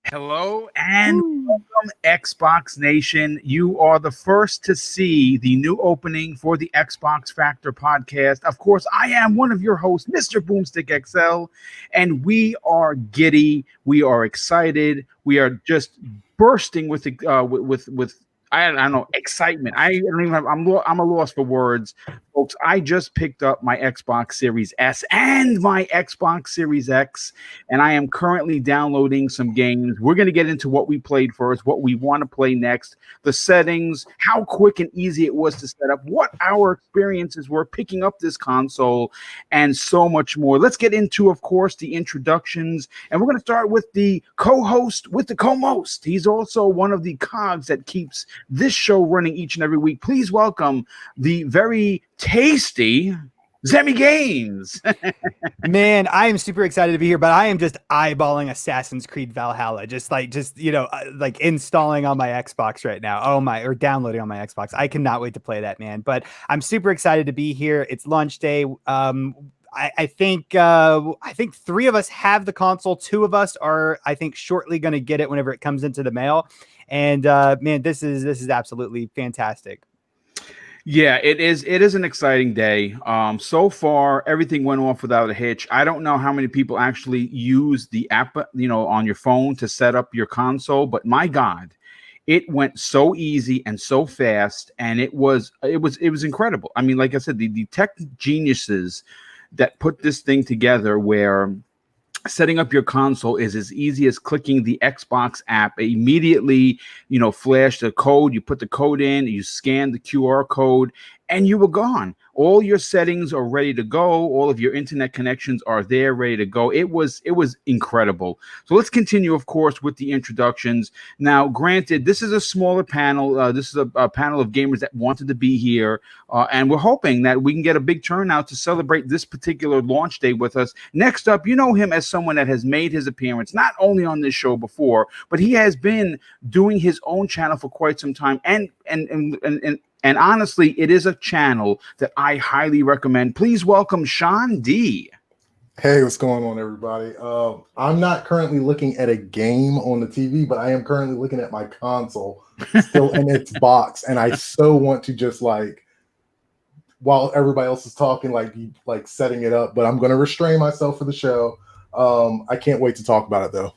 Hello and welcome, Xbox Nation. You are the first to see the new opening for the Xbox Factor podcast. Of course, I am one of your hosts, MrBooMStickXL, and we are giddy. We are excited. We are just bursting with I don't know, excitement. I don't even have. I'm a loss for words, folks. I just picked up my Xbox Series S and my Xbox Series X, and I am currently downloading some games. We're going to get into what we played first, what we want to play next, the settings, how quick and easy it was to set up, what our experiences were picking up this console, and so much more. Let's get into, of course, the introductions, and we're going to start with the co-host, with the co-most. He's also one of the cogs that keeps this show running each and every week. Please welcome the very tasty Zemi Games. Man, I am super excited to be here, but I am just eyeballing Assassin's Creed Valhalla, just installing on my Xbox right now. Or downloading on my Xbox. I cannot wait to play that, man. But I'm super excited to be here. It's launch day. I think 3 of us have the console. 2 of us are, I think, shortly going to get it whenever it comes into the mail. And man, this is absolutely fantastic. Yeah, it is an exciting day. So far, everything went off without a hitch. I don't know how many people actually use the app, on your phone to set up your console, but my God, it went so easy and so fast, and it was incredible. I mean, like I said, the tech geniuses that put this thing together, where setting up your console is as easy as clicking the Xbox app. Immediately, flash the code, you put the code in, you scan the QR code, and you were gone. All your settings are ready to go. All of your internet connections are there, ready to go. It was incredible. So let's continue, of course, with the introductions. Now, granted, this is a smaller panel. This is a panel of gamers that wanted to be here, and we're hoping that we can get a big turnout to celebrate this particular launch day with us. Next up, you know him as someone that has made his appearance not only on this show before, but he has been doing his own channel for quite some time, and honestly, it is a channel that I highly recommend. Please welcome Sean D. Hey, what's going on, everybody? I'm not currently looking at a game on the TV, but I am currently looking at my console still in its box, and I so want to just while everybody else is talking, be setting it up. But I'm going to restrain myself for the show. I can't wait to talk about it though.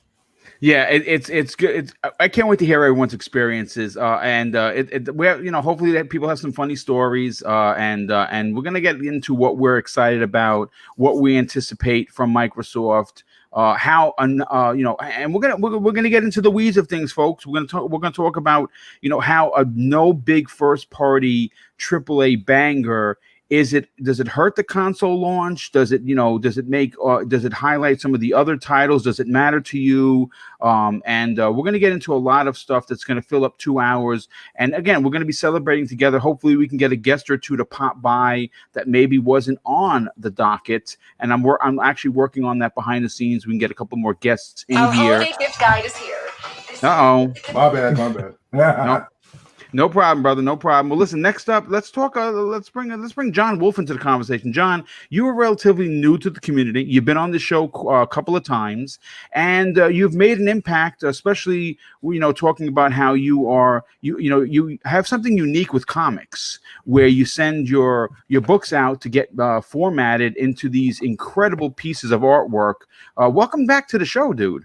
Yeah, it's good. I can't wait to hear everyone's experiences, hopefully that people have some funny stories, and we're gonna get into what we're excited about, what we anticipate from Microsoft, and we're gonna get into the weeds of things, folks. We're gonna talk about how a no big first party AAA banger. Does it hurt the console launch? Does it highlight some of the other titles? Does it matter to you? We're going to get into a lot of stuff that's going to fill up 2 hours. And again, we're going to be celebrating together. Hopefully we can get a guest or two to pop by that maybe wasn't on the docket. And I'm actually working on that behind the scenes. We can get a couple more guests in Our here. holiday gift guide is here. Uh-oh. My bad. No problem, brother. No problem. Well, listen, next up, let's talk. Let's bring John Wolf into the conversation. John, you are relatively new to the community. You've been on the show a couple of times, and you've made an impact, especially talking about how you have something unique with comics, where you send your books out to get formatted into these incredible pieces of artwork. Welcome back to the show, dude.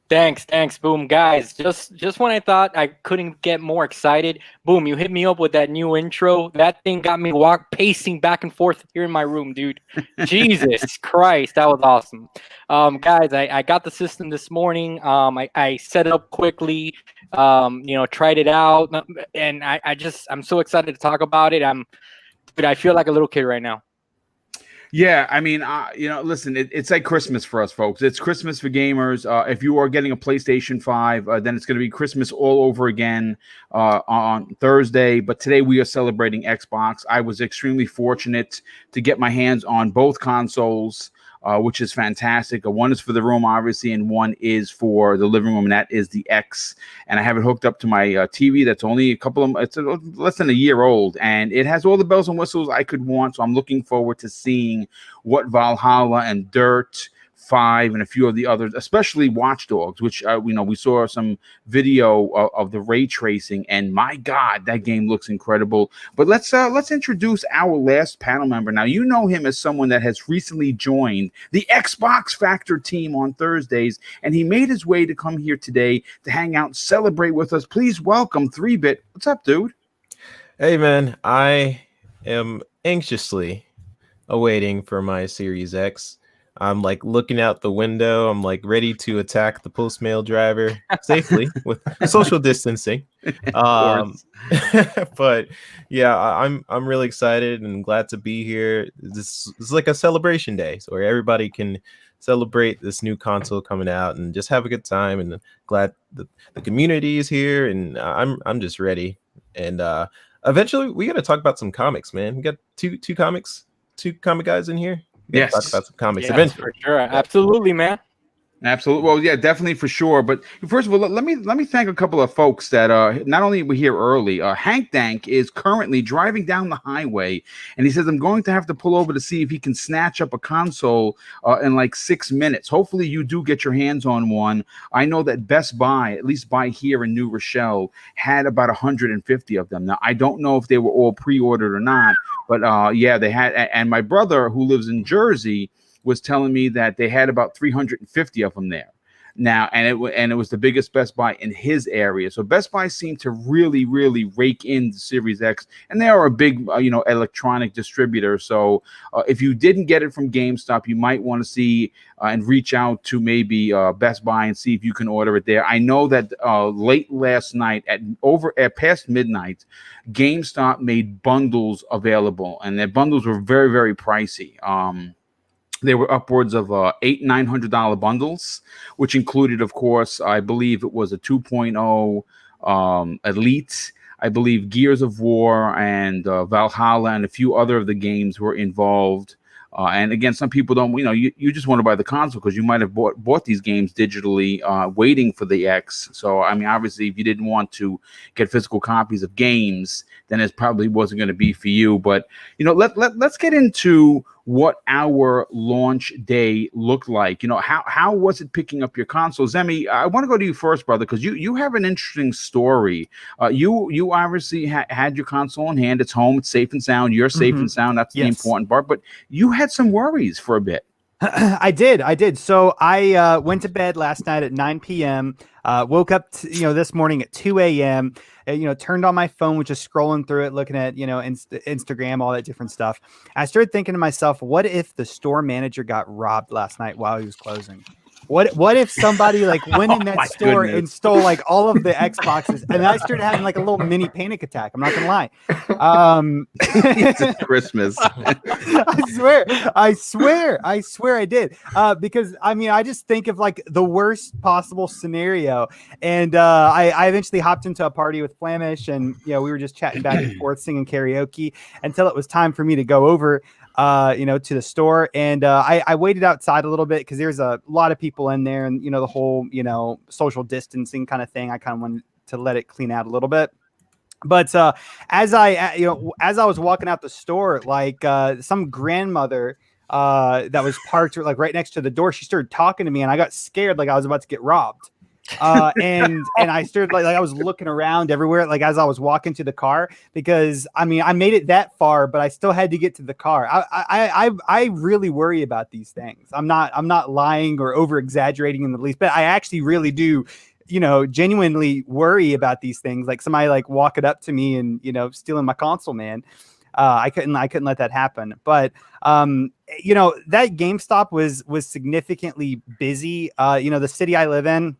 Thanks, Boom. Guys, just when I thought I couldn't get more excited, Boom, you hit me up with that new intro. That thing got me pacing back and forth here in my room, dude. Jesus Christ, that was awesome. Guys, I got the system this morning. I set it up quickly, tried it out, and I'm so excited to talk about it. I feel like a little kid right now. Yeah, I mean, listen, it's like Christmas for us, folks. It's Christmas for gamers. If you are getting a PlayStation 5, then it's going to be Christmas all over again on Thursday. But today we are celebrating Xbox. I was extremely fortunate to get my hands on both consoles. which is fantastic. One is for the room, obviously, and one is for the living room, and that is the X. And I have it hooked up to my TV that's only it's less than a year old, and it has all the bells and whistles I could want. So I'm looking forward to seeing what Valhalla and Dirt 5 and a few of the others, especially Watch Dogs, which we saw some video of the ray tracing, and my God, that game looks incredible. But let's introduce our last panel member. Now, you know him as someone that has recently joined the Xbox Factor team on Thursdays, and he made his way to come here today to hang out, celebrate with us. Please welcome 3-Bit. What's up, dude? Hey, man, I am anxiously awaiting for my Series X. I'm like looking out the window. I'm like ready to attack the postmail driver safely with social distancing. But yeah, I'm really excited and glad to be here. This is like a celebration day, so where everybody can celebrate this new console coming out and just have a good time. And glad the community is here, and I'm just ready. And eventually, we got to talk about some comics, man. We got two comic guys in here. Yes, talk about some comics eventually. For sure. Absolutely, man. Absolutely. Well, yeah, definitely for sure. But first of all, let me thank a couple of folks that not only were here early. Hank Dank is currently driving down the highway, and he says, I'm going to have to pull over to see if he can snatch up a console in like 6 minutes. Hopefully you do get your hands on one. I know that Best Buy, at least by here in New Rochelle, had about 150 of them. Now, I don't know if they were all pre-ordered or not, but yeah, they had. And my brother, who lives in Jersey, was telling me that they had about 350 of them there now, and it was the biggest Best Buy in his area. So Best Buy seemed to really rake in the Series X, and they are a big electronic distributor. So if you didn't get it from GameStop, you might want to see and reach out to maybe Best Buy and see if you can order it there. I know that late last night at past midnight, GameStop made bundles available, and their bundles were very pricey. They were upwards of $800-900 bundles, which included, of course, I believe it was a 2.0 Elite. I believe Gears of War and Valhalla and a few other of the games were involved. And again, some people don't, you just want to buy the console because you might have bought these games digitally, waiting for the X. So, I mean, obviously, if you didn't want to get physical copies of games, then it probably wasn't going to be for you. But, let's get into what our launch day looked like. How was it picking up your console? Zemi, I want to go to you first, brother, because you have an interesting story. You obviously had your console in hand. It's home. It's safe and sound. You're safe and sound. That's the important part. But you had some worries for a bit. I did. So I went to bed last night at 9 p.m. Woke up, this morning at 2 a.m. Turned on my phone, was just scrolling through it, looking at, Instagram, all that different stuff. I started thinking to myself, what if the store manager got robbed last night while he was closing? What if somebody went in that store and stole all of the Xboxes? And I started having a little mini panic attack. I'm not gonna lie. It's Christmas. I swear I did. Because I just think of the worst possible scenario. And I eventually hopped into a party with Flamish, and we were just chatting back and forth, singing karaoke until it was time for me to go over to the store. And I waited outside a little bit because there's a lot of people in there, and the whole social distancing kind of thing. I kind of wanted to let it clean out a little bit. But as I was walking out the store, some grandmother that was parked right next to the door, she started talking to me, and I got scared, I was about to get robbed. And I started I was looking around everywhere, as I was walking to the car, because I made it that far, but I still had to get to the car. I really worry about these things. I'm not lying or over exaggerating in the least, but I actually really do, genuinely worry about these things. Somebody walking up to me and stealing my console, man. I couldn't let that happen. But that GameStop was significantly busy. The city I live in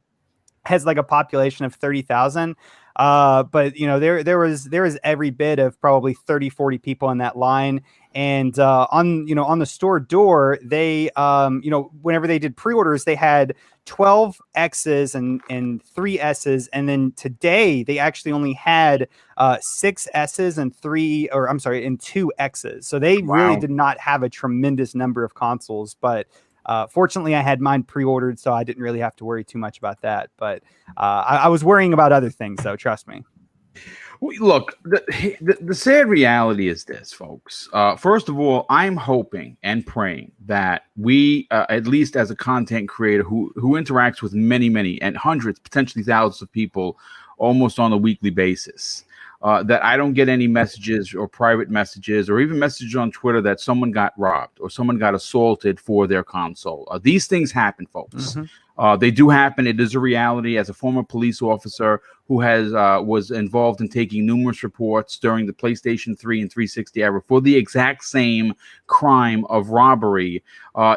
has a population of 30,000. But there was every bit of probably 30-40 people in that line. And on the store door, they whenever they did pre-orders, they had 12 X's and 3 S's, and then today they actually only had 6 S's and 2 X's. So they really did not have a tremendous number of consoles. But Fortunately, I had mine pre-ordered, so I didn't really have to worry too much about that. But I was worrying about other things, though. Trust me. Look, the sad reality is this, folks. First of all, I'm hoping and praying that we, at least as a content creator who interacts with many and hundreds, potentially thousands of people almost on a weekly basis, that I don't get any messages or private messages or even messages on Twitter that someone got robbed or someone got assaulted for their console. These things happen, folks. They do happen. It is a reality. As a former police officer who has was involved in taking numerous reports during the PlayStation 3 and 360 era for the exact same crime of robbery,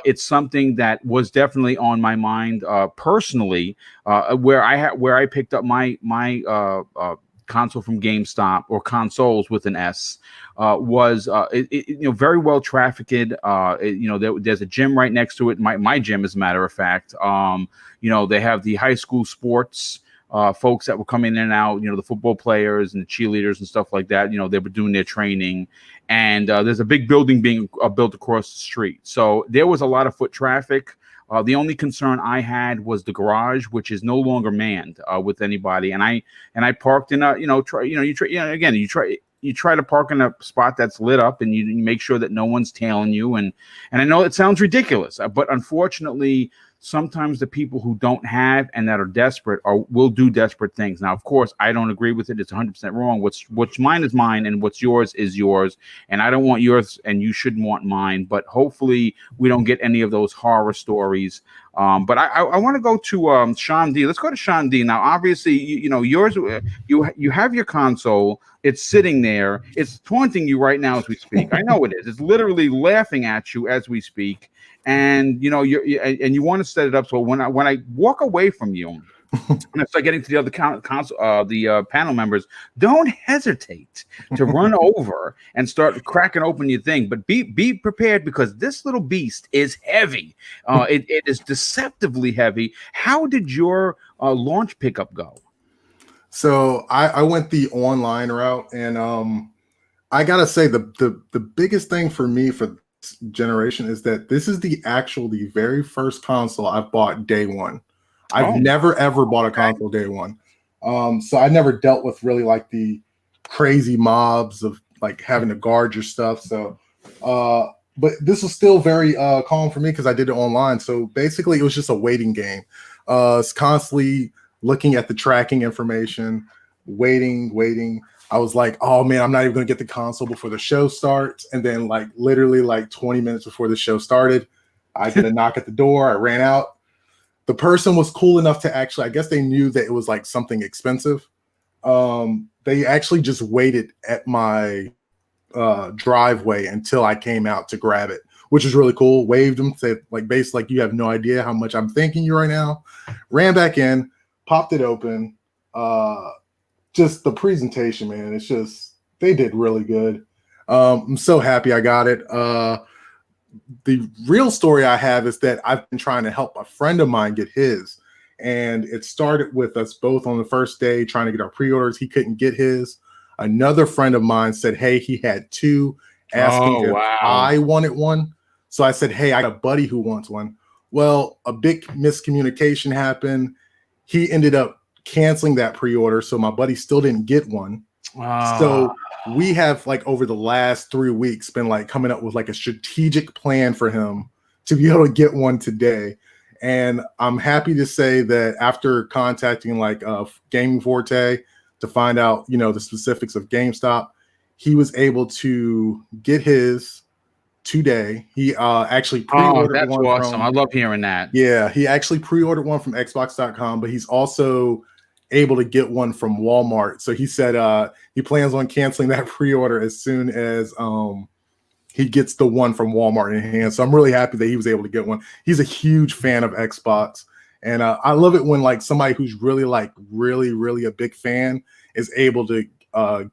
it's something that was definitely on my mind personally. Where I picked up my console from GameStop, or consoles with an S, was very well trafficked. There's a gym right next to it. My gym, as a matter of fact. They have the high school sports folks that were coming in and out. The football players and the cheerleaders and stuff like that. They were doing their training, and there's a big building being built across the street. So there was a lot of foot traffic. The only concern I had was the garage, which is no longer manned with anybody. And I parked in you try to park in a spot that's lit up, and you make sure that no one's tailing you. And I know it sounds ridiculous, but unfortunately, sometimes the people who don't have and that are desperate will do desperate things. Now, of course, I don't agree with it. It's 100% wrong. What's mine is mine, and what's yours is yours. And I don't want yours, and you shouldn't want mine. But hopefully, we don't get any of those horror stories. But I want to go to Sean D. Let's go to Sean D. Now, obviously, yours. You have your console. It's sitting there. It's taunting you right now as we speak. I know it is. It's literally laughing at you as we speak. And you want to set it up so when I walk away from you and I start getting to the other panel members, don't hesitate to run over and start cracking open your thing. But be prepared, because this little beast is heavy. It is deceptively heavy. How did your launch pickup go? So I went the online route, and I gotta say the biggest thing for me for generation is that this is the very first console I've bought day one. I've never ever bought a console day one. So I never dealt with really like the crazy mobs of like having to guard your stuff. So but this was still very calm for me because I did it online. So basically it was just a waiting game. It's constantly looking at the tracking information, waiting. I was like, oh man, I'm not even gonna get the console before the show starts. And then like literally like 20 minutes before the show started, I get a knock at the door. I ran out. The person was cool enough to actually, I guess they knew that it was like something expensive. They actually just waited at my driveway until I came out to grab it, which is really cool. Waved them, said like basically like, you have no idea how much I'm thanking you right now. Ran back in, popped it open. Just the presentation, man. It's just, they did really good. I'm so happy I got it. The real story I have is that I've been trying to help a friend of mine get his. And it started with us both on the first day trying to get our pre-orders. He couldn't get his. Another friend of mine said, hey, he had two, asking if I wanted one. So I said, hey, I got a buddy who wants one. Well, a big miscommunication happened. He ended up canceling that pre-order, so my buddy still didn't get one. So we have like over the last 3 weeks been like coming up with like a strategic plan for him to be able to get one today. And I'm happy to say that after contacting like Gaming Forte to find out the specifics of GameStop, he was able to get his today. He actually pre-ordered that's one. Awesome. I love hearing that. Yeah, he actually pre-ordered one from Xbox.com, but he's also able to get one from Walmart. So he said he plans on canceling that pre-order as soon as he gets the one from Walmart in hand. So I'm really happy that he was able to get one. He's a huge fan of Xbox, and I love it when like somebody who's really a big fan is able to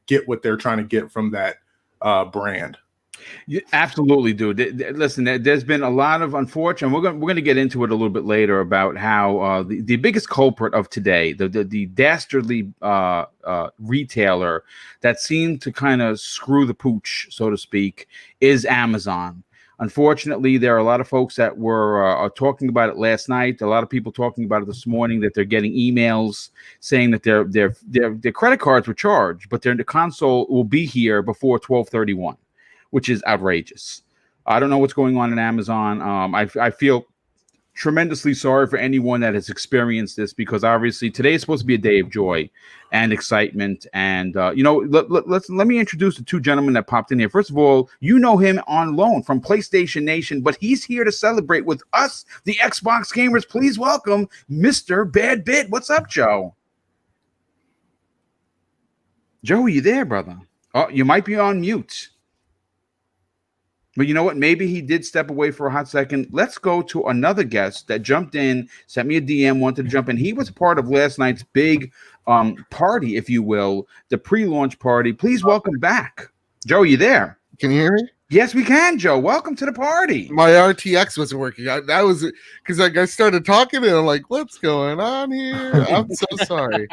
get what they're trying to get from that brand. Yeah, absolutely, dude. Listen, there's been a lot of unfortunate. We're going to get into it a little bit later about how the biggest culprit of today, the dastardly retailer that seemed to kind of screw the pooch, so to speak, is Amazon. Unfortunately, there are a lot of folks that were talking about it last night. A lot of people talking about it this morning, that they're getting emails saying that their credit cards were charged, but the console will be here before 12/31, which is outrageous. I don't know what's going on in Amazon. I feel tremendously sorry for anyone that has experienced this, because obviously today is supposed to be a day of joy and excitement. And let me introduce the two gentlemen that popped in here. First of all, you know him on loan from PlayStation Nation, but he's here to celebrate with us, the Xbox gamers. Please welcome Mr. Bad Bit. What's up, Joe? Joe, are you there, brother? Oh, you might be on mute. But you know what? Maybe he did step away for a hot second. Let's go to another guest that jumped in, sent me a DM, wanted to jump in. He was part of last night's big party, if you will, the pre-launch party. Please welcome back. Joe, you there? Can you hear me? Yes, we can, Joe. Welcome to the party. My RTX wasn't working. That was because I started talking and I'm like, what's going on here? I'm so sorry.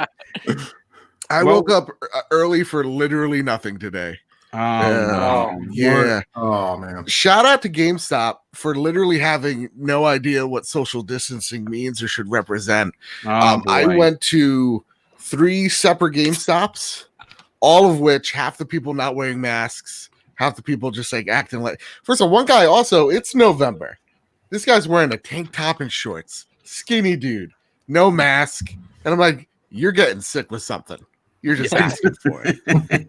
I woke up early for literally nothing today. Yeah. Oh man. Shout out to GameStop for literally having no idea what social distancing means or should represent. I went to 3 separate GameStops, all of which half the people not wearing masks, half the people just like acting like. First of all, one guy also, it's November. This guy's wearing a tank top and shorts, skinny dude, no mask, and I'm like, you're getting sick with something. You're just asking for it.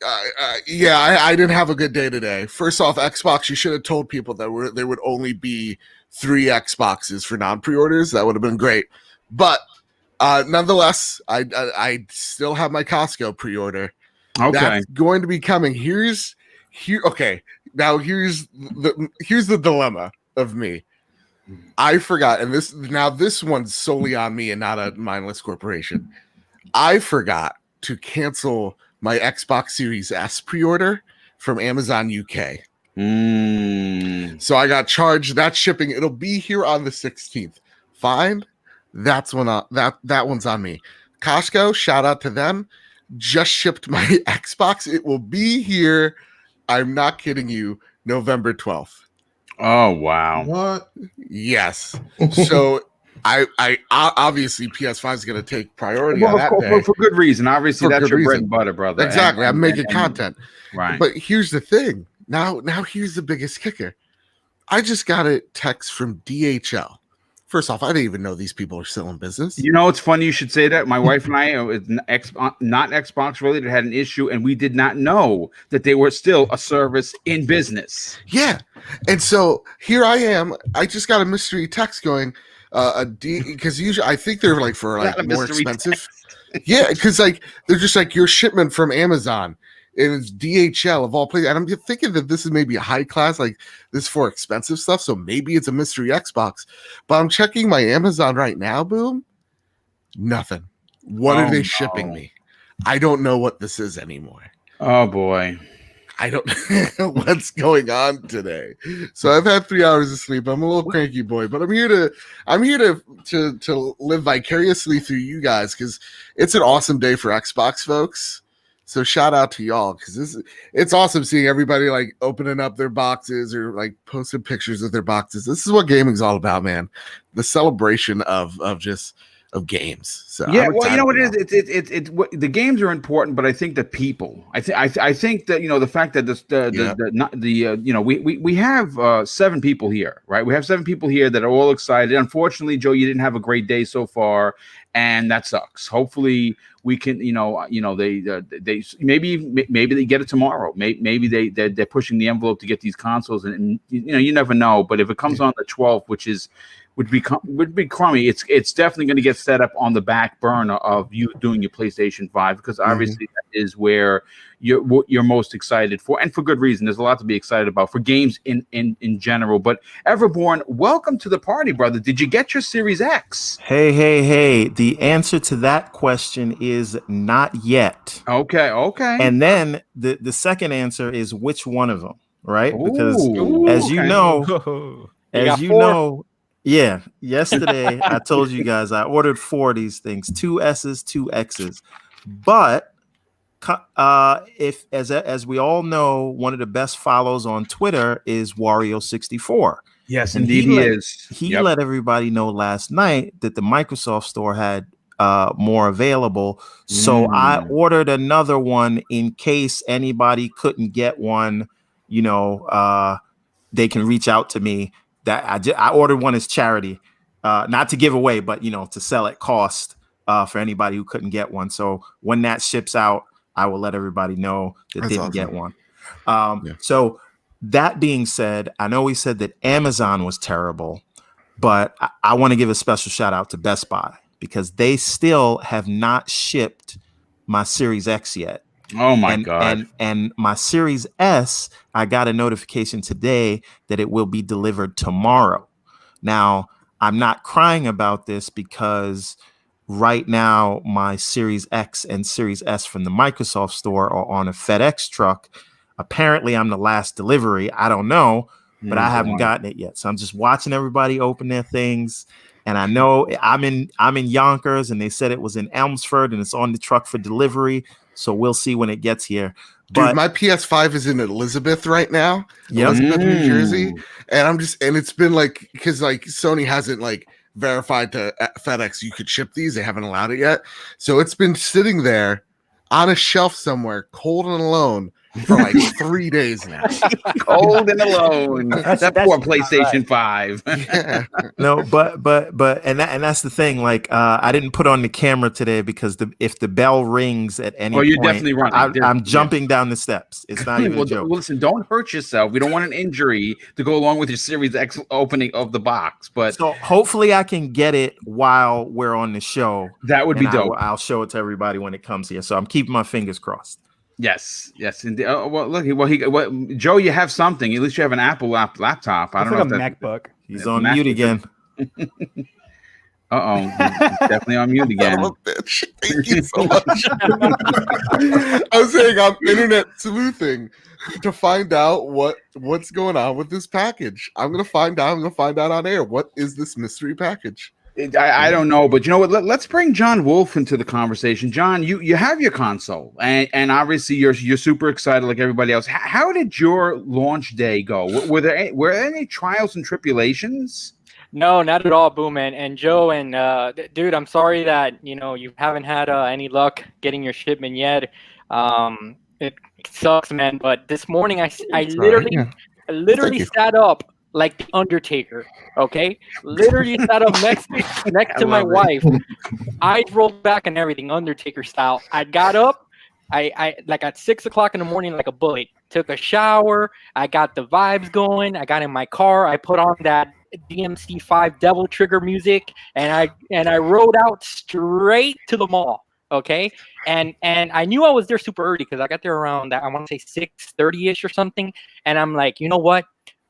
I didn't have a good day today. First off, Xbox, you should have told people that there would only be 3 Xboxes for non-pre-orders. That would have been great. But nonetheless, I still have my Costco pre-order. Okay. That's going to be coming. Okay. Now here's the dilemma of me. I forgot, and this one's solely on me and not a mindless corporation. I forgot to cancel my Xbox Series S pre-order from Amazon UK. So I got charged that shipping. It'll be here on the 16th. Fine. That one's on me. Costco, shout out to them. Just shipped my Xbox. It will be here. I'm not kidding you. November 12th. Oh, wow. What? Yes. So I obviously PS5 is going to take priority on that day. For good reason. Obviously, that's your bread and butter, brother. Exactly. I'm making content. Right. But here's the thing. Now here's the biggest kicker. I just got a text from DHL. First off, I didn't even know these people are still in business. You know, it's funny you should say that. My wife and I, not Xbox related, had an issue, and we did not know that they were still a service in business. Yeah. And so here I am. I just got a mystery text going, because usually I think they're like for like more expensive. Yeah, because like they're just like your shipment from Amazon. And it's DHL of all places. And I'm thinking that this is maybe a high class, like this for expensive stuff. So maybe it's a mystery Xbox. But I'm checking my Amazon right now, Boom. Nothing. What are they shipping me? I don't know what this is anymore. Oh boy. I don't know what's going on today. So I've had 3 hours of sleep. I'm a little cranky boy, but I'm here to live vicariously through you guys, because it's an awesome day for Xbox folks. So shout out to y'all, because it's awesome seeing everybody like opening up their boxes or like posting pictures of their boxes. This is what gaming's all about, man. The celebration of games. So yeah, well, you know what it is. The games are important, but I think the people. I think that the fact that we have 7 people here, right? We have 7 people here that are all excited. Unfortunately, Joe, you didn't have a great day so far, and that sucks. Hopefully, we can, they maybe they get it tomorrow. Maybe they're pushing the envelope to get these consoles, and you never know. But if it comes on the 12th, would be crummy. It's definitely going to get set up on the back burner of you doing your PlayStation 5, because obviously that is where you're most excited for, and for good reason. There's a lot to be excited about for games in general. But Everborn, welcome to the party, brother. Did you get your Series X? Hey. The answer to that question is not yet. Okay. And then the second answer is which one of them, right? Because as you know, yeah, yesterday I told you guys I ordered 4 of these things, 2 S's, 2 X's, but if as we all know, one of the best follows on Twitter is Wario64. Yes, And indeed he is. He let everybody know last night that the Microsoft Store had more available. So I ordered another one in case anybody couldn't get one. You know, they can reach out to me. That I ordered one as charity, not to give away, but you know, to sell at cost for anybody who couldn't get one. So when that ships out, I will let everybody know that didn't get one. So that being said, I know we said that Amazon was terrible, but I want to give a special shout out to Best Buy because they still have not shipped my Series X yet. Oh my God. And my Series S, I got a notification today that it will be delivered tomorrow. Now, I'm not crying about this because right now my Series X and Series S from the Microsoft Store are on a FedEx truck. Apparently, I'm the last delivery. I don't know, but I haven't gotten it yet. So I'm just watching everybody open their things. And I know I'm in Yonkers, and they said it was in Elmsford, and it's on the truck for delivery. So we'll see when it gets here. Dude, my PS5 is in Elizabeth right now, Elizabeth, New Jersey, and it's been like because like Sony hasn't like verified to FedEx you could ship these. They haven't allowed it yet, so it's been sitting there on a shelf somewhere, cold and alone, for like 3 days now. Cold and alone. That's poor PlayStation 5. Yeah. No, but that's the thing. Like, I didn't put on the camera today because if the bell rings at any point, you're definitely running. I'm jumping down the steps. It's not even a joke. Well, listen, don't hurt yourself. We don't want an injury to go along with your Series X opening of the box. But so hopefully I can get it while we're on the show. That would be dope. I'll show it to everybody when it comes here. So I'm keeping my fingers crossed. Yes, indeed. Well, look, Joe, you have something. At least you have an Apple laptop. I don't know. Like a MacBook. He's on mute again. He's definitely on mute again. Oh, bitch. Thank you so much. I was saying I'm internet sleuthing to find out what's going on with this package. I'm gonna find out on air. What is this mystery package? I don't know, but you know what? Let's bring John Wolf into the conversation. John, you have your console, and obviously you're super excited like everybody else. How did your launch day go? Were there any trials and tribulations? No, not at all, Boom, and Joe, and dude, I'm sorry that you haven't had any luck getting your shipment yet. It sucks, man. But this morning, I literally sat up like the Undertaker, okay? Literally sat up next to my wife. Eyes rolled back and everything, Undertaker style. I got up, I like at 6 o'clock in the morning like a bullet. Took a shower. I got the vibes going. I got in my car. I put on that DMC5 Devil Trigger music, and I rode out straight to the mall. Okay, and I knew I was there super early because I got there around I want to say 6:30ish or something. And I'm like, you know what?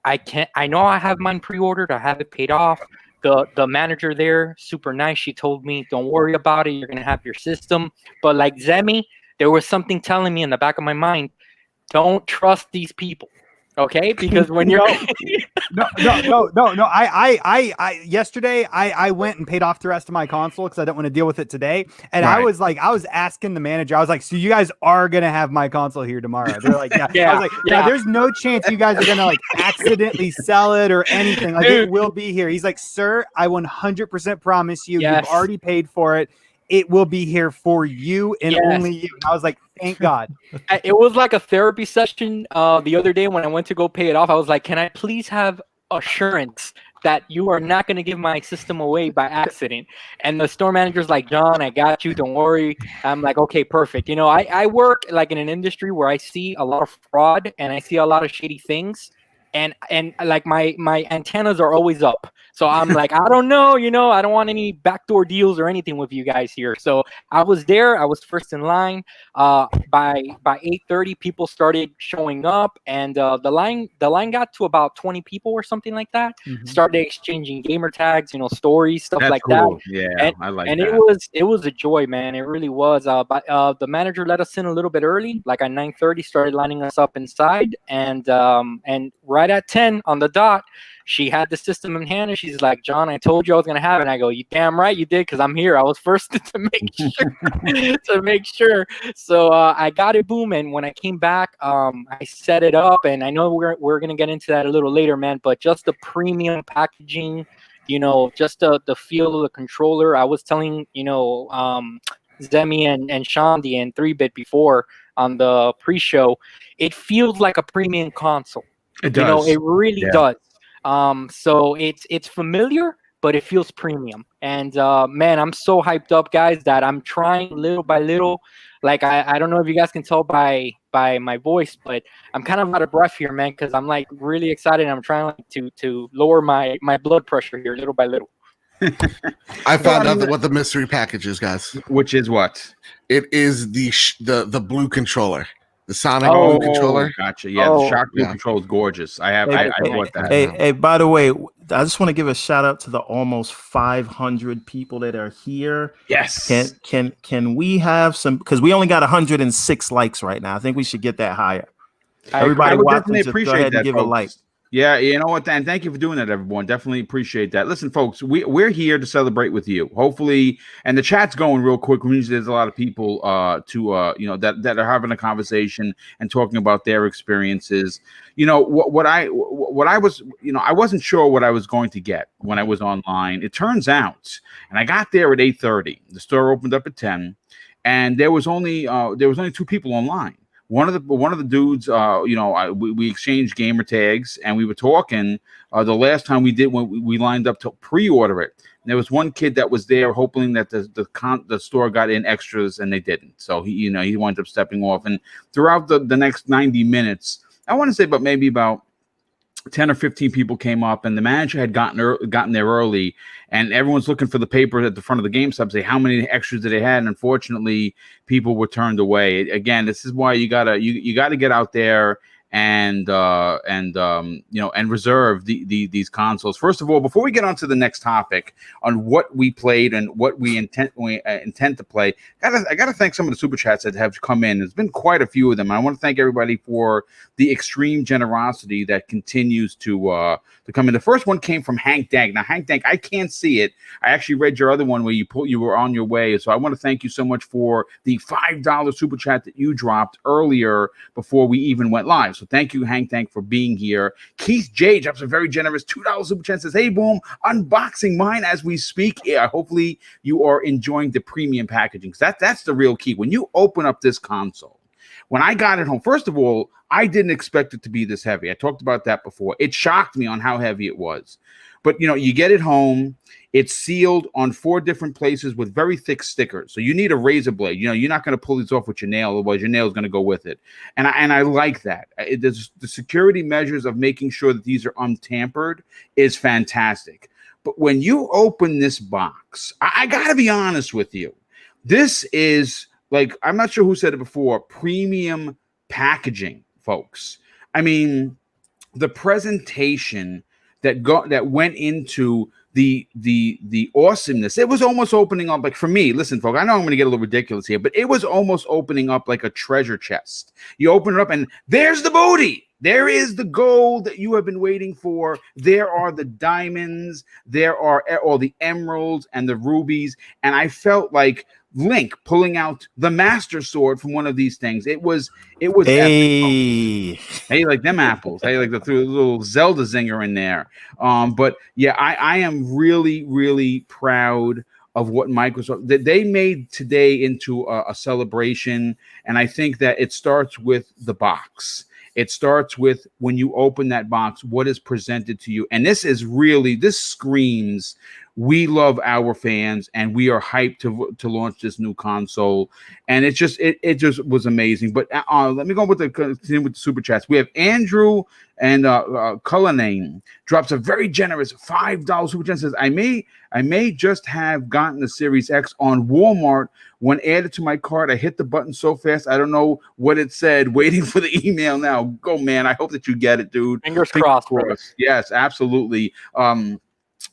I know I have mine pre-ordered. I have it paid off. The manager there, super nice. She told me, don't worry about it. You're going to have your system. But like Zemi, there was something telling me in the back of my mind, don't trust these people. Okay, because when you're no. I yesterday I went and paid off the rest of my console because I didn't want to deal with it today. And I was asking the manager, I was like, so you guys are gonna have my console here tomorrow? They're like, yeah. I was like, yeah. There's no chance you guys are gonna like accidentally sell it or anything. Like it will be here. He's like, sir, I 100% promise you, you've already paid for it. It will be here for you and only you. And I was like, thank God. It was like a therapy session the other day when I went to go pay it off. I was like, can I please have assurance that you are not going to give my system away by accident? And the store manager's like, John, I got you. Don't worry. I'm like, okay, perfect. I work like in an industry where I see a lot of fraud and I see a lot of shady things. And like my antennas are always up. So I'm like, I don't know, I don't want any backdoor deals or anything with you guys here. So I was there. I was first in line. By 8:30, people started showing up, and the line got to about 20 people or something like that. Mm-hmm. Started exchanging gamer tags, stories, stuff like cool. That. Yeah, I like that. And it was a joy, man. It really was. But the manager let us in a little bit early, like at 9:30, started lining us up inside, and right at 10 on the dot, she had the system in hand, and she's like, John, I told you I was gonna have it. And I go, you damn right you did, because I'm here. I was first to make sure to make sure. So I got it, Boom, and when I came back, I set it up, and I know we're gonna get into that a little later, man. But just the premium packaging, you know, just the feel of the controller. I was telling, you know, Zemi and Shandi and 3-Bit before on the pre-show, it feels like a premium console. It does. You know, it really does. So it's familiar, but it feels premium. And man, I'm so hyped up, guys, that I'm trying little by little. Like I don't know if you guys can tell by my voice, but I'm kind of out of breath here, man, because I'm like really excited. I'm trying like to lower my blood pressure here little by little. I found out what the mystery package is, guys. Which is what? It is the blue controller, the Sonic blue controller. Gotcha. Yeah, the Shock Blue controller is gorgeous. I bought that. Hey, by the way, I just want to give a shout out to the almost 500 people that are here. Yes. Can we have some? Because we only got 106 likes right now. I think we should get that higher. Everybody watching, just go ahead and give a like. Yeah, you know what, and thank you for doing that, everyone. Definitely appreciate that. Listen, folks, we're here to celebrate with you. Hopefully, and the chat's going real quick. There's a lot of people you know, that are having a conversation and talking about their experiences. You know, what I was, you know, I wasn't sure what I was going to get when I was online. It turns out, and I got there at 8:30. The store opened up at 10, and there was only 2 people online. One of the dudes, you know, we exchanged gamer tags, and we were talking the last time we did when we lined up to pre-order it. And there was one kid that was there hoping that the store got in extras, and they didn't. So he wound up stepping off. And throughout the next 90 minutes, I want to say maybe about 10 or 15 people came up, and the manager had gotten there early, and everyone's looking for the paper at the front of the GameStop to say how many extras did they had. And unfortunately, people were turned away. Again, this is why you gotta get out there and you know, and reserve these consoles. First of all, before we get on to the next topic on what we played and what we intend to play, I gotta thank some of the super chats that have come in. There's been quite a few of them. I want to thank everybody for the extreme generosity that continues to come in. The first one came from Hank Dank. Now, Hank Dank, I can't see it. I actually read your other one where you were on your way. So I want to thank you so much for the $5 super chat that you dropped earlier before we even went live. So thank you, Hank Tank, for being here. Keith J drops a very generous $2 super chat. Says, "Hey, Boom, unboxing mine as we speak." Yeah, hopefully you are enjoying the premium packaging. That's the real key. When you open up this console, when I got it home, first of all, I didn't expect it to be this heavy. I talked about that before. It shocked me on how heavy it was. But, you know, you get it home. It's sealed on 4 different places with very thick stickers. So you need a razor blade. You know, you're not going to pull these off with your nail, otherwise your nail is going to go with it. And I like that. The security measures of making sure that these are untampered is fantastic. But when you open this box, I got to be honest with you. This is, like, I'm not sure who said it before, premium packaging, folks. I mean, the presentation that went into the awesomeness. It was almost opening up, like, for me, listen, folks, I know I'm going to get a little ridiculous here, but it was almost opening up like a treasure chest. You open it up and there's the booty. There is the gold that you have been waiting for. There are the diamonds. There are all the emeralds and the rubies. And I felt like Link pulling out the Master Sword from one of these things. It was hey, hey, like them apples. Hey, like the little Zelda zinger in there. But yeah, I am really, really proud of what Microsoft that they made today into a celebration. And I think that it starts with the box. It starts with when you open that box, what is presented to you. And this screams, we love our fans and we are hyped to launch this new console. And it just was amazing. But let me go continue with the super chats. We have Andrew and Cullinane drops a very generous $5 super chat. Says, I may just have gotten the Series X on Walmart. When added to my cart, I hit the button so fast I don't know what it said. Waiting for the email now. Go, man. I hope that you get it, dude. Fingers crossed. Yes, absolutely.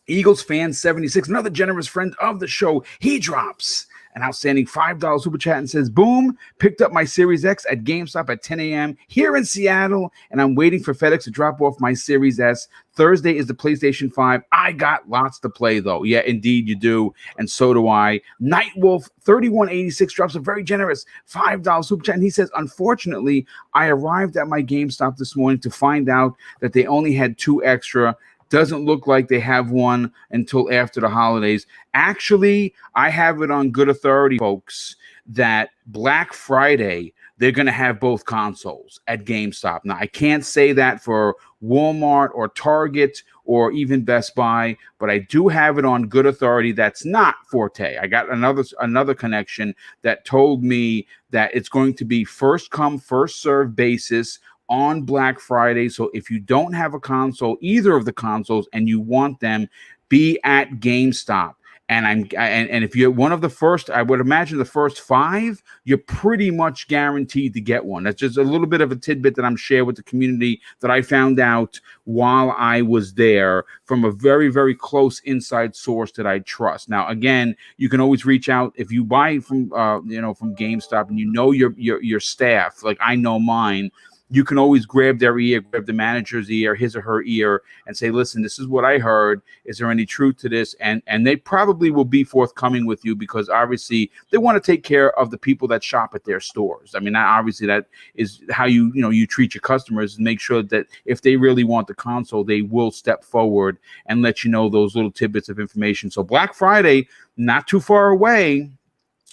Eagles fan 76, another generous friend of the show. He drops an outstanding $5 super chat and says, Boom, picked up my Series X at GameStop at 10 a.m. here in Seattle, and I'm waiting for FedEx to drop off my Series S. Thursday is the PlayStation 5. I got lots to play, though. Yeah, indeed you do, and so do I. Nightwolf 3186 drops a very generous $5 super chat, and he says, unfortunately, I arrived at my GameStop this morning to find out that they only had 2 extra. Doesn't look like they have one until after the holidays. Actually, I have it on good authority, folks, that Black Friday, they're going to have both consoles at GameStop. Now, I can't say that for Walmart or Target or even Best Buy, but I do have it on good authority. That's not Forte. I got another connection that told me that it's going to be first come, first serve basis on Black Friday. So if you don't have a console, either of the consoles, and you want them, be at GameStop. And if you're one of the first, I would imagine the first 5, you're pretty much guaranteed to get one. That's just a little bit of a tidbit that I'm sharing with the community that I found out while I was there from a very, very close inside source that I trust. Now, again, you can always reach out if you buy from from GameStop and you know your staff, like I know mine. You can always grab their ear, grab the manager's ear, his or her ear, and say, listen, this is what I heard. Is there any truth to this? And they probably will be forthcoming with you because obviously they want to take care of the people that shop at their stores. I mean, obviously that is how you treat your customers and make sure that if they really want the console, they will step forward and let you know those little tidbits of information. So Black Friday, not too far away.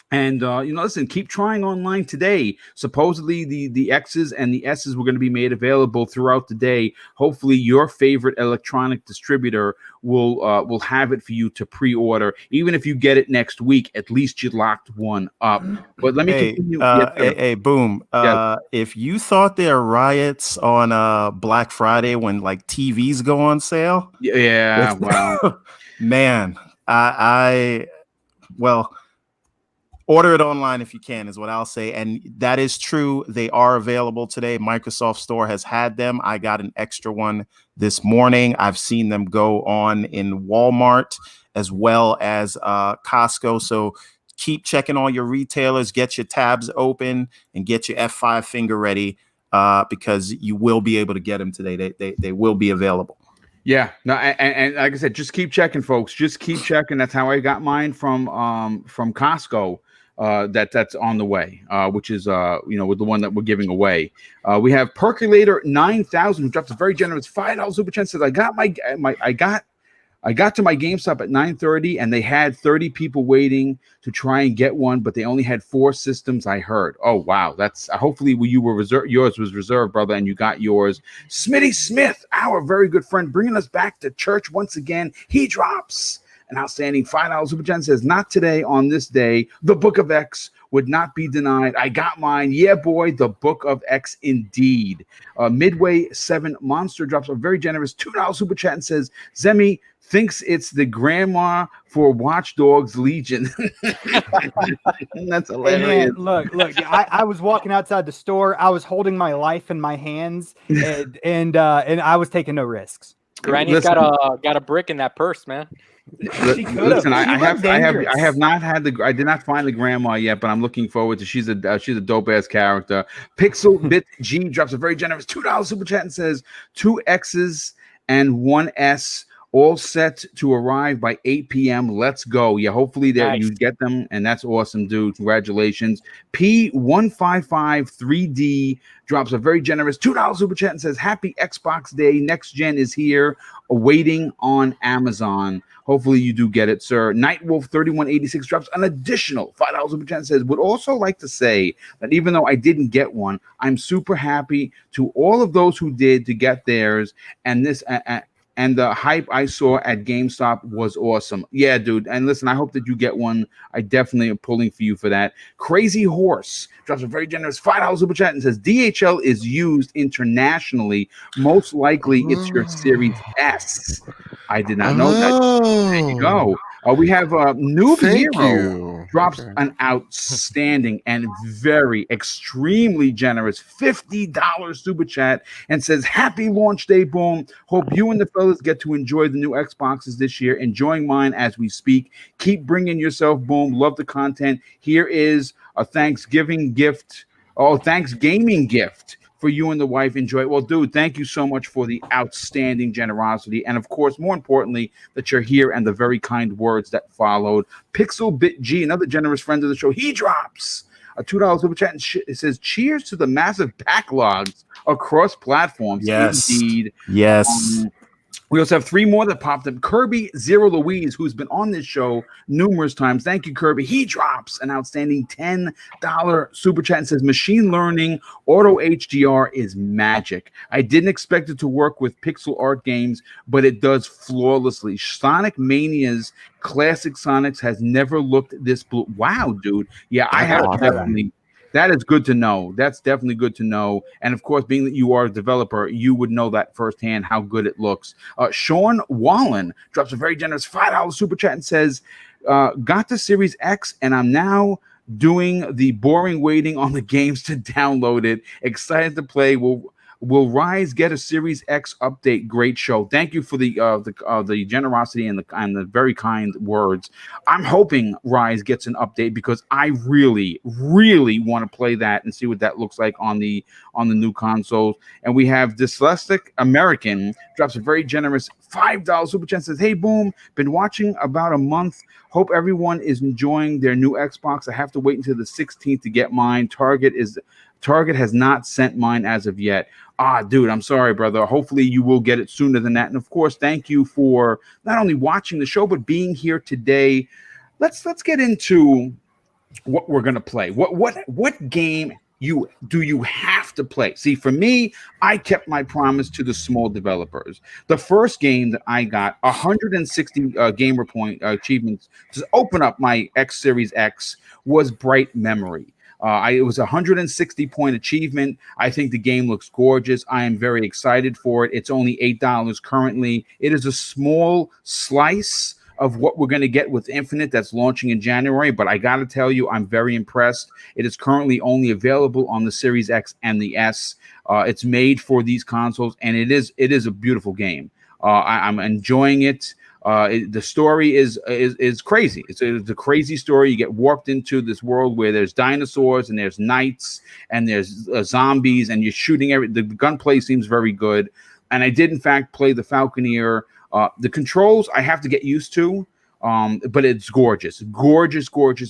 And, listen, keep trying online today. Supposedly the X's and the S's were going to be made available throughout the day. Hopefully your favorite electronic distributor will have it for you to pre-order. Even if you get it next week, at least you locked one up. But let me continue. Hey, Boom. If you thought there are riots on Black Friday when like TVs go on sale. Yeah, wow. Man, order it online if you can, is what I'll say. And that is true. They are available today. Microsoft Store has had them. I got an extra one this morning. I've seen them go on in Walmart as well as Costco. So keep checking all your retailers, get your tabs open, and get your F5 finger ready because you will be able to get them today. They will be available. Yeah, no, and like I said, just keep checking, folks. Just keep checking. That's how I got mine from Costco. That's on the way, which is with the one that we're giving away. We have Percolator 9000 who drops a very generous $5 super chat. Says I got I got to my GameStop at 9:30 and they had 30 people waiting to try and get one, but they only had 4 systems. I heard. Oh wow, that's hopefully you were reserved. Yours was reserved, brother, and you got yours. Smitty Smith, our very good friend, bringing us back to church once again. He drops an outstanding $5 super chat. Says, not today on this day. The Book of X would not be denied. I got mine. Yeah, boy, the Book of X indeed. Midway 7 Monster drops a very generous $2 super chat and says, Zemi thinks it's the grandma for Watch Dogs Legion. That's hilarious. Hey man, look. I was walking outside the store. I was holding my life in my hands, and I was taking no risks. Granny's got a brick in that purse, man. Listen, I have not had I did not find the grandma yet, but I'm looking forward to. She's a dope ass character. Pixel Bit G drops a very generous $2 super chat and says 2 X's and 1 S all set to arrive by 8 p.m. Let's go. Yeah, hopefully that you get them, and that's awesome, dude. Congratulations. P1553D drops a very generous $2 super chat and says, happy Xbox Day. Next gen is here, awaiting on Amazon. Hopefully you do get it, sir. Nightwolf 3186 drops an additional $5 super chat and says, would also like to say that even though I didn't get one, I'm super happy to all of those who did to get theirs, and this and the hype I saw at GameStop was awesome. Yeah, dude. And listen, I hope that you get one. I definitely am pulling for you for that. Crazy Horse drops a very generous $5 super chat and says, DHL is used internationally. Most likely it's your Series S. I did not know that. There you go. We have Noob Hero drops an outstanding and very extremely generous $50 super chat and says, "Happy launch day, Boom. Hope you and the fellas get to enjoy the new Xboxes this year. Enjoying mine as we speak. Keep bringing yourself, Boom. Love the content. Here is a Thanksgiving gift. Oh, Thanksgiving gift for you and the wife. Enjoy it." Well, dude, thank you so much for the outstanding generosity. And of course, more importantly, that you're here and the very kind words that followed. Pixel Bit G, another generous friend of the show, he drops a $2 super chat and it says, "Cheers to the massive backlogs across platforms." Yes. Indeed. Yes. We also have 3 more that popped up. Kirby Zero Louise, who's been on this show numerous times. Thank you, Kirby. He drops an outstanding $10 super chat and says, "Machine learning auto HDR is magic. I didn't expect it to work with pixel art games, but it does flawlessly. Sonic Mania's classic Sonics has never looked this blue." Wow, dude. Yeah, I have definitely. That is good to know. That's definitely good to know. And of course, being that you are a developer, you would know that firsthand how good it looks. Sean Wallen drops a very generous $5 super chat and says, "Got the Series X and I'm now doing the boring waiting on the games to download it. Excited to play. Will Rise get a Series X update? Great show." Thank you for the generosity and the very kind words. I'm hoping Rise gets an update because I really, really want to play that and see what that looks like on the new consoles. And we have Dyslexic American drops a very generous $5 super chat and says, "Hey, Boom, been watching about a month. Hope everyone is enjoying their new Xbox. I have to wait until the 16th to get mine. Target has not sent mine as of yet." Ah, dude, I'm sorry, brother. Hopefully you will get it sooner than that. And of course, thank you for not only watching the show, but being here today. Let's get into what we're gonna play. What game do you have to play? See, for me, I kept my promise to the small developers. The first game that I got 160 gamer point achievements to open up my X Series X was Bright Memory. It was a 160-point achievement. I think the game looks gorgeous. I am very excited for it. It's only $8 currently. It is a small slice of what we're going to get with Infinite that's launching in January, but I got to tell you, I'm very impressed. It is currently only available on the Series X and the S. It's made for these consoles, and it is a beautiful game. I'm enjoying it. The story is crazy. It's a crazy story. You get warped into this world where there's dinosaurs and there's knights and there's zombies and you're shooting the gunplay seems very good. And I did in fact play the Falconeer. The controls I have to get used to. But it's gorgeous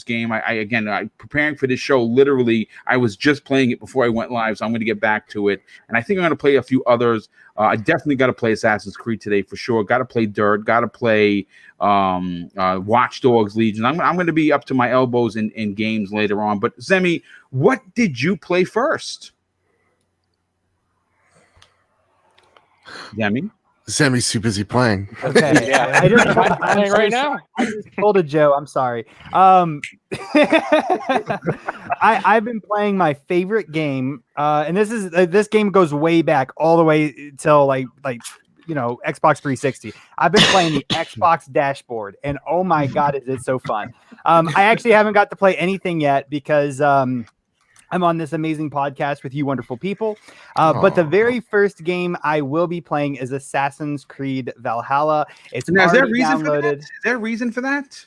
game. I preparing for this show. Literally, I was just playing it before I went live, so I'm going to get back to it. And I think I'm going to play a few others. I definitely got to play Assassin's Creed today for sure. Got to play Dirt. Got to play Watch Dogs Legion. I'm going to be up to my elbows in games later on. But Zemi, what did you play first? Zemi? Sammy's too busy playing. Okay. Yeah. I'm playing right now. I just told a Joe. I'm sorry. I've been playing my favorite game, and this game goes way back, all the way till like Xbox 360. I've been playing the Xbox dashboard, and oh my god, is it so fun! I actually haven't got to play anything yet because I'm on this amazing podcast with you wonderful people. But the very first game I will be playing is Assassin's Creed Valhalla. It's now, already downloaded. Is there a reason for that?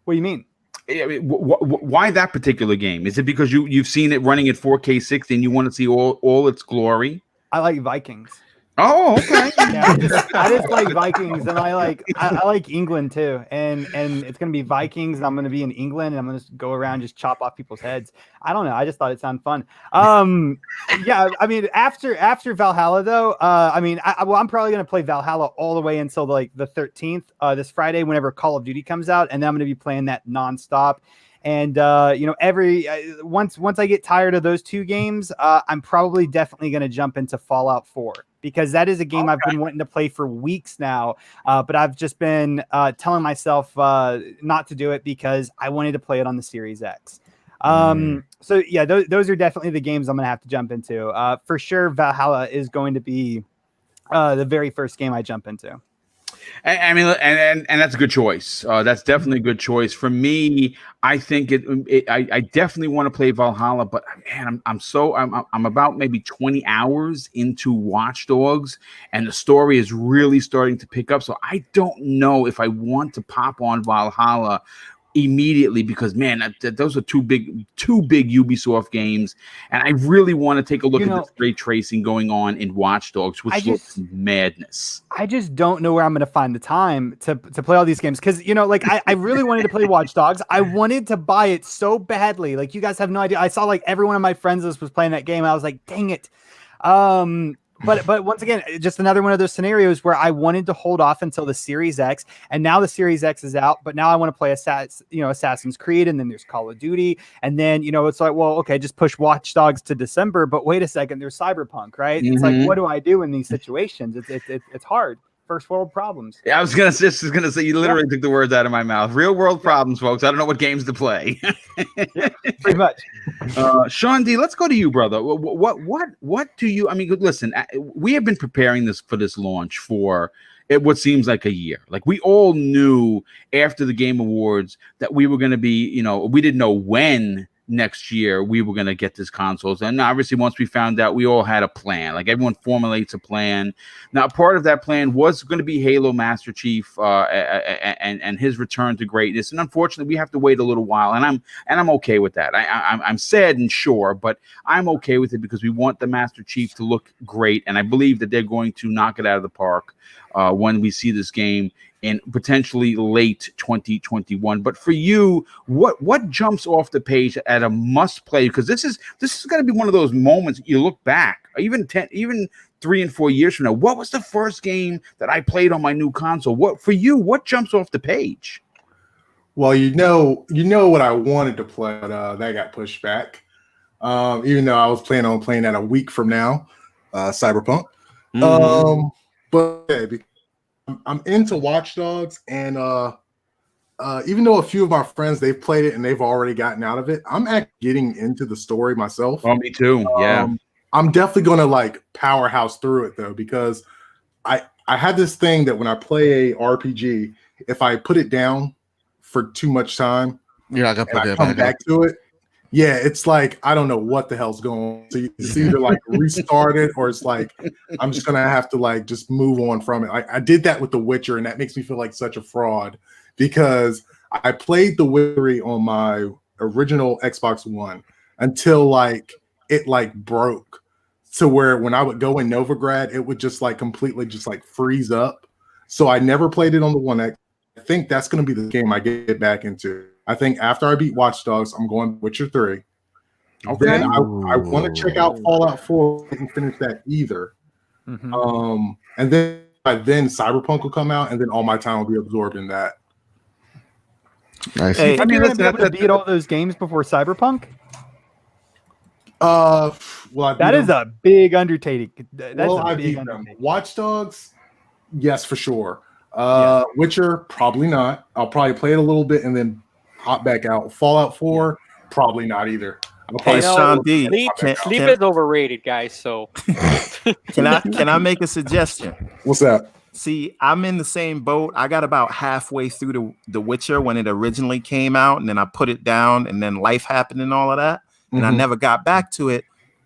What do you mean? I mean, why that particular game? Is it because you've seen it running at 4K 60 and you want to see all its glory? I like Vikings. Oh, okay. Yeah, I just like Vikings, and I like England too. And it's gonna be Vikings, and I'm gonna be in England, and I'm gonna just go around just chop off people's heads. I don't know. I just thought it sounded fun. Yeah. I mean, after Valhalla though, I'm probably gonna play Valhalla all the way until like the 13th, this Friday, whenever Call of Duty comes out, and then I'm gonna be playing that nonstop. And once I get tired of those two games, I'm probably definitely going to jump into Fallout 4 because that is a game I've been wanting to play for weeks now. But I've just been telling myself not to do it because I wanted to play it on the Series X. So yeah, those are definitely the games I'm going to have to jump into. For sure, Valhalla is going to be the very first game I jump into. I mean, and that's a good choice. That's definitely a good choice for me. I think I definitely want to play Valhalla, but man, I'm about maybe 20 hours into Watch Dogs, and the story is really starting to pick up. So I don't know if I want to pop on Valhalla immediately, because man, those are two big Ubisoft games, and I really want to take a look at this ray tracing going on in Watch Dogs, which looks madness. I just don't know where I'm going to find the time to play all these games, because like I really wanted to play Watch Dogs. I wanted to buy it so badly. Like, you guys have no idea. I saw like every one of my friends was playing that game. I was like, dang it. But once again, just another one of those scenarios where I wanted to hold off until the Series X, and now the Series X is out, but now I want to play Assassin's Creed, and then there's Call of Duty, and then it's like, well, okay, just push Watch Dogs to December, but wait a second, there's Cyberpunk, right? It's like, what do I do in these situations? It's hard. First world problems. Yeah, I was gonna say you literally took the words out of my mouth. Real world problems, folks. I don't know what games to play. Pretty much. Sean D, let's go to you, brother. What do you? I mean, listen, we have been preparing for this launch for what seems like a year. Like, we all knew after the Game Awards that we were going to be, we didn't know when next year we were going to get this consoles, and obviously once we found out, we all had a plan. Like, everyone formulates a plan. Now, part of that plan was going to be Halo Master Chief and his return to greatness, and unfortunately we have to wait a little while, and I'm okay with that. I'm sad and sure, but I'm okay with it, because we want the Master Chief to look great, and I believe that they're going to knock it out of the park when we see this game in potentially late 2021. But for you, what jumps off the page at a must play? Because this is going to be one of those moments you look back, even 3 and 4 years from now. What was the first game that I played on my new console? What jumps off the page? Well, you know what I wanted to play, but that got pushed back. Even though I was planning on playing that a week from now, Cyberpunk. But yeah, I'm into Watch Dogs, and even though a few of my friends, they've played it and they've already gotten out of it, I'm actually getting into the story myself. Oh, me too. Yeah. I'm definitely gonna like powerhouse through it though, because I have this thing that when I play a RPG, if I put it down for too much time, I come back to it. Yeah, it's like I don't know what the hell's going on. So it's either like restart it, or it's like I'm just gonna have to like just move on from it. I did that with The Witcher, and that makes me feel like such a fraud, because I played The Witcher on my original Xbox One until like it like broke, to where when I would go in Novigrad, it would just like completely just like freeze up. So I never played it on the One X. I think that's gonna be the game I get back into. I think after I beat Watch Dogs, I'm going Witcher 3. Okay. Then I want to check out Fallout 4. I didn't finish that either. And then Cyberpunk will come out, and then all my time will be absorbed in that. Nice. Hey, I mean, you're going to beat all those games before Cyberpunk? Well, that is a big undertaking. That's a big undertaking. Watch Dogs, yes, for sure. Witcher, probably not. I'll probably play it a little bit and then hop back out. Fallout 4, probably not either. Hey, Sean D, sleep is overrated, guys. So can I make a suggestion? What's that? See, I'm in the same boat. I got about halfway through the Witcher when it originally came out, and then I put it down, and then life happened and all of that, and I never got back to it.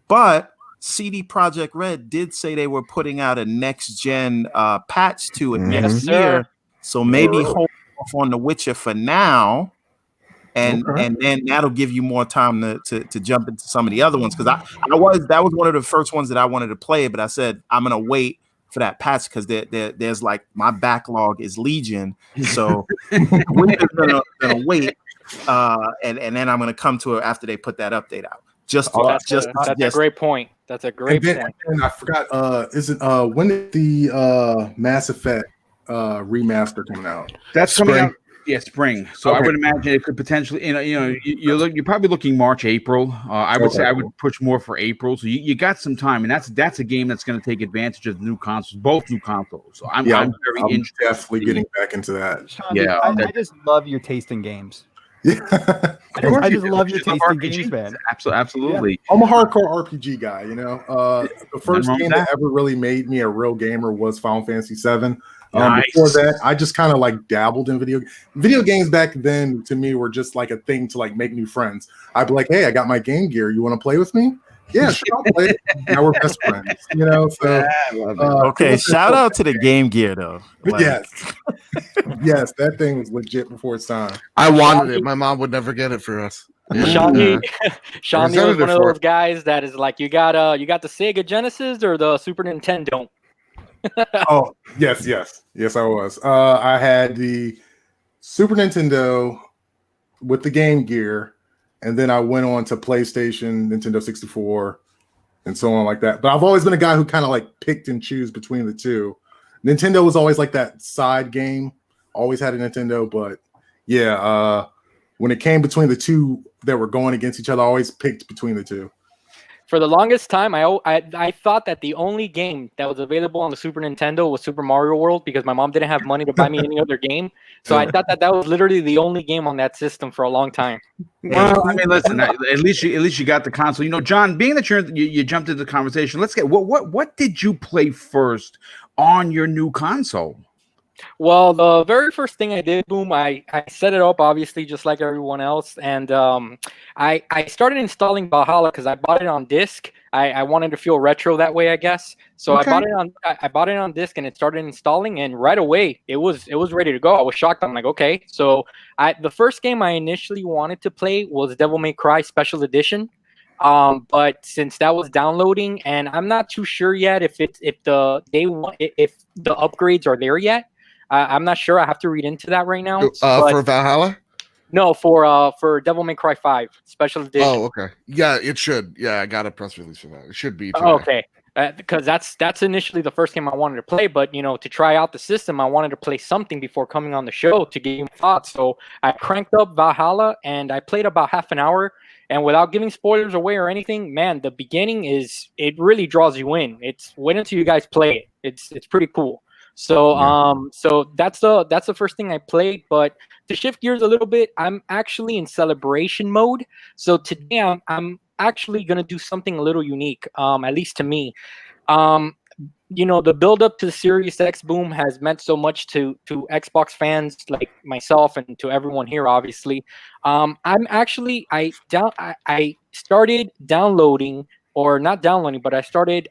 But CD Projekt Red did say they were putting out a next gen patch to it next year, so maybe hold off on the Witcher for now. And then that'll give you more time to jump into some of the other ones, because that was one of the first ones that I wanted to play, but I said I'm gonna wait for that patch, because there's like my backlog is legion, so we're gonna wait, and then I'm gonna come to it after they put that update out. That's a great point. That's a great point. And I forgot. Is it when is the Mass Effect remaster coming out? That's coming out. Yeah, spring. So I would imagine it could potentially, you're probably looking March, April. I would say I would push more for April. So you got some time, and that's a game that's going to take advantage of the new consoles, both new consoles. So I'm definitely getting back into that. Sean, I just love your taste in games. Yeah, I just love your taste in games, man. Absolutely. Yeah. I'm a hardcore RPG guy. The first game that ever really made me a real gamer was Final Fantasy VII. Before that, I just kind of like dabbled in video games back then. To me, were just like a thing to like make new friends. I'd be like, "Hey, I got my Game Gear. You want to play with me?" Yeah, sure, I'll play. Now we're best friends, you know. So, okay, shout out to the Game Gear though. Like, yes, yes, that thing was legit before its time. I wanted it. My mom would never get it for us. Shawnee was Representative one of for those guys that is like, you got the Sega Genesis or the Super Nintendo? Oh, yes, I was. I had the Super Nintendo with the Game Gear, and then I went on to PlayStation, Nintendo 64, and so on like that. But I've always been a guy who kind of like picked and choose between the two. Nintendo was always like that side game. Always had a Nintendo, but yeah, when it came between the two that were going against each other, I always picked between the two. For the longest time, I thought that the only game that was available on the Super Nintendo was Super Mario World because my mom didn't have money to buy me any other game. So I thought that was literally the only game on that system for a long time. Well, I mean, listen. At least you got the console. You know, John, being that you jumped into the conversation, let's get what did you play first on your new console? Well, the very first thing I did, Boom, I set it up, obviously, just like everyone else. And I started installing Valhalla because I bought it on disc. I wanted to feel retro that way, I guess. So Okay. I bought it on disc and it started installing. And right away, it was ready to go. I was shocked. I'm like, okay. So the first game I initially wanted to play was Devil May Cry Special Edition. But since that was downloading, and I'm not too sure yet if the upgrades are there yet. I'm not sure. I have to read into that right now. For Valhalla? No, for Devil May Cry 5 Special Edition. Oh, okay. Yeah, it should. Yeah, I got a press release for that. It should be. Oh, okay. Because that's initially the first game I wanted to play, but to try out the system, I wanted to play something before coming on the show to get you thoughts. So I cranked up Valhalla and I played about half an hour. And without giving spoilers away or anything, man, the beginning it really draws you in. It's wait until you guys play it. It's pretty cool. So so that's the first thing I played. But to shift gears a little bit, I'm actually in celebration mode. So today I'm actually gonna do something a little unique, at least to me. The build up to the Series X Boom has meant so much to Xbox fans like myself and to everyone here, obviously. I started downloading, or not downloading, but I started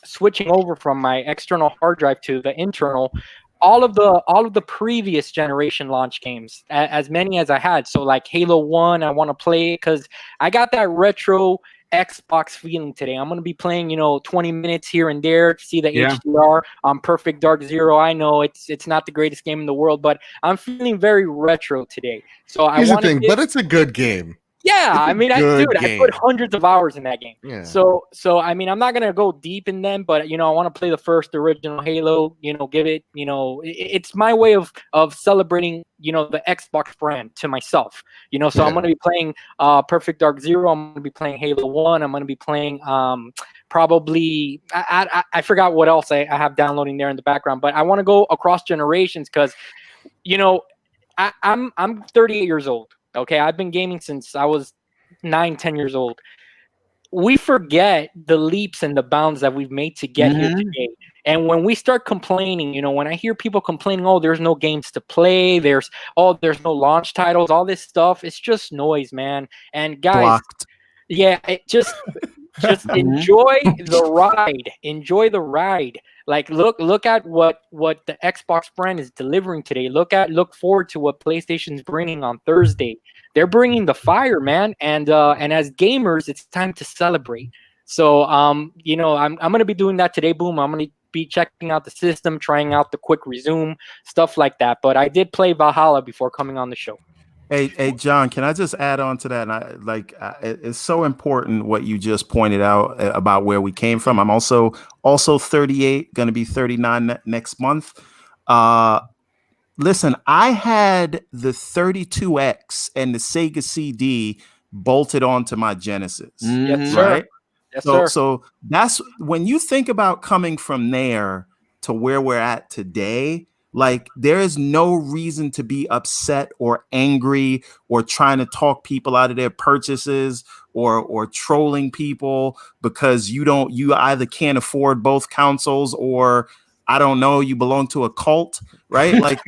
switching over from my external hard drive to the internal all of the previous generation launch games, as many as I had. So like Halo 1, I want to play it because I got that retro Xbox feeling today. I'm going to be playing 20 minutes here and there to see the HDR on Perfect Dark Zero. I know it's not the greatest game in the world, but I'm feeling very retro today. So Here's the thing, but it's a good game. Yeah, I mean, I put hundreds of hours in that game. Yeah. So I mean, I'm not gonna go deep in them, but I want to play the first original Halo. Give it. It's my way of celebrating the Xbox brand to myself. So I'm gonna be playing Perfect Dark Zero. I'm gonna be playing Halo 1. I'm gonna be playing probably I forgot what else I have downloading there in the background, but I want to go across generations because I'm 38 years old. Okay, I've been gaming since I was 9-10 years old. We forget the leaps and the bounds that we've made to get here today. And when we start complaining, when I hear people complaining, oh, there's no games to play, there's no launch titles, all this stuff, it's just noise, man. And guys, just enjoy the ride. Enjoy the ride. Like look at what the Xbox brand is delivering today. Look forward to what PlayStation's bringing on Thursday. They're bringing the fire, man. And as gamers, it's time to celebrate. So I'm gonna be doing that today, Boom. I'm gonna be checking out the system, trying out the quick resume, stuff like that. But I did play Valhalla before coming on the show. Hey, John, can I just add on to that? And it's so important what you just pointed out about where we came from. I'm also 38, going to be 39 next month. Listen, I had the 32X and the Sega CD bolted onto my Genesis. Yes, sir. Right? Yes, sir. So that's when you think about coming from there to where we're at today. Like, there is no reason to be upset or angry or trying to talk people out of their purchases or trolling people because you either can't afford both consoles or I don't know, you belong to a cult, right? Like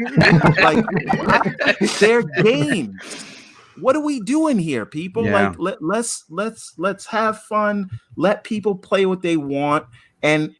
they're games. What are we doing here, people? Yeah. Like let's have fun. Let people play what they want, and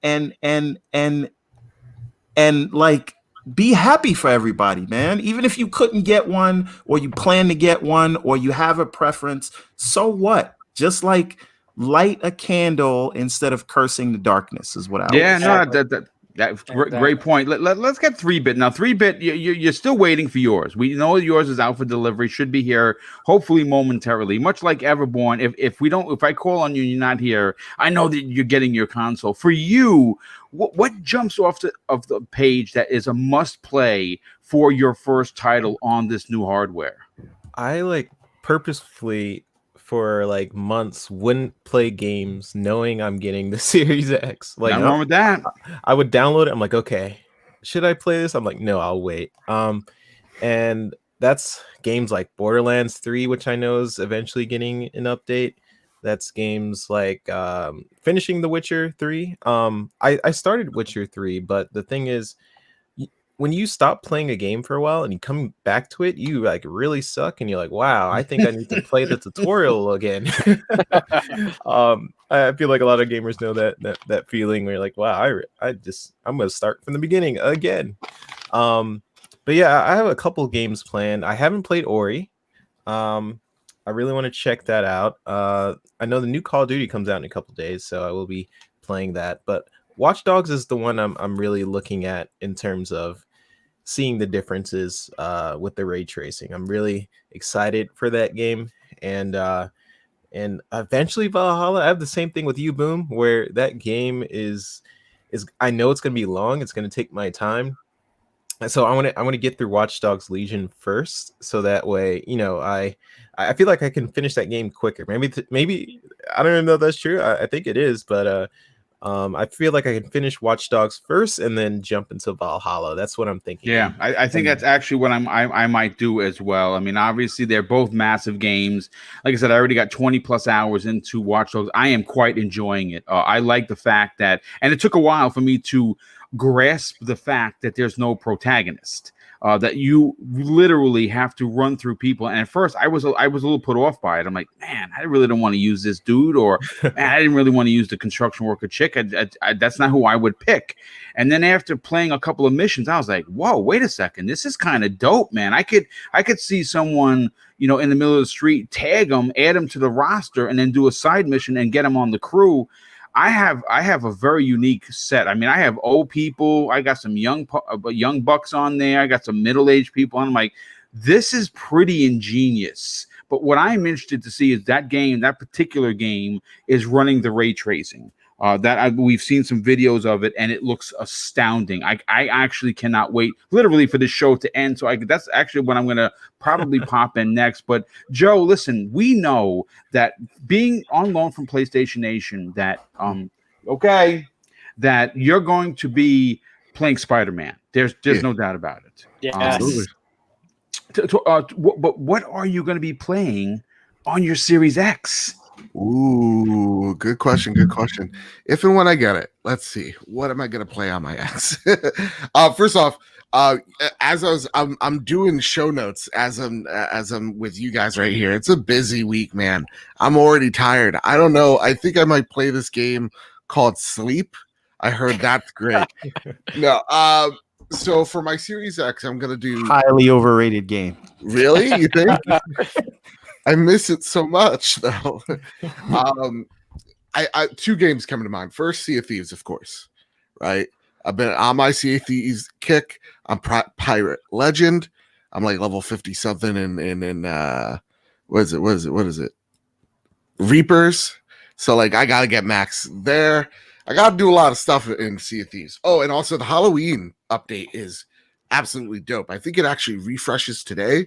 like be happy for everybody, man. Even if you couldn't get one, or you plan to get one, or you have a preference, so what? Just like light a candle instead of cursing the darkness is what I Yeah, always say. no, that's great point. Let's get 3-bit now. 3-bit, you're still waiting for yours. We know yours is out for delivery. Should be here hopefully momentarily. Much like Everborn, if I call on you and you're not here, I know that you're getting your console. For you, what jumps off of the page that is a must play for your first title on this new hardware? I like purposefully for like months wouldn't play games knowing I'm getting the Series X. Like, Nothing wrong with that. I would download it. I'm like, okay, should I play this? I'm like, no, I'll wait. And that's games like Borderlands 3, which I know is eventually getting an update. That's games like finishing The Witcher 3. I started Witcher 3, but the thing is, when you stop playing a game for a while and you come back to it, you like really suck, and you're like, wow, I think I need to play the tutorial again. I feel like a lot of gamers know that feeling where you're like, wow, I'm gonna start from the beginning again. But yeah, I have a couple games planned. I haven't played Ori. I really want to check that out. I know the new Call of Duty comes out in a couple days, so I will be playing that. But Watch Dogs is the one I'm really looking at in terms of seeing the differences with the ray tracing. I'm really excited for that game, and eventually Valhalla. I have the same thing with you, Boom, where that game is I know it's gonna be long. It's gonna take my time, so I want to get through Watch Dogs Legion first, so that way, you know, I feel like I can finish that game quicker. Maybe I don't even know if that's true. I think it is, but I feel like I can finish Watch Dogs first and then jump into Valhalla. That's what I'm thinking. Yeah, I think that's actually what I might do as well. I mean, obviously they're both massive games. Like I said, I already got 20 plus hours into Watch Dogs. I am quite enjoying it. I like the fact that, and it took a while for me to grasp the fact that there's no protagonist. That you literally have to run through people. And at first I was a little put off by it. I'm like, man, I really don't want to use this dude, or man, I didn't really want to use the construction worker chick. That's not who I would pick. And then after playing a couple of missions, I was like, whoa, wait a second. This is kind of dope, man. I could see someone, you know, in the middle of the street, tag them, add them to the roster, and then do a side mission and get them on the crew. I have a very unique set. I mean, I have old people. I got some young bucks on there. I got some middle-aged people. And I'm like, this is pretty ingenious. But what I'm interested to see is that particular game is running the ray tracing. We've seen some videos of it, and it looks astounding. I actually cannot wait, literally, for this show to end. So that's actually what I'm going to probably pop in next. But Joe, listen, we know that being on loan from PlayStation Nation, that that you're going to be playing Spider-Man. There's no doubt about it. Yes. Absolutely. But what are you going to be playing on your Series X? Ooh, good question. Good question. If and when I get it, let's see. What am I gonna play on my X? First off, I'm doing show notes as I'm with you guys right here. It's a busy week, man. I'm already tired. I don't know. I think I might play this game called Sleep. I heard that's great. No, so for my Series X, I'm gonna do Highly overrated game. Really? You think? I miss it so much, though. I two games come to mind. First, Sea of Thieves, of course. Right? I've been on my Sea of Thieves kick. I'm Pirate Legend. I'm like level 50 something in what is it? Reapers. So like I gotta get max there. I gotta do a lot of stuff in Sea of Thieves. Oh, and also the Halloween update is absolutely dope. I think it actually refreshes today.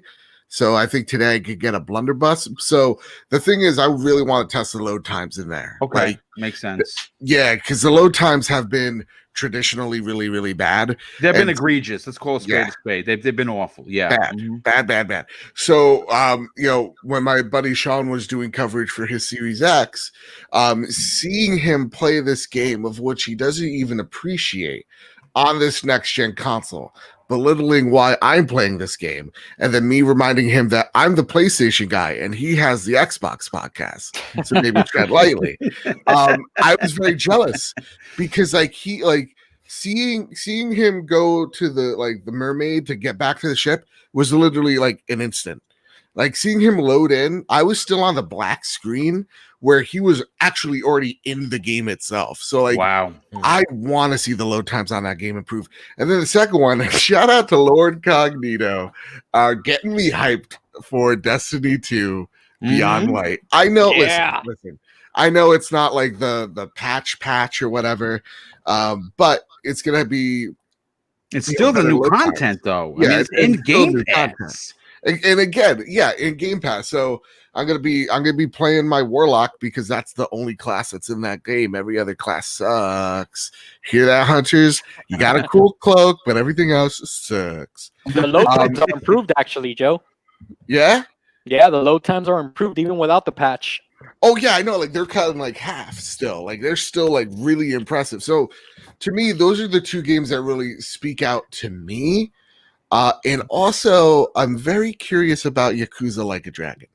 So I think today I could get a blunderbuss. So the thing is, I really want to test the load times in there. Okay, like, makes sense. Yeah, because the load times have been traditionally really, really bad. They've been egregious. Let's call it spade a spade. They've been awful. Yeah, bad. So you know, when my buddy Sean was doing coverage for his Series X, seeing him play this game of which he doesn't even appreciate. on this next gen console, belittling why I'm playing this game, and then me reminding him that I'm the PlayStation guy and he has the Xbox podcast. So maybe tread lightly. I was very jealous because seeing him go to the mermaid to get back to the ship was literally like an instant. Like seeing him load in, I was still on the black screen where he was actually already in the game itself. So like, wow, I want to see the load times on that game improve. And then the second one, shout out to Lord Cognito, getting me hyped for Destiny 2 Beyond Light. I know, listen, I know it's not like the patch or whatever, but it's gonna be. It's still the new content, though. Yeah, I mean, it's in Game Pass. Content. And again, yeah, in Game Pass. So I'm gonna be playing my Warlock because that's the only class that's in that game. Every other class sucks. Hear that, hunters? You got a cool cloak, but everything else sucks. The load times are improved, actually, Joe. Yeah, yeah, the load times are improved even without the patch. Oh yeah, I know. Like they're cutting like half still. Like they're still like really impressive. So to me, those are the two games that really speak out to me. And also, I'm very curious about Yakuza Like a Dragon.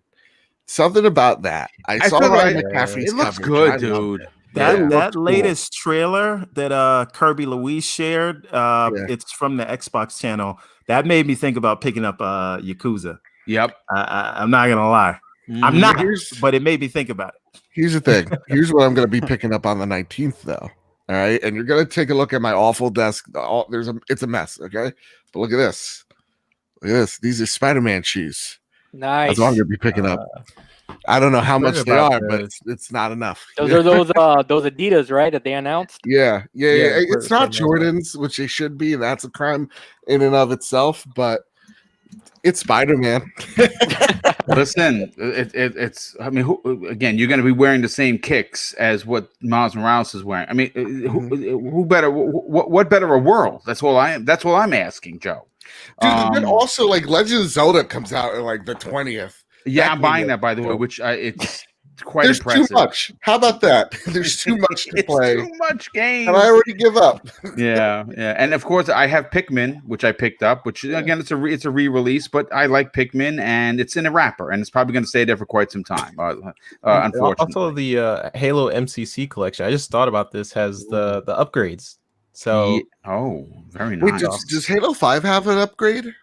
Something about that. I saw Ryan McCaffrey's It looks coverage. good, dude. That latest trailer that Kirby Louise shared, it's from the Xbox channel. That made me think about picking up Yakuza. Yep. I'm not gonna lie. I'm not, but it made me think about it. Here's the thing. Here's what I'm going to be picking up on the 19th, though. All right, and you're going to take a look at my awful desk. It's a mess. Okay, but look at this. Look at this. These are Spider-Man shoes. Nice. That's what I'm going to be picking up. I don't know how much they are, but it's not enough. Those are those Adidas, right? That they announced. Yeah. It's not Jordans, which they should be. That's a crime in and of itself, but. It's Spider-Man. Listen, it's. I mean, again, you're going to be wearing the same kicks as what Miles Morales is wearing. I mean, who better? What better a world? That's all I'm asking, Joe. Dude, then also like Legend of Zelda comes out on like the 20th. Yeah, I'm buying that, by the way. Which it's quite There's impressive. Too much. How about that? There's too much to play. Too much game. And I already give up. yeah. And of course, I have Pikmin, which I picked up. Which again, it's a re-release, but I like Pikmin, and it's in a wrapper, and it's probably going to stay there for quite some time. Unfortunately, also the Halo MCC collection. I just thought about this has the upgrades. So very nice. Wait, does Halo 5 have an upgrade?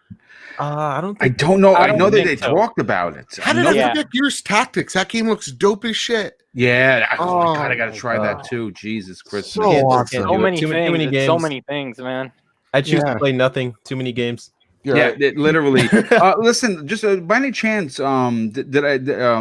I don't know. I know that they so. talked about it. How did I forget Gears Tactics? That game looks dope as shit. Yeah. Oh my God, I got to try that too. Jesus Christmas. So awesome. So many too many games. So many things, man. I choose to play nothing. Too many games. Literally. Listen, just by any chance, did I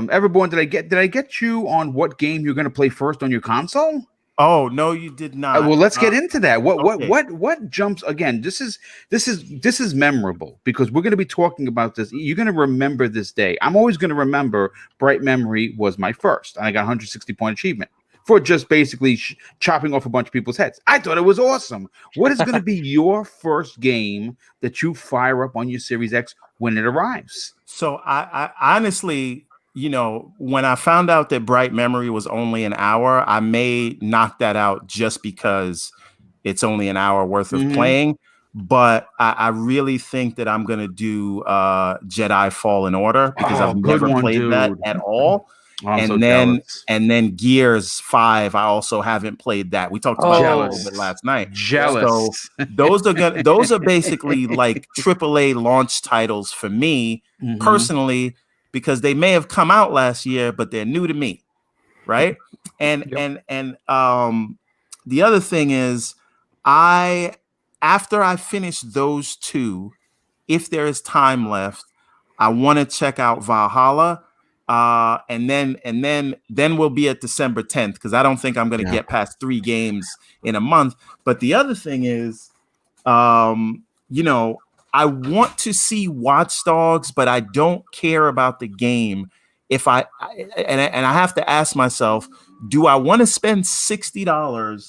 Everborn, did I get you on what game you're going to play first on your console? Oh no, you did not. Well, let's get into that. What jumps again? This is memorable because we're going to be talking about this. You're going to remember this day. I'm always going to remember Bright Memory was my first, and I got 160 point achievement for just basically chopping off a bunch of people's heads. I thought it was awesome. What is going to be your first game that you fire up on your Series X when it arrives? So I honestly. You know, when I found out that Bright Memory was only an hour, I may knock that out just because it's only an hour worth of playing. But I really think that I'm going to do Jedi Fallen Order because I've never played that at all. And then Gears 5, I also haven't played that. We talked about that a little bit last night. Jealous. So those are basically like AAA launch titles for me personally. Because they may have come out last year, but they're new to me, right? And the other thing is, after I finish those two, if there is time left, I want to check out Valhalla, and then we'll be at December 10th because I don't think I'm going to get past 3 games in a month. But the other thing is, I want to see Watch Dogs, but I don't care about the game. I have to ask myself, do I want to spend $60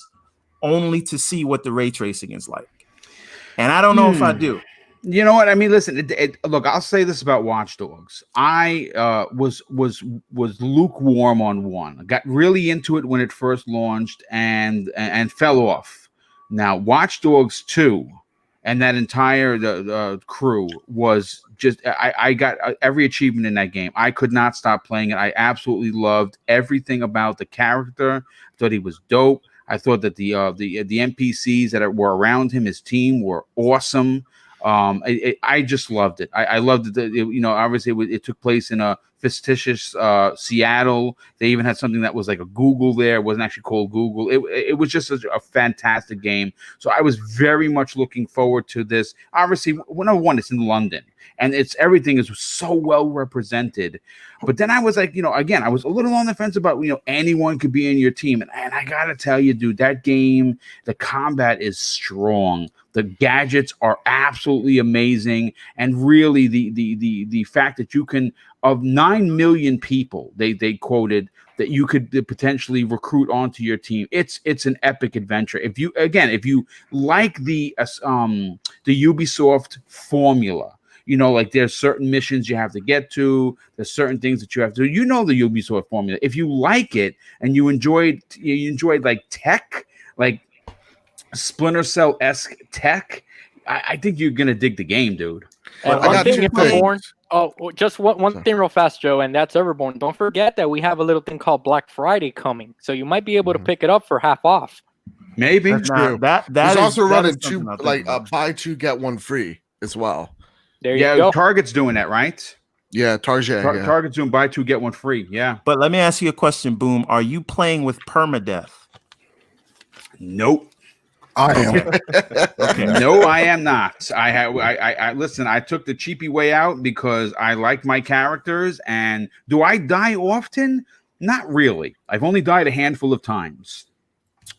only to see what the ray tracing is like? And I don't know if I do. You know what I mean? Listen, look, I'll say this about Watch Dogs. I was lukewarm on 1. I got really into it when it first launched and fell off. Now, Watch Dogs 2 and that entire crew was just, I got every achievement in that game. I could not stop playing it. I absolutely loved everything about the character. I thought he was dope. I thought that the NPCs that were around him, his team, were awesome. I just loved it. I loved it. Obviously it took place in a fictitious Seattle. They even had something that was like a Google there. It wasn't actually called Google. It was just a fantastic game. So I was very much looking forward to this. Obviously, number one, it's in London, and everything is so well represented. But then I was like, again, I was a little on the fence about, anyone could be in your team. And I got to tell you, dude, that game, the combat is strong. The gadgets are absolutely amazing. And really the fact that you can, of 9 million people, they quoted that you could potentially recruit onto your team. It's an epic adventure. If you like the Ubisoft formula, like there's certain missions you have to get to, there's certain things that you have to do. The Ubisoft formula. If you like it and you enjoyed like tech, like Splinter Cell-esque tech, I think you're gonna dig the game, dude. And one thing, Everborn. Oh, just one thing real fast, Joe, and that's Everborn. Don't forget that we have a little thing called Black Friday coming, so you might be able to pick it up for half off. Maybe. True. There's also running buy two get one free as well. There you go. Target's doing that, right? Yeah, Target. Target's doing buy two get one free. Yeah. But let me ask you a question, Boom. Are you playing with permadeath? Nope. I am. Okay. No, I am not. I listen, I took the cheapy way out because I like my characters. And do I die often? Not really. I've only died a handful of times.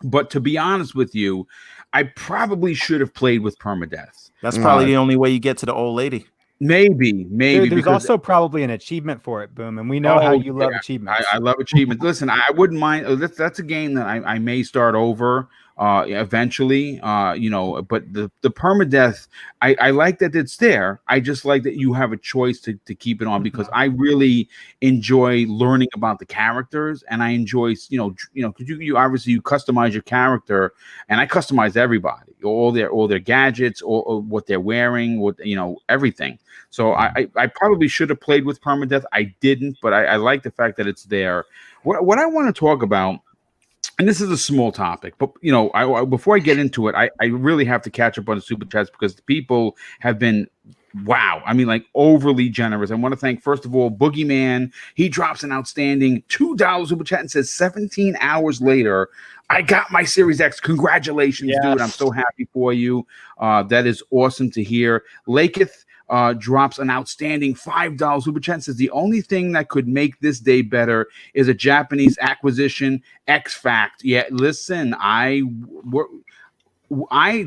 But to be honest with you, I probably should have played with permadeath. That's probably the only way you get to the old lady. Maybe. There's also probably an achievement for it, Boom, and we know how you love achievements. I love achievements. Listen, I wouldn't mind. That's a game that I may start over eventually. But the permadeath, I like that it's there. I just like that you have a choice to keep it on, because I really enjoy learning about the characters, and I enjoy because you obviously you customize your character, and I customize everybody, all their gadgets, or what they're wearing, everything. So I probably should have played with permadeath. I didn't, but I like the fact that it's there. What I want to talk about, and this is a small topic, but before I get into it, I really have to catch up on the super chats, because the people have been, wow, I mean, like, overly generous. I want to thank, first of all, Boogeyman. He drops an outstanding $2 super chat and says, 17 hours later, I got my Series X. Congratulations, dude. I'm so happy for you. That is awesome to hear. Laketh drops an outstanding $5 super chat and says, the only thing that could make this day better is a Japanese acquisition, X-Fact. Yeah, listen, I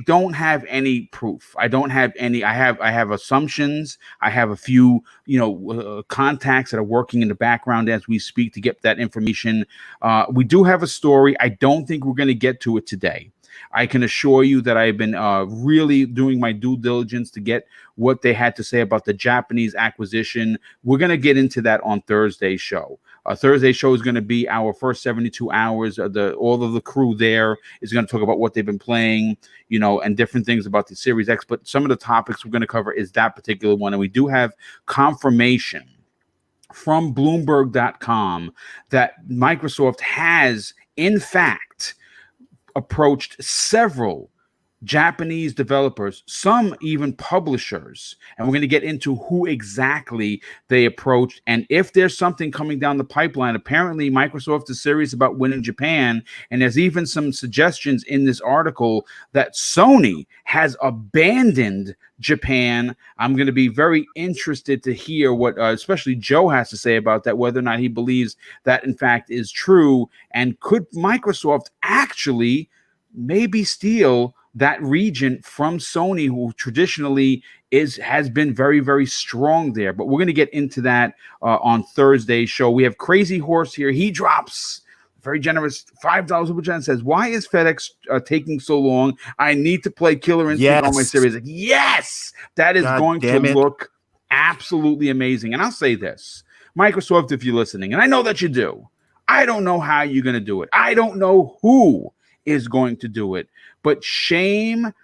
don't have any proof. I don't have any. I have assumptions. I have a few, contacts that are working in the background as we speak to get that information. We do have a story. I don't think we're going to get to it today. I can assure you that I've been really doing my due diligence to get what they had to say about the Japanese acquisition. We're going to get into that on Thursday's show. Thursday's show is going to be our first 72 hours. All of the crew there is going to talk about what they've been playing, and different things about the Series X. But some of the topics we're going to cover is that particular one. And we do have confirmation from Bloomberg.com that Microsoft has, in fact, approached several Japanese developers, some even publishers, and we're going to get into who exactly they approached. And if there's something coming down the pipeline, apparently Microsoft is serious about winning Japan, and there's even some suggestions in this article that Sony has abandoned Japan. I'm going to be very interested to hear what especially Joe has to say about that, whether or not he believes that in fact is true, and could Microsoft actually maybe steal that region from Sony, who traditionally has been very, very strong there. But we're going to get into that on Thursday's show. We have Crazy Horse here. He drops very generous $5 super chat and says, why is FedEx taking so long? I need to play Killer Instinct on my series. Like, yes, that is going to look absolutely amazing. And I'll say this, Microsoft, if you're listening, and I know that you do, I don't know how you're going to do it. I don't know who is going to do it. But shame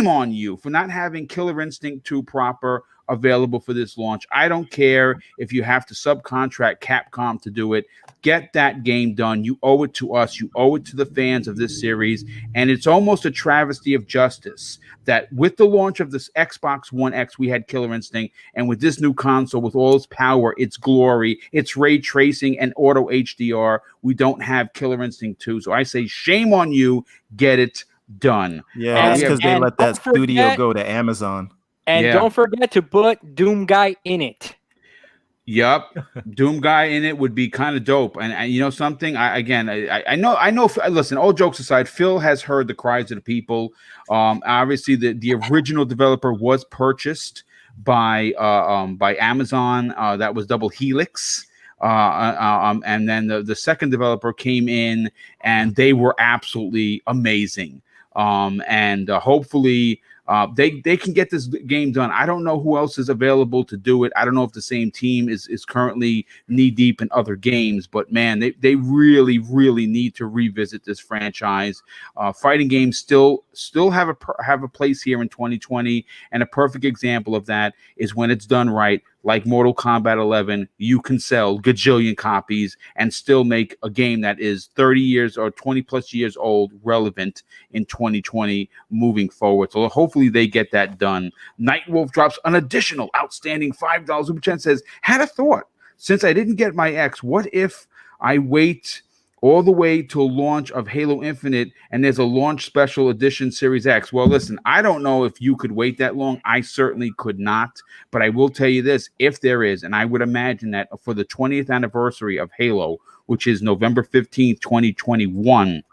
on you for not having Killer Instinct 2 proper available for this launch. I don't care if you have to subcontract Capcom to do it. Get that game done. You owe it to us. You owe it to the fans of this series. And it's almost a travesty of justice that with the launch of this Xbox One X, we had Killer Instinct. And with this new console, with all its power, its glory, its ray tracing and auto HDR, we don't have Killer Instinct 2. So I say shame on you. Get it done. Yeah, that's because they let that studio go to Amazon. And don't forget to put Doom Guy in it. Yup, Doom Guy in it would be kind of dope. And you know something? I know. Listen, all jokes aside, Phil has heard the cries of the people. Obviously, the original developer was purchased by Amazon. That was Double Helix. And then the second developer came in, and they were absolutely amazing. And hopefully. They can get this game done. I don't know who else is available to do it. I don't know if the same team is currently knee deep in other games, but man, they really need to revisit this franchise. Fighting games still have a place here in 2020, and a perfect example of that is when it's done right. Like Mortal Kombat 11, you can sell gajillion copies and still make a game that is 30 years or 20 plus years old relevant in 2020 moving forward. So hopefully they get that done. Nightwolf drops an additional outstanding $5 Super Chat, says, had a thought. Since I didn't get my X, what if I wait all the way to launch of Halo Infinite and there's a launch special edition Series X? Well, listen, I don't know if you could wait that long. I certainly could not, but I will tell you this, if there is, and I would imagine that for the 20th anniversary of Halo, which is November 15th, 2021,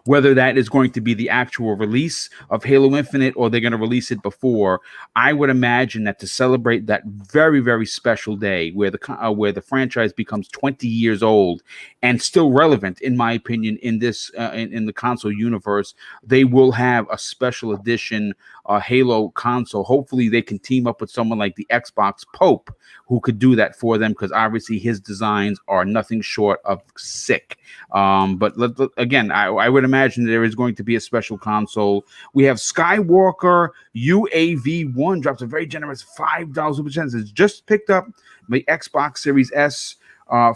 whether that is going to be the actual release of Halo Infinite or they're going to release it before, I would imagine that to celebrate that very, very special day where the franchise becomes 20 years old and still relevant, in my opinion, in this in the console universe, they will have a special edition Halo console. Hopefully they can team up with someone like the Xbox Pope who could do that for them, because obviously his designs are nothing short of sick. But again, I would imagine there is going to be a special console. We have Skywalker UAV1 drops a very generous $5 Super Chat. It's just picked up the Xbox Series S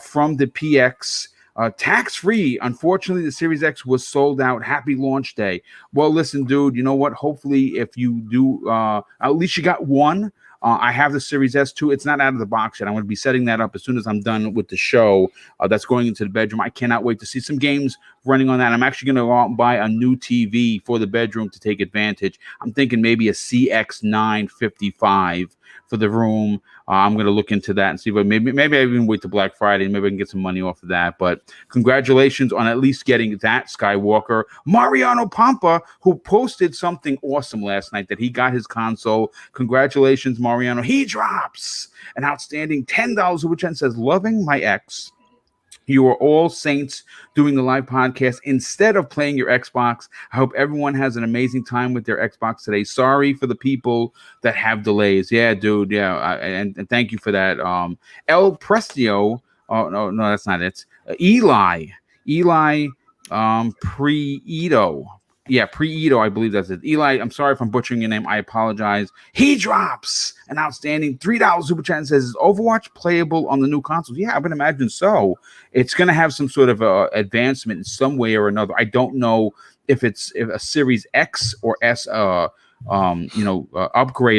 from the PX. Tax-free. Unfortunately, the Series X was sold out. Happy launch day. Well, listen, dude, you know what? Hopefully, if you do, at least you got one. I have the Series S2. It's not out of the box yet. I'm going to be setting that up as soon as I'm done with the show. That's going into the bedroom. I cannot wait to see some games running on that. I'm actually going to go out and buy a new TV for the bedroom to take advantage. I'm thinking maybe a CX955 for the room. I'm going to look into that and see, but maybe I even wait till Black Friday. Maybe I can get some money off of that. But congratulations on at least getting that, Skywalker. Mariano Pampa, who posted something awesome last night that he got his console. Congratulations, Mariano. He drops an outstanding $10, which says, loving my ex. You are all saints doing the live podcast instead of playing your Xbox. I hope everyone has an amazing time with their Xbox today. Sorry for the people that have delays. Yeah, dude. Yeah. And thank you for that. El Prestio. Oh, no, that's not it. Eli Pre-Edo. Yeah, Pre-Edo, I believe that's it. Eli, I'm sorry if I'm butchering your name. I apologize. He drops an outstanding $3 Super Chat and says, is Overwatch playable on the new consoles? Yeah, I would imagine so. It's going to have some sort of advancement in some way or another. I don't know if it's a Series X or S upgrade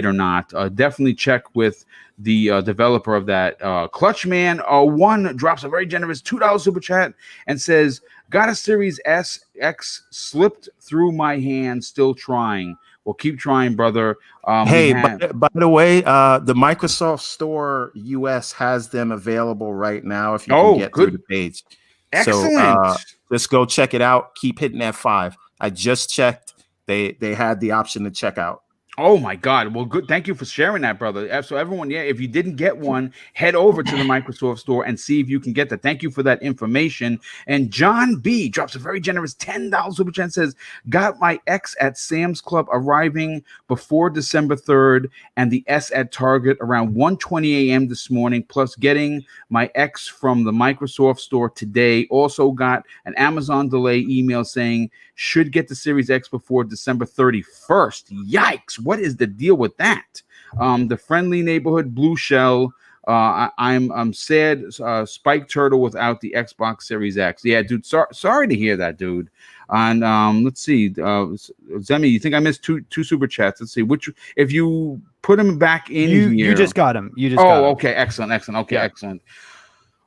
or not. Definitely check with the developer of that. Clutchman1 drops a very generous $2 Super Chat and says, got a Series S X slipped through my hand, still trying. Well, keep trying, brother. Hey, by the way, the Microsoft Store US has them available right now if you can get through the page. Excellent. So just go check it out. Keep hitting that 5. I just checked. They had the option to check out. Oh my God. Well, good. Thank you for sharing that, brother. So everyone, yeah, if you didn't get one, head over to the Microsoft store and see if you can get that. Thank you for that information. And John B drops a very generous $10 super chat and says, got my X at Sam's Club arriving before December 3rd and the S at Target around 1:20 a.m. this morning, plus getting my X from the Microsoft store today. Also got an Amazon delay email saying should get the Series X before December 31st. Yikes. What is the deal with that? The friendly neighborhood blue shell. I'm sad. Spike Turtle without the Xbox Series X. Yeah, dude. Sorry to hear that, dude. And let's see. Zemi, you think I missed two super chats? Let's see. Which if you put them back in here. You just got them. You just got them. Okay. Excellent. Okay, yeah. Excellent.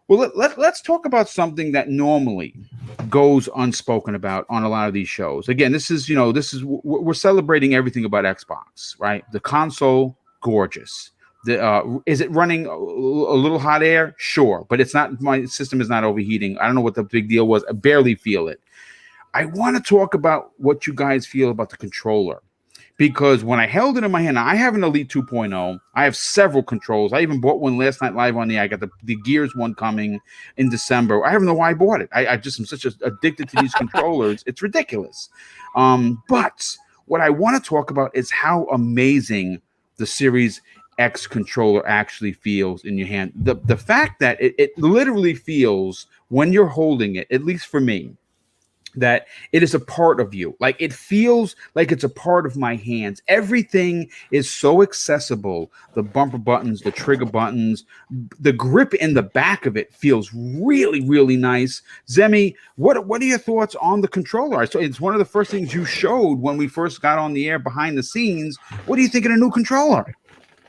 Well, let's talk about something that normally goes unspoken about on a lot of these shows. Again, we're celebrating everything about Xbox, right? The console, gorgeous. Is it running a little hot air? Sure, but it's not. My system is not overheating. I don't know what the big deal was. I barely feel it. I want to talk about what you guys feel about the controller. Because when I held it in my hand, I have an Elite 2.0. I have several controls. I even bought one last night live on the air. I got the Gears one coming in December. I don't know why I bought it. I just am such addicted to these controllers. It's ridiculous. But what I want to talk about is how amazing the Series X controller actually feels in your hand. The fact that it literally feels when you're holding it, at least for me, that it is a part of you. Like it feels like it's a part of my hands. Everything is so accessible. The bumper buttons, the trigger buttons, the grip in the back of it feels really, really nice. Zemi, what are your thoughts on the controller? So it's one of the first things you showed when we first got on the air behind the scenes. What do you think of the new controller?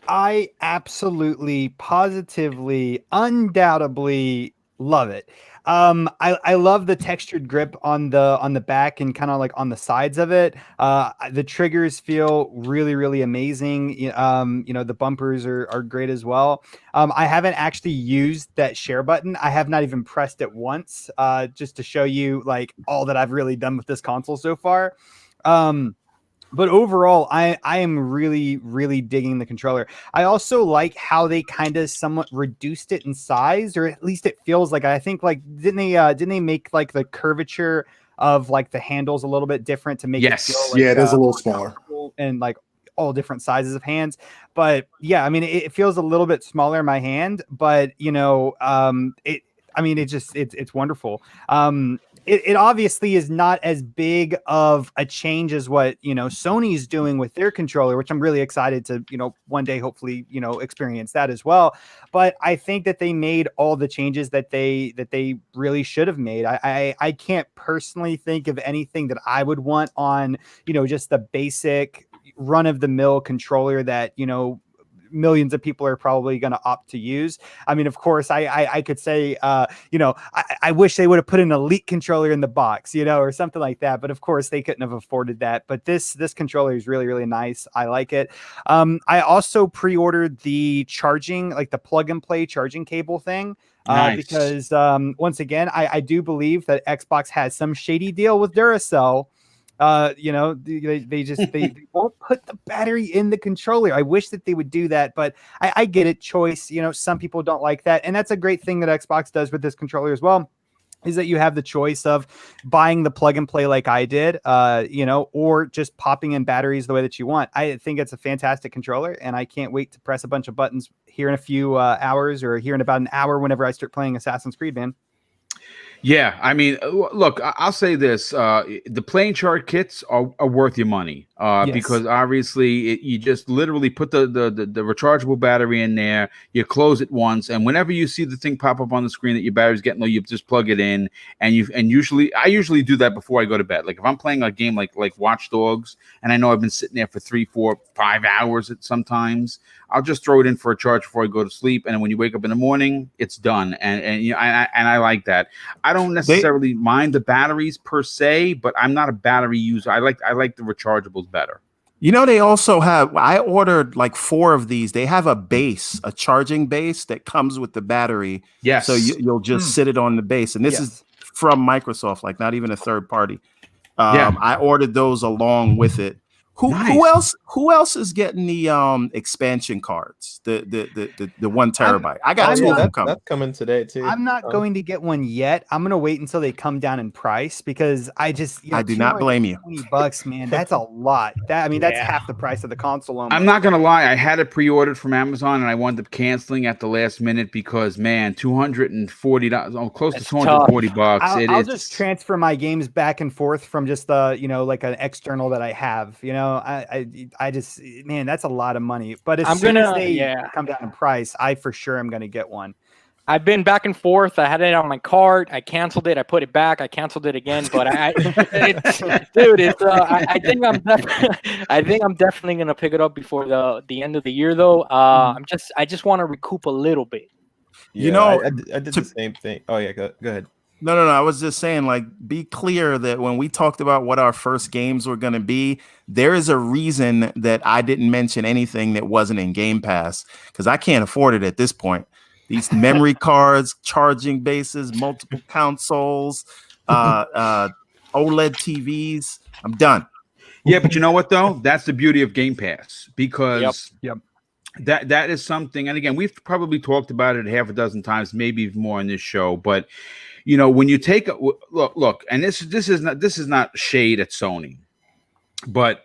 I absolutely, positively, undoubtedly love it. I love the textured grip on the back and kind of like on the sides of it. The triggers feel really, really amazing. The bumpers are great as well. I haven't actually used that share button. I have not even pressed it once, just to show you like all that I've really done with this console so far. But overall, I am really, really digging the controller. I also like how they kind of somewhat reduced it in size, or at least it feels like. I think like didn't they make like the curvature of like the handles a little bit different to make it feel like, it is a little smaller and like all different sizes of hands. But yeah, I mean it feels a little bit smaller in my hand, but it's wonderful. It obviously is not as big of a change as what Sony's doing with their controller, which I'm really excited to one day hopefully experience that as well. But I think that they made all the changes that they really should have made. I can't personally think of anything that I would want on just the basic run of the mill controller that millions of people are probably going to opt to use. I mean, of course, I could say, I wish they would have put an Elite controller in the box, or something like that. But of course, they couldn't have afforded that. But this controller is really, really nice. I like it. I also pre-ordered the charging, like the plug and play charging cable thing. Nice. Because once again, I do believe that Xbox has some shady deal with Duracell. They won't put the battery in the controller. I wish that they would do that, but I get it. Choice, some people don't like that. And that's a great thing that Xbox does with this controller as well, is that you have the choice of buying the plug and play like I did, or just popping in batteries the way that you want. I think it's a fantastic controller, and I can't wait to press a bunch of buttons here in a few hours, or here in about an hour whenever I start playing Assassin's Creed, man. Yeah, I mean, look, I'll say this: the playing chart kits are worth your money, yes. Because obviously you just literally put the rechargeable battery in there, you close it once, and whenever you see the thing pop up on the screen that your battery's getting low, you just plug it in, I usually do that before I go to bed. Like if I'm playing a game like Watch Dogs, and I know I've been sitting there for 3, 4, 5 hours sometimes, I'll just throw it in for a charge before I go to sleep, and then when you wake up in the morning, it's done. And I like that. I don't necessarily mind the batteries per se, but I'm not a battery user. I like the rechargeables better. They also have, I ordered like 4 of these. They have a charging base that comes with the battery. Yes. So you'll just sit it on the base. And this is from Microsoft, like not even a third party. I ordered those along with it. Who else is getting the expansion cards? The 1 terabyte. I got two of them coming. That's coming today too. I'm not going to get one yet. I'm gonna wait until they come down in price because I just I do not blame you. $20, man. That's a lot. That's half the price of the console. Almost. I'm not gonna lie. I had it pre-ordered from Amazon and I wound up canceling at the last minute because man, $240, close to $240. I'll just transfer my games back and forth from just the like an external that I have. I just man, that's a lot of money. But as soon as they come down in price, I for sure am gonna get one. I've been back and forth. I had it on my cart. I canceled it. I put it back. I canceled it again. But I think I'm definitely gonna pick it up before the end of the year, though. I just want to recoup a little bit. Yeah, I did the same thing. Oh yeah, go ahead. No. I was just saying, like, be clear that when we talked about what our first games were going to be, there is a reason that I didn't mention anything that wasn't in Game Pass because I can't afford it at this point. These memory cards, charging bases, multiple consoles, OLED TVs. I'm done. Yeah, but you know what though? That's the beauty of Game Pass because that is something. And again, we've probably talked about it half a dozen times, maybe even more on this show, but. When you take a look, and this is not shade at Sony, but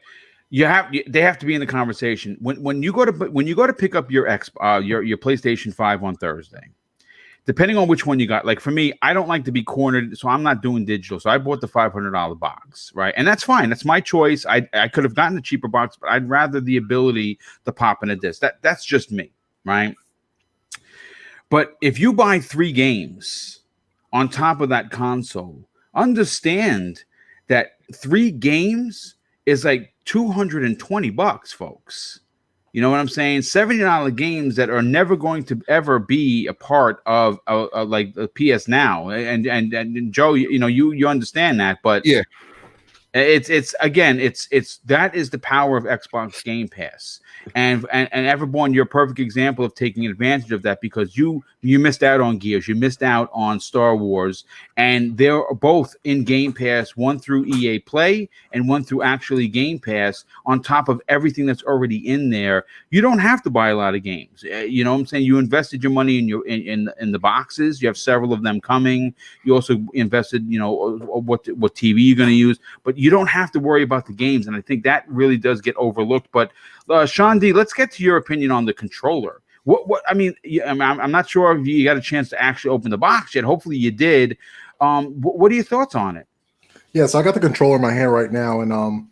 they have to be in the conversation when you go to pick up your your PlayStation 5 on Thursday, depending on which one you got. Like for me, I don't like to be cornered, so I'm not doing digital. So I bought the $500 box, right? And that's fine. That's my choice. I could have gotten the cheaper box, but I'd rather the ability to pop in a disc. That's just me, right? But if you buy 3 games on top of that console, understand that 3 games is like $220, folks. You know what I'm saying? $70 games that are never going to ever be a part of like the PS Now. And Joe, you understand that, but yeah, it's that is the power of Xbox Game Pass. And Everborn, you're a perfect example of taking advantage of that because you missed out on Gears, you missed out on Star Wars, and they're both in Game Pass, one through EA Play and one through actually Game Pass. On top of everything that's already in there, you don't have to buy a lot of games. You know what I'm saying? You invested your money in the boxes. You have several of them coming. You also invested, what TV you're going to use, but you don't have to worry about the games. And I think that really does get overlooked. But Sean D, let's get to your opinion on the controller. I'm not sure if you got a chance to actually open the box yet. Hopefully you did. What are your thoughts on it? Yeah, so I got the controller in my hand right now, and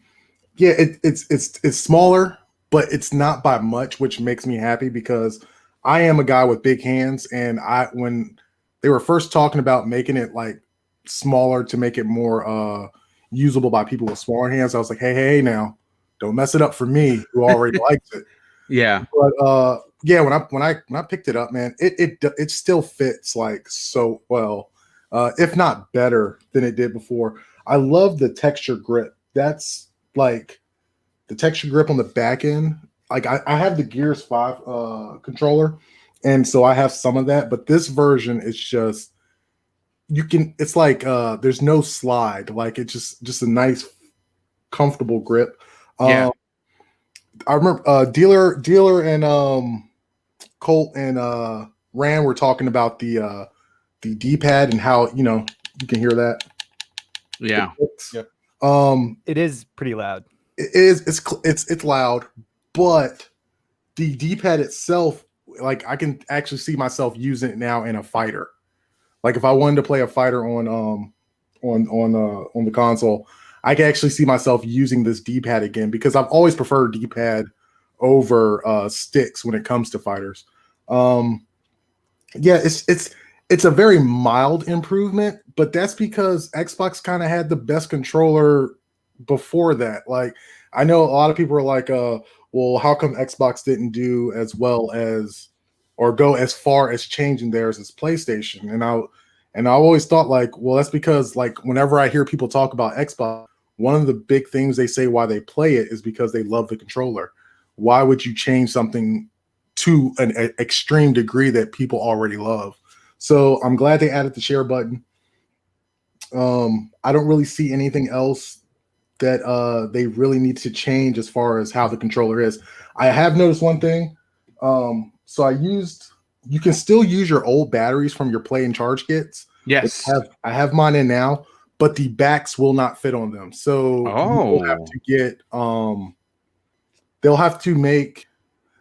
it's smaller, but it's not by much, which makes me happy because I am a guy with big hands, and when they were first talking about making it like smaller to make it more usable by people with smaller hands, I was like, hey, now. Don't mess it up for me, who already likes it. Yeah, but when I picked it up, man, it still fits like so well, if not better than it did before. I love the texture grip. That's like the texture grip on the back end. Like I have the Gears 5 controller, and so I have some of that. But this version is just it's like there's no slide. Like it's just a nice, comfortable grip. Yeah, I remember Dealer and Colt and Rand were talking about the D-pad and how you can hear that. Yeah, it is pretty loud. It is. It's loud, but the D-pad itself, like I can actually see myself using it now in a fighter. Like if I wanted to play a fighter on the console, I can actually see myself using this D-pad again because I've always preferred D-pad over sticks when it comes to fighters. It's a very mild improvement, but that's because Xbox kind of had the best controller before that. Like I know a lot of people are like, well, how come Xbox didn't do as well as or go as far as changing theirs as PlayStation? And I always thought like, well, that's because like whenever I hear people talk about Xbox, one of the big things they say why they play it is because they love the controller. Why would you change something to an extreme degree that people already love? So I'm glad they added the share button. I don't really see anything else that they really need to change as far as how the controller is. I have noticed one thing. So you can still use your old batteries from your play and charge kits. Yes. I have mine in now, but the backs will not fit on them. So you'll have to get they'll have to make.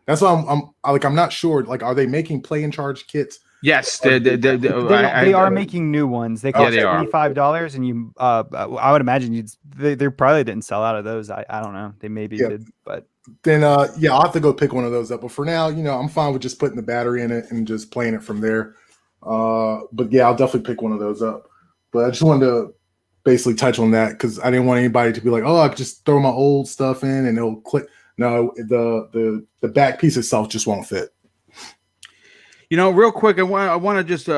That's why I'm not sure. Like, are they making play and charge kits? Yes, they are making new ones. They cost $75, and you I would imagine they probably didn't sell out of those. I don't know. They maybe did, but then I'll have to go pick one of those up. But for now, I'm fine with just putting the battery in it and just playing it from there. But yeah, I'll definitely pick one of those up. But I just wanted to basically touch on that because I didn't want anybody to be like, oh, I could just throw my old stuff in and it'll click. No, the back piece itself just won't fit. Real quick, I want to just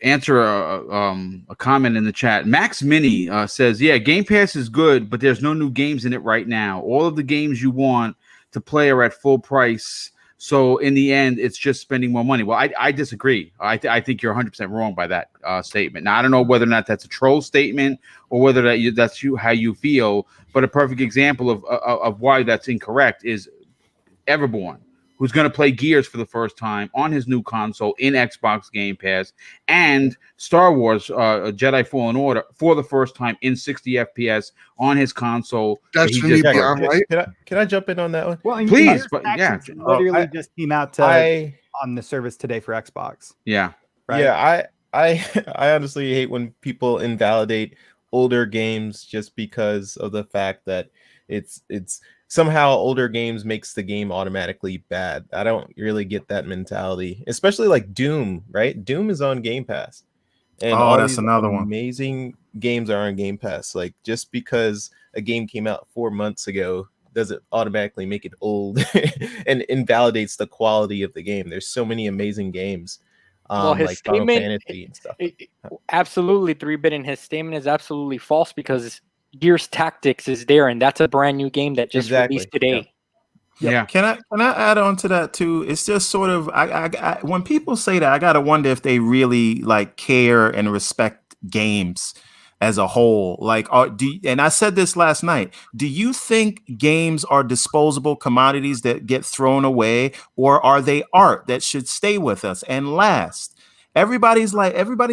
answer a comment in the chat. Max Mini says, yeah, Game Pass is good, but there's no new games in it right now. All of the games you want to play are at full price. So in the end, it's just spending more money. Well, I disagree. I think you're 100% wrong by that statement. Now, I don't know whether or not that's a troll statement or whether that's how you feel. But a perfect example of why that's incorrect is Everborn, who's going to play Gears for the first time on his new console in Xbox Game Pass, and Star Wars Jedi Fallen Order for the first time in 60 FPS on his console. Destiny Beyond, right? Can I jump in on that one? Well, please, but yeah, literally just came out on the service today for Xbox. Yeah, right. Yeah, I honestly hate when people invalidate older games just because of the fact that it's somehow older games makes the game automatically bad. I don't really get that mentality, especially like Doom, right? Doom is on Game Pass. And that's another one. Amazing games are on Game Pass. Like, just because a game came out 4 months ago doesn't automatically make it old and invalidates the quality of the game. There's so many amazing games. Well, his like Final statement, Fantasy and stuff. Absolutely, 3-bit, and his statement is absolutely false because Gears Tactics is there, and that's a brand new game that just released today. Yeah. Can I add on to that too? It's just sort of I when people say that, I gotta wonder if they really like care and respect games as a whole. Like, and I said this last night. Do you think games are disposable commodities that get thrown away, or are they art that should stay with us and last? Everybody's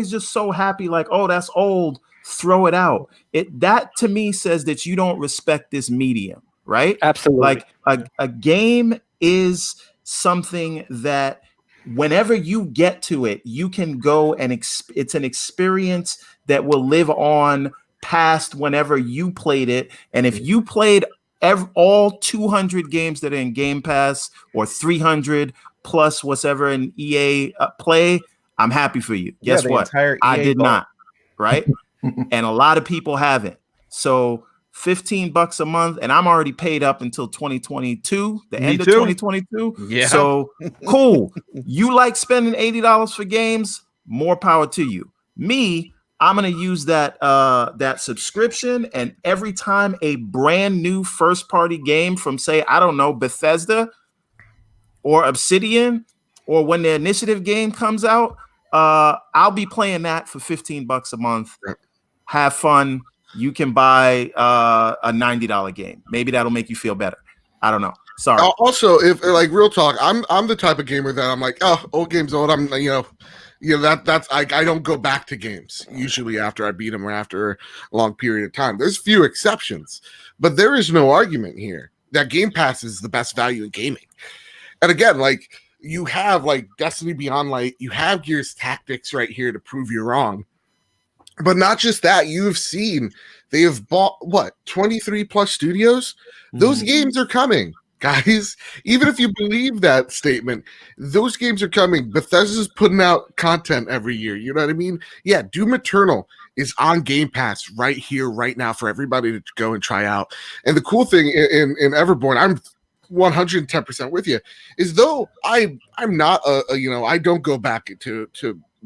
just so happy, like, oh, that's old, throw it out. That to me says that you don't respect this medium, right? Absolutely. Like a game is something that whenever you get to it, you can go and it's an experience that will live on past whenever you played it. And if you played all 200 games that are in Game Pass or 300 plus whatever in EA Play, I'm happy for you. Guess what? I did not, right? And a lot of people haven't. So $15 a month, and I'm already paid up until 2022, the end of 2022. Yeah. So cool. You like spending $80 for games? More power to you. Me, I'm gonna use that subscription, and every time a brand new first-party game from, say, I don't know, Bethesda or Obsidian, or when the Initiative game comes out, I'll be playing that for $15 a month. Have fun. You can buy a $90 game. Maybe that'll make you feel better. I don't know. Sorry. Also, if like real talk, I'm the type of gamer that I'm like, oh, old game's old. I'm that's I don't go back to games usually after I beat them or after a long period of time. There's few exceptions, but there is no argument here that Game Pass is the best value in gaming. And again, like, you have like Destiny Beyond Light, you have Gears Tactics right here to prove you're wrong. But not just that, you've seen they have bought 23 plus studios. Those games are coming, guys. Even if you believe that statement, those games are coming. Bethesda's putting out content every year. You know what I mean? Yeah, Doom Eternal is on Game Pass right here, right now, for everybody to go and try out. And the cool thing in Everborn, I'm 110% with you, is though I'm not I don't go back to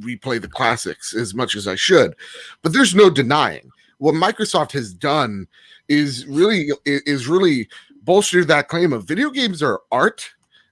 replay the classics as much as I should, but there's no denying what Microsoft has done is really bolstered that claim of video games are art.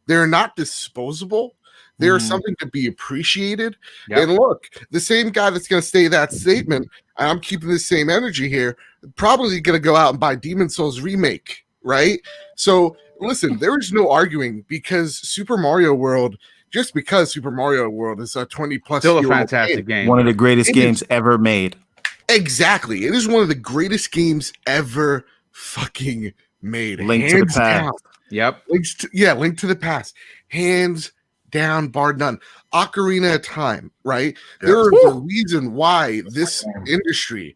They're not disposable. There's something to be appreciated. Yep. And look, the same guy that's going to say that statement, and I'm keeping the same energy here, probably going to go out and buy Demon Souls Remake, right? So listen, there is no arguing because Super Mario World, just because Super Mario World is a 20+ Still a year old fantastic game. One of the greatest It games is. ever made. Exactly. It is one of the greatest games ever fucking made. Link to the Hands Past. down. Yep. Link to the Past. Hands down, bar none. Ocarina of Time, right? There is a reason why this industry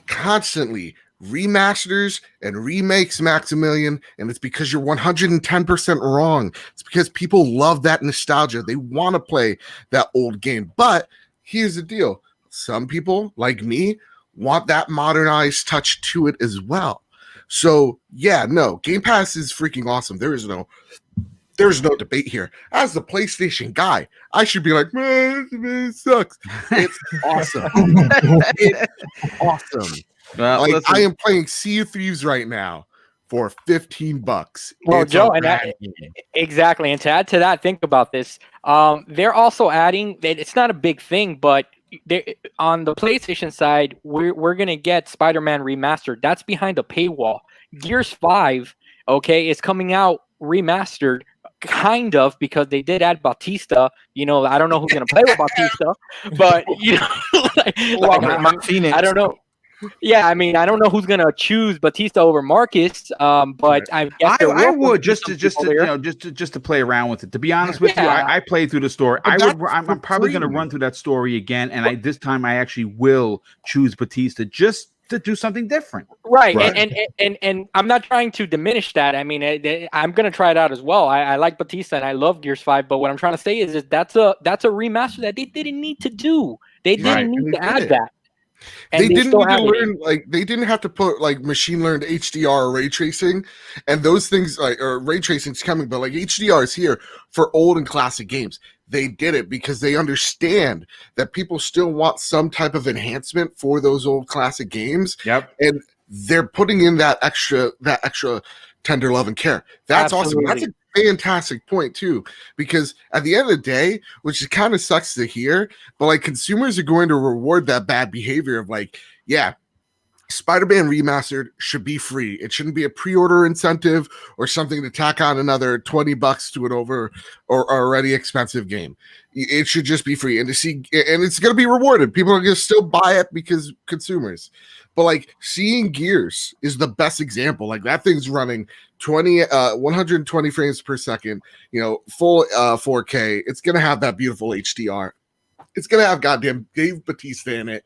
constantly remasters and remakes Maximilian, and it's because you're 110% wrong. It's because people love that nostalgia. They want to play that old game. But here's the deal. Some people, like me, want that modernized touch to it as well. So, yeah, no, Game Pass is freaking awesome. There's no debate here. As the PlayStation guy, I should be like, man, it sucks. It's awesome. It's awesome. Well, Like, listen, I am playing Sea of Thieves right now for $15. Well, It's Joe, a and rad game. exactly. And to add to that, think about this. They're also adding. It's not a big thing, but on the PlayStation side, we're gonna get Spider-Man remastered. That's behind a paywall. Gears 5, okay, is coming out remastered, kind of, because they did add Bautista. You know, I don't know who's gonna play with Bautista, but you know, Phoenix. I don't know. Yeah, I mean, I don't know who's gonna choose Batista over Marcus, but I guess I would just to play around with it. To be honest with you, I played through the story. I'm probably going to run through that story again, and this time I actually will choose Batista just to do something different. Right. And I'm not trying to diminish that. I mean, I'm going to try it out as well. I like Batista and I love Gears 5, but what I'm trying to say is that's a remaster that they didn't need to do. They didn't need to add that. They didn't need to learn, like, they didn't have to put like machine learned HDR or ray tracing and those things, like, or ray tracing's coming, but like HDR is here for old and classic games. They did it because they understand that people still want some type of enhancement for those old classic games. Yep. And they're putting in that extra tender love and care. That's Absolutely. awesome. That's a fantastic point too, because at the end of the day, which kind of sucks to hear, but like consumers are going to reward that bad behavior of like, yeah, Spider-Man Remastered should be free. It shouldn't be a pre-order incentive or something to tack on another $20 to an over or already expensive game. It should just be free, and to see, and it's going to be rewarded. People are going to still buy it because consumers. But like seeing Gears is the best example. Like that thing's running 120 frames per second, you know, full 4K. It's going to have that beautiful HDR. It's going to have goddamn Dave Bautista in it.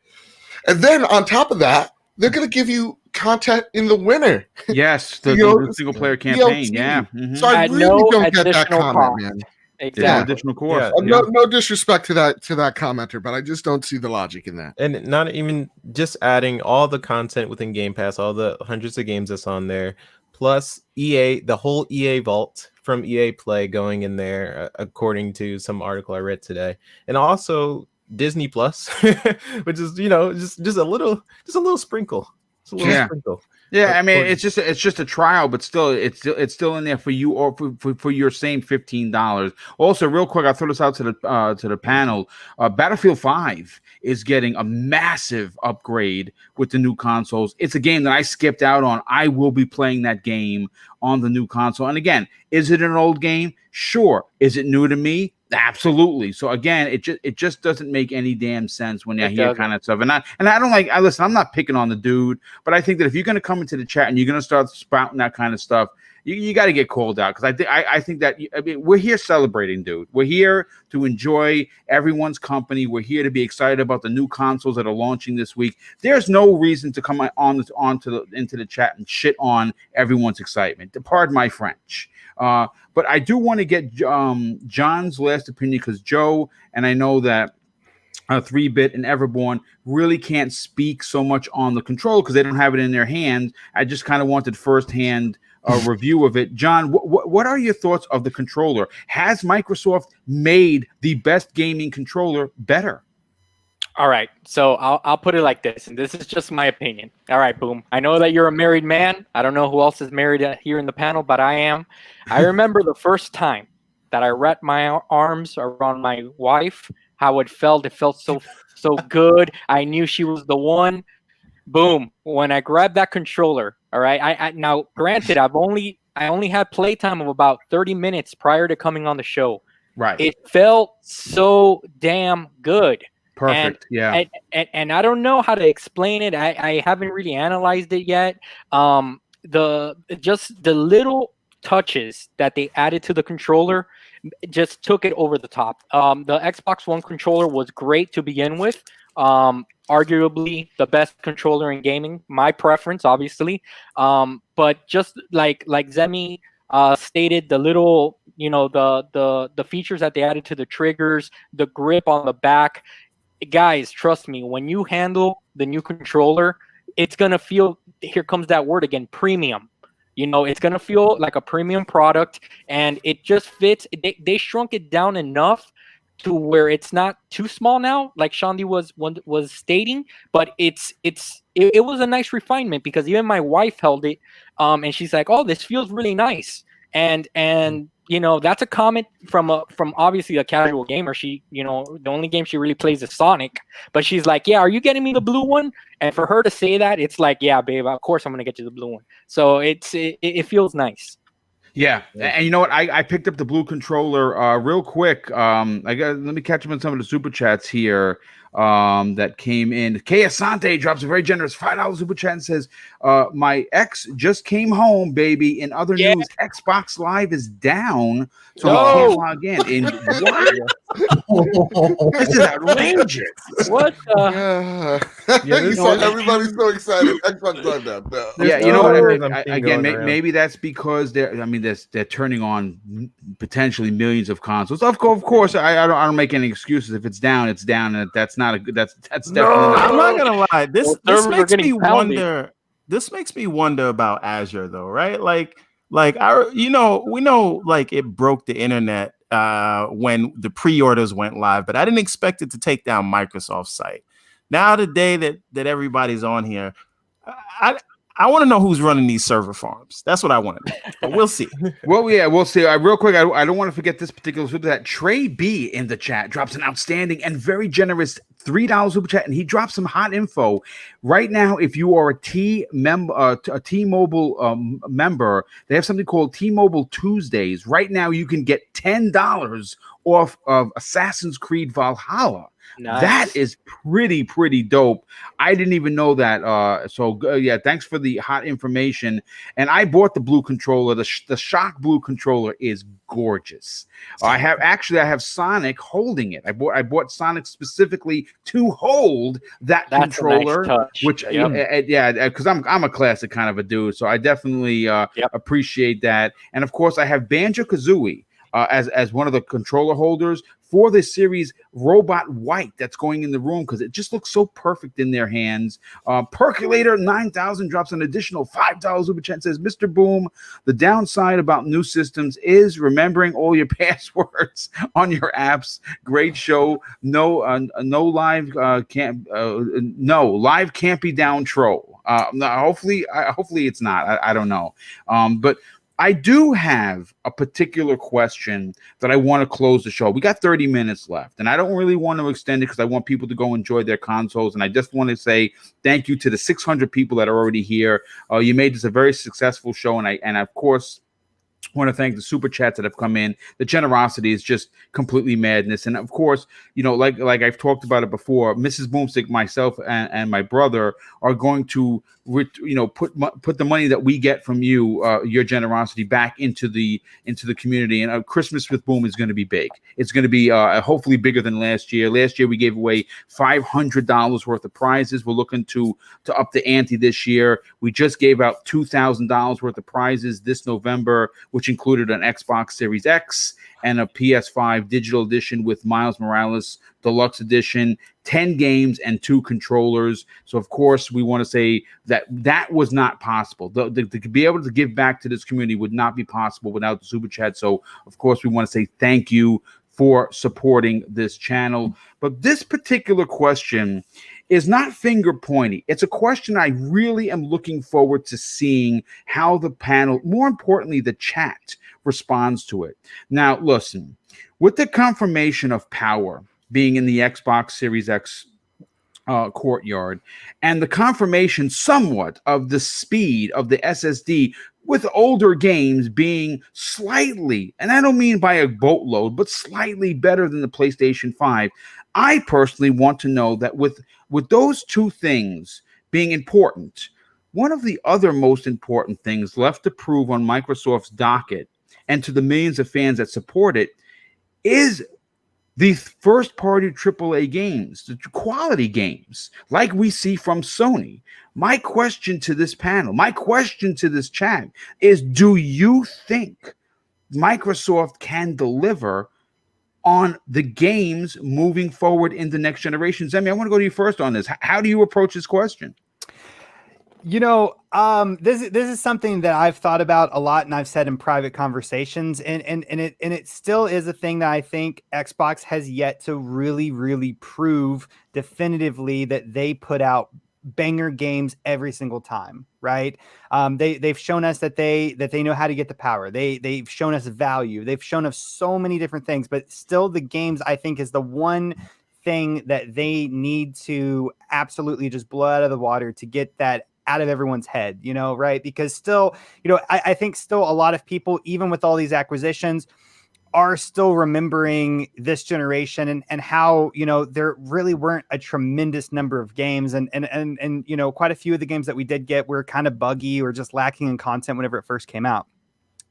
And then on top of that, they're going to give you content in the winter. Yes, the single player campaign. DLC. Yeah. Mm-hmm. So I really don't get that comment, man. Exactly. Yeah, additional course. Yeah. No disrespect to that commenter, but I just don't see the logic in that. And not even just adding all the content within Game Pass, all the hundreds of games that's on there, plus EA, the whole EA vault from EA Play going in there, according to some article I read today, and also Disney Plus, which is, you know, just a little sprinkle. It's a little sprinkle. Yeah, I mean, it's just a trial, but still, it's still in there for you, or for your same $15. Also, real quick, I'll throw this out to the panel. Battlefield 5 is getting a massive upgrade with the new consoles. It's a game that I skipped out on. I will be playing that game on the new console. And again, is it an old game? Sure. Is it new to me? Absolutely. So again, it just doesn't make any damn sense when I hear kind of stuff. And I don't like. Listen, I'm not picking on the dude, but I think that if you're going to come into the chat and you're going to start spouting that kind of stuff, you got to get called out, because I think that we're here celebrating, dude. We're here to enjoy everyone's company. We're here to be excited about the new consoles that are launching this week. There's no reason to come into the chat and shit on everyone's excitement. Pardon my French. But I do want to get John's last opinion, because Joe, and I know that 3-Bit and Everborn really can't speak so much on the controller because they don't have it in their hands. I just kind of wanted firsthand review of it. John, what are your thoughts of the controller? Has Microsoft made the best gaming controller better? All right, so I'll put it like this, and this is just my opinion. All right, Boom. I know that you're a married man. I don't know who else is married here in the panel, but I am. I remember the first time that I wrapped my arms around my wife, how it felt so good. I knew she was the one. Boom. When I grabbed that controller, all right. I now granted I only had playtime of about 30 minutes prior to coming on the show. Right. It felt so damn good. Perfect. Yeah. And I don't know how to explain it. I haven't really analyzed it yet. Just the little touches that they added to the controller just took it over the top. The Xbox One controller was great to begin with. Arguably the best controller in gaming, my preference, obviously. But just like Zemi stated, the little, the features that they added to the triggers, the grip on the back, guys, trust me, when you handle the new controller, it's gonna feel, here comes that word again, premium. It's gonna feel like a premium product, and it just fits. They shrunk it down enough to where it's not too small now, like Shandi was stating, but it was a nice refinement, because even my wife held it, and she's like, "Oh, this feels really nice." And that's a comment from obviously a casual gamer. She, the only game she really plays is Sonic, but she's like, "Yeah, are you getting me the blue one?" And for her to say that, it's like, "Yeah, babe, of course I'm gonna get you the blue one." So it feels nice. Yeah, and you know what? I picked up the blue controller real quick. Let me catch up on some of the super chats here that came in. Kay Asante drops a very generous $5 super chat and says, "My ex just came home, baby. In other news, Xbox Live is down, so we can't log in." In what? This is outrageous. What? Everybody's so excited. Xbox Live down. No. Yeah, you know what? Maybe that's because they're turning on potentially millions of consoles. Of course, I don't make any excuses. If it's down, it's down, and that's not a good. That's definitely. I'm not gonna lie. This makes me wonder. This makes me wonder about Azure, though, right? We know, like, it broke the internet when the pre-orders went live, but I didn't expect it to take down Microsoft's site. Now, the day that everybody's on here, I want to know who's running these server farms. That's what I want to know. But we'll see. Well, yeah, we'll see. Real quick, I don't want to forget this particular super chat. Trey B in the chat drops an outstanding and very generous $3 super chat, and he drops some hot info. Right now, if you are a T-Mobile member, they have something called T-Mobile Tuesdays. Right now, you can get $10 off of Assassin's Creed Valhalla. Nice. That is pretty dope. I didn't even know that. So yeah, thanks for the hot information. And I bought the blue controller. The Shock Blue controller is gorgeous. I have Sonic holding it. I bought Sonic specifically to hold that controller. A nice touch. Which yeah, because I'm a classic kind of a dude, so I definitely appreciate that. And of course, I have Banjo-Kazooie as one of the controller holders for this series Robot White that's going in the room, because it just looks so perfect in their hands. Percolator 9000 drops an additional $5 super chat and says, "Mr. Boom, the downside about new systems is remembering all your passwords on your apps. Great show. No live can't be down troll. Hopefully it's not. I don't know. But I do have a particular question that I want to close the show. We got 30 minutes left, and I don't really want to extend it because I want people to go enjoy their consoles. And I just want to say thank you to the 600 people that are already here. You made this a very successful show, and of course, I want to thank the super chats that have come in. The generosity is just completely madness. And of course, like I've talked about it before, Mrs. Boomstick, myself, and my brother are going to put the money that we get from you, your generosity, back into the community. And Christmas with Boom is going to be big. It's going to be hopefully bigger than last year. Last year we gave away $500 worth of prizes. We're looking to up the ante this year. We just gave out $2,000 worth of prizes this November, which included an Xbox Series X and a PS5 digital edition with Miles Morales Deluxe Edition, 10 games and 2 controllers. So, of course, we want to say that was not possible. To be able to give back to this community would not be possible without the Super Chat. So, of course, we want to say thank you for supporting this channel. But this particular question is not finger pointy. It's a question I really am looking forward to seeing how the panel, more importantly, the chat, responds to it. Now, listen, with the confirmation of power being in the Xbox Series X courtyard, and the confirmation somewhat of the speed of the SSD with older games being slightly, and I don't mean by a boatload, but slightly better than the PlayStation 5, I personally want to know that with those two things being important, one of the other most important things left to prove on Microsoft's docket and to the millions of fans that support it is the first-party AAA games, the quality games, like we see from Sony. My question to this panel, my question to this chat is, do you think Microsoft can deliver on the games moving forward in the next generation? Zemi, I want to go to you first on this. How do you approach this question? You know, this is something that I've thought about a lot, and I've said in private conversations, and it still is a thing that I think Xbox has yet to really prove definitively that they put out banger games every single time, right? They've shown us that they know how to get the power. They've shown us value. They've shown us so many different things, but still, the games, I think, is the one thing that they need to absolutely just blow out of the water to get that out of everyone's head, you know, right? Because still, you know, I think still a lot of people, even with all these acquisitions, are still remembering this generation and how, you know, there really weren't a tremendous number of games, and you know, quite a few of the games that we did get were kind of buggy or just lacking in content whenever it first came out.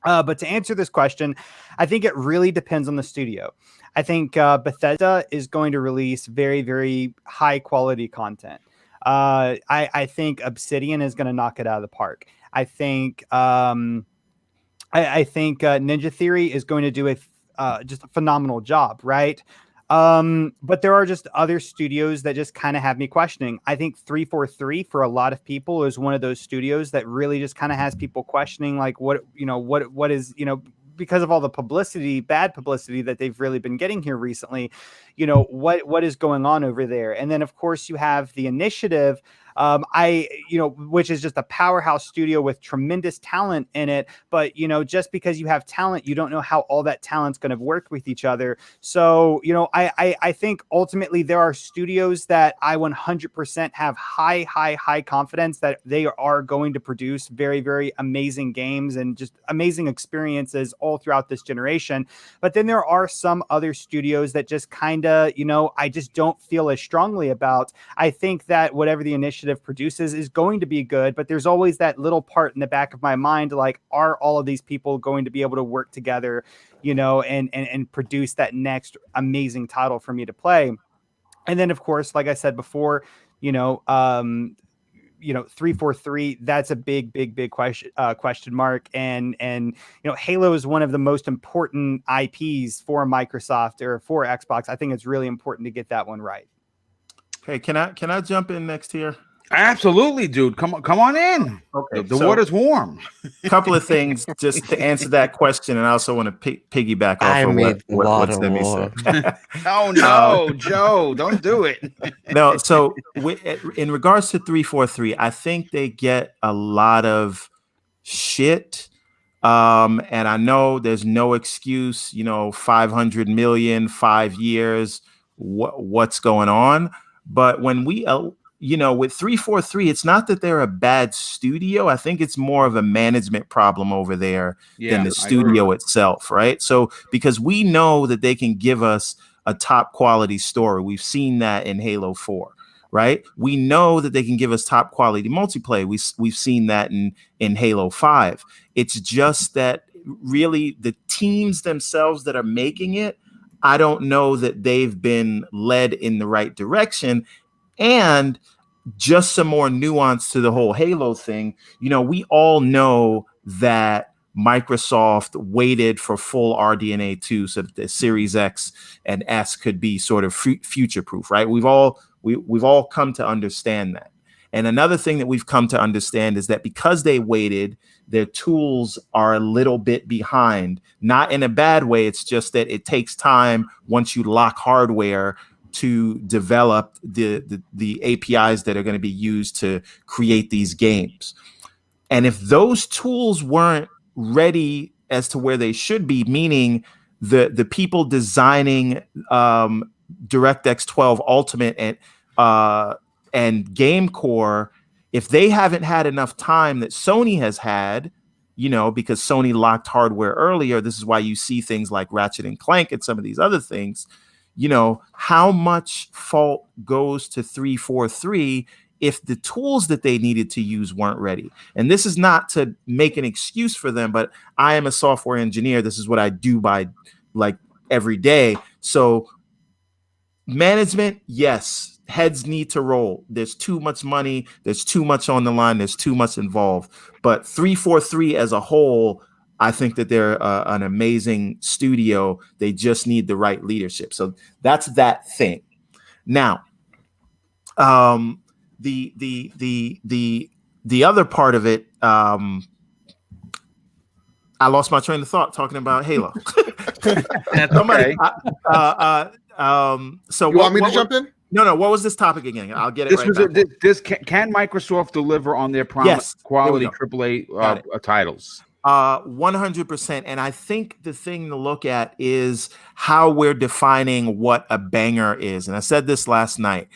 But to answer this question, I think it really depends on the studio. I think Bethesda is going to release very high quality content. I think Obsidian is going to knock it out of the park. I think Ninja Theory is going to do just a phenomenal job, right? But there are just other studios that just kind of have me questioning. I think 343 for a lot of people is one of those studios that really just kind of has people questioning, like, what is, you know, because of all the publicity, bad publicity that they've really been getting here recently, you know, what is going on over there? And then of course you have the Initiative, which is just a powerhouse studio with tremendous talent in it. But, you know, just because you have talent, you don't know how all that talent's going to work with each other. So, you know, I think ultimately there are studios that I 100% have high confidence that they are going to produce very amazing games and just amazing experiences all throughout this generation. But then there are some other studios that just kind of, you know, I just don't feel as strongly about. I think that whatever the Initiative produces is going to be good, but there's always that little part in the back of my mind, like, are all of these people going to be able to work together, you know, and produce that next amazing title for me to play? And then of course, like I said before, 343, that's a big question mark. And you know, Halo is one of the most important IPs for Microsoft or for Xbox. I think it's really important to get that one right. Hey, can I jump in next here? Absolutely, dude. Come on in. Okay, the water's warm. A couple of things just to answer that question, and I also want to piggyback off of what Semi said. Oh no, Joe, don't do it. No, so in regards to 343, I think they get a lot of shit. And I know there's no excuse, you know, 500 million, 5 years, what's going on. But when we with 343, it's not that they're a bad studio. I think it's more of a management problem over there than the studio itself, right? So because we know that they can give us a top quality story. We've seen that in Halo 4, right? We know that they can give us top quality multiplayer. We've seen that in Halo 5. It's just that really the teams themselves that are making it, I don't know that they've been led in the right direction. And just some more nuance to the whole Halo thing. You know, we all know that Microsoft waited for full RDNA 2 so that the Series X and S could be sort of future proof, right? We've all come to understand that. And another thing that we've come to understand is that because they waited, their tools are a little bit behind, not in a bad way. It's just that it takes time once you lock hardware to develop the APIs that are going to be used to create these games. And if those tools weren't ready as to where they should be, meaning the people designing DirectX 12 Ultimate and Game Core, if they haven't had enough time that Sony has had, because Sony locked hardware earlier, this is why you see things like Ratchet and Clank and some of these other things, how much fault goes to 343 if the tools that they needed to use weren't ready. And this is not to make an excuse for them, but I am a software engineer. This is what I do by every day. So management, yes, heads need to roll. There's too much money. There's too much on the line. There's too much involved. But 343 as a whole, I think that they're an amazing studio. They just need the right leadership. So that's that thing. Now, the other part of it, I lost my train of thought talking about Halo. That's okay. So you want me to jump in? No. What was this topic again? I'll get it. Can Microsoft deliver on their promised quality AAA titles? 100%. And I think the thing to look at is how we're defining what a banger is. And I said this last night.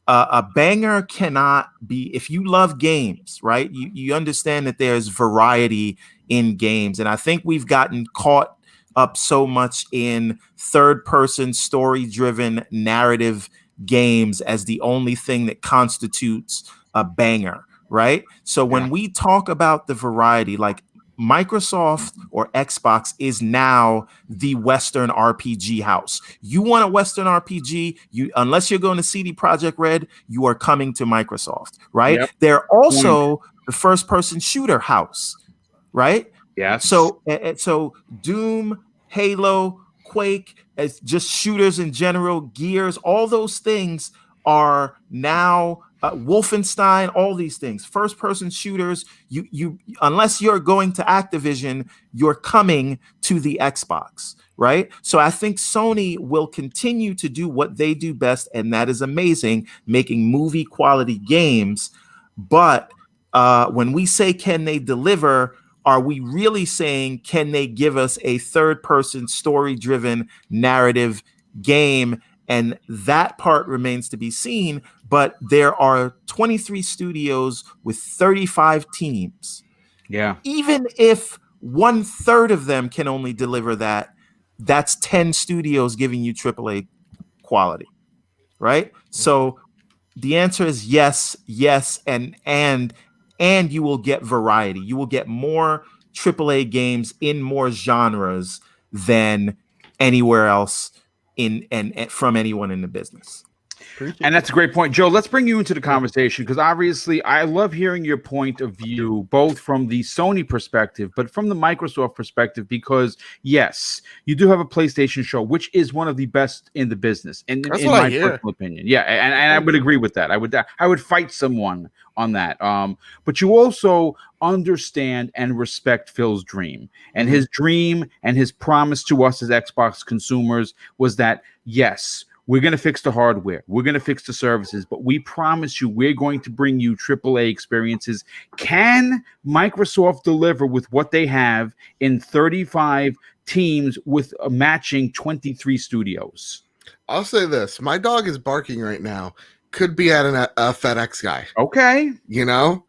A banger cannot be, if you love games, right? You understand that there's variety in games. And I think we've gotten caught up so much in third-person, story-driven narrative games as the only thing that constitutes a banger, right? So when we talk about the variety, like Microsoft or Xbox is now the Western RPG house. You want a Western RPG, unless you're going to CD Projekt Red, you are coming to Microsoft, right? Yep. They're also the first-person shooter house, right? Yes. So Doom, Halo, Quake, as just shooters in general, Gears, all those things are now Wolfenstein, all these things, first-person shooters. You unless you're going to Activision, you're coming to the Xbox, right? So I think Sony will continue to do what they do best, and that is amazing, making movie quality games. But when we say can they deliver, are we really saying can they give us a third-person, story-driven narrative game? And that part remains to be seen. But there are 23 studios with 35 teams. Yeah. Even if 1/3 of them can only deliver that, that's 10 studios giving you AAA quality, right? So the answer is yes, and you will get variety. You will get more AAA games in more genres than anywhere else and from anyone in the business. And that's a great point. Joe, let's bring you into the conversation, because obviously I love hearing your point of view, both from the Sony perspective, but from the Microsoft perspective, because yes, you do have a PlayStation show, which is one of the best in the business, in my personal opinion. Yeah, and I would agree with that. I would fight someone on that. But you also understand and respect Phil's dream, and his dream and his promise to us as Xbox consumers was that, yes, we're going to fix the hardware. We're going to fix the services, but we promise you we're going to bring you AAA experiences. Can Microsoft deliver with what they have in 35 teams with a matching 23 studios? I'll say this. My dog is barking right now. Could be at a FedEx guy. Okay.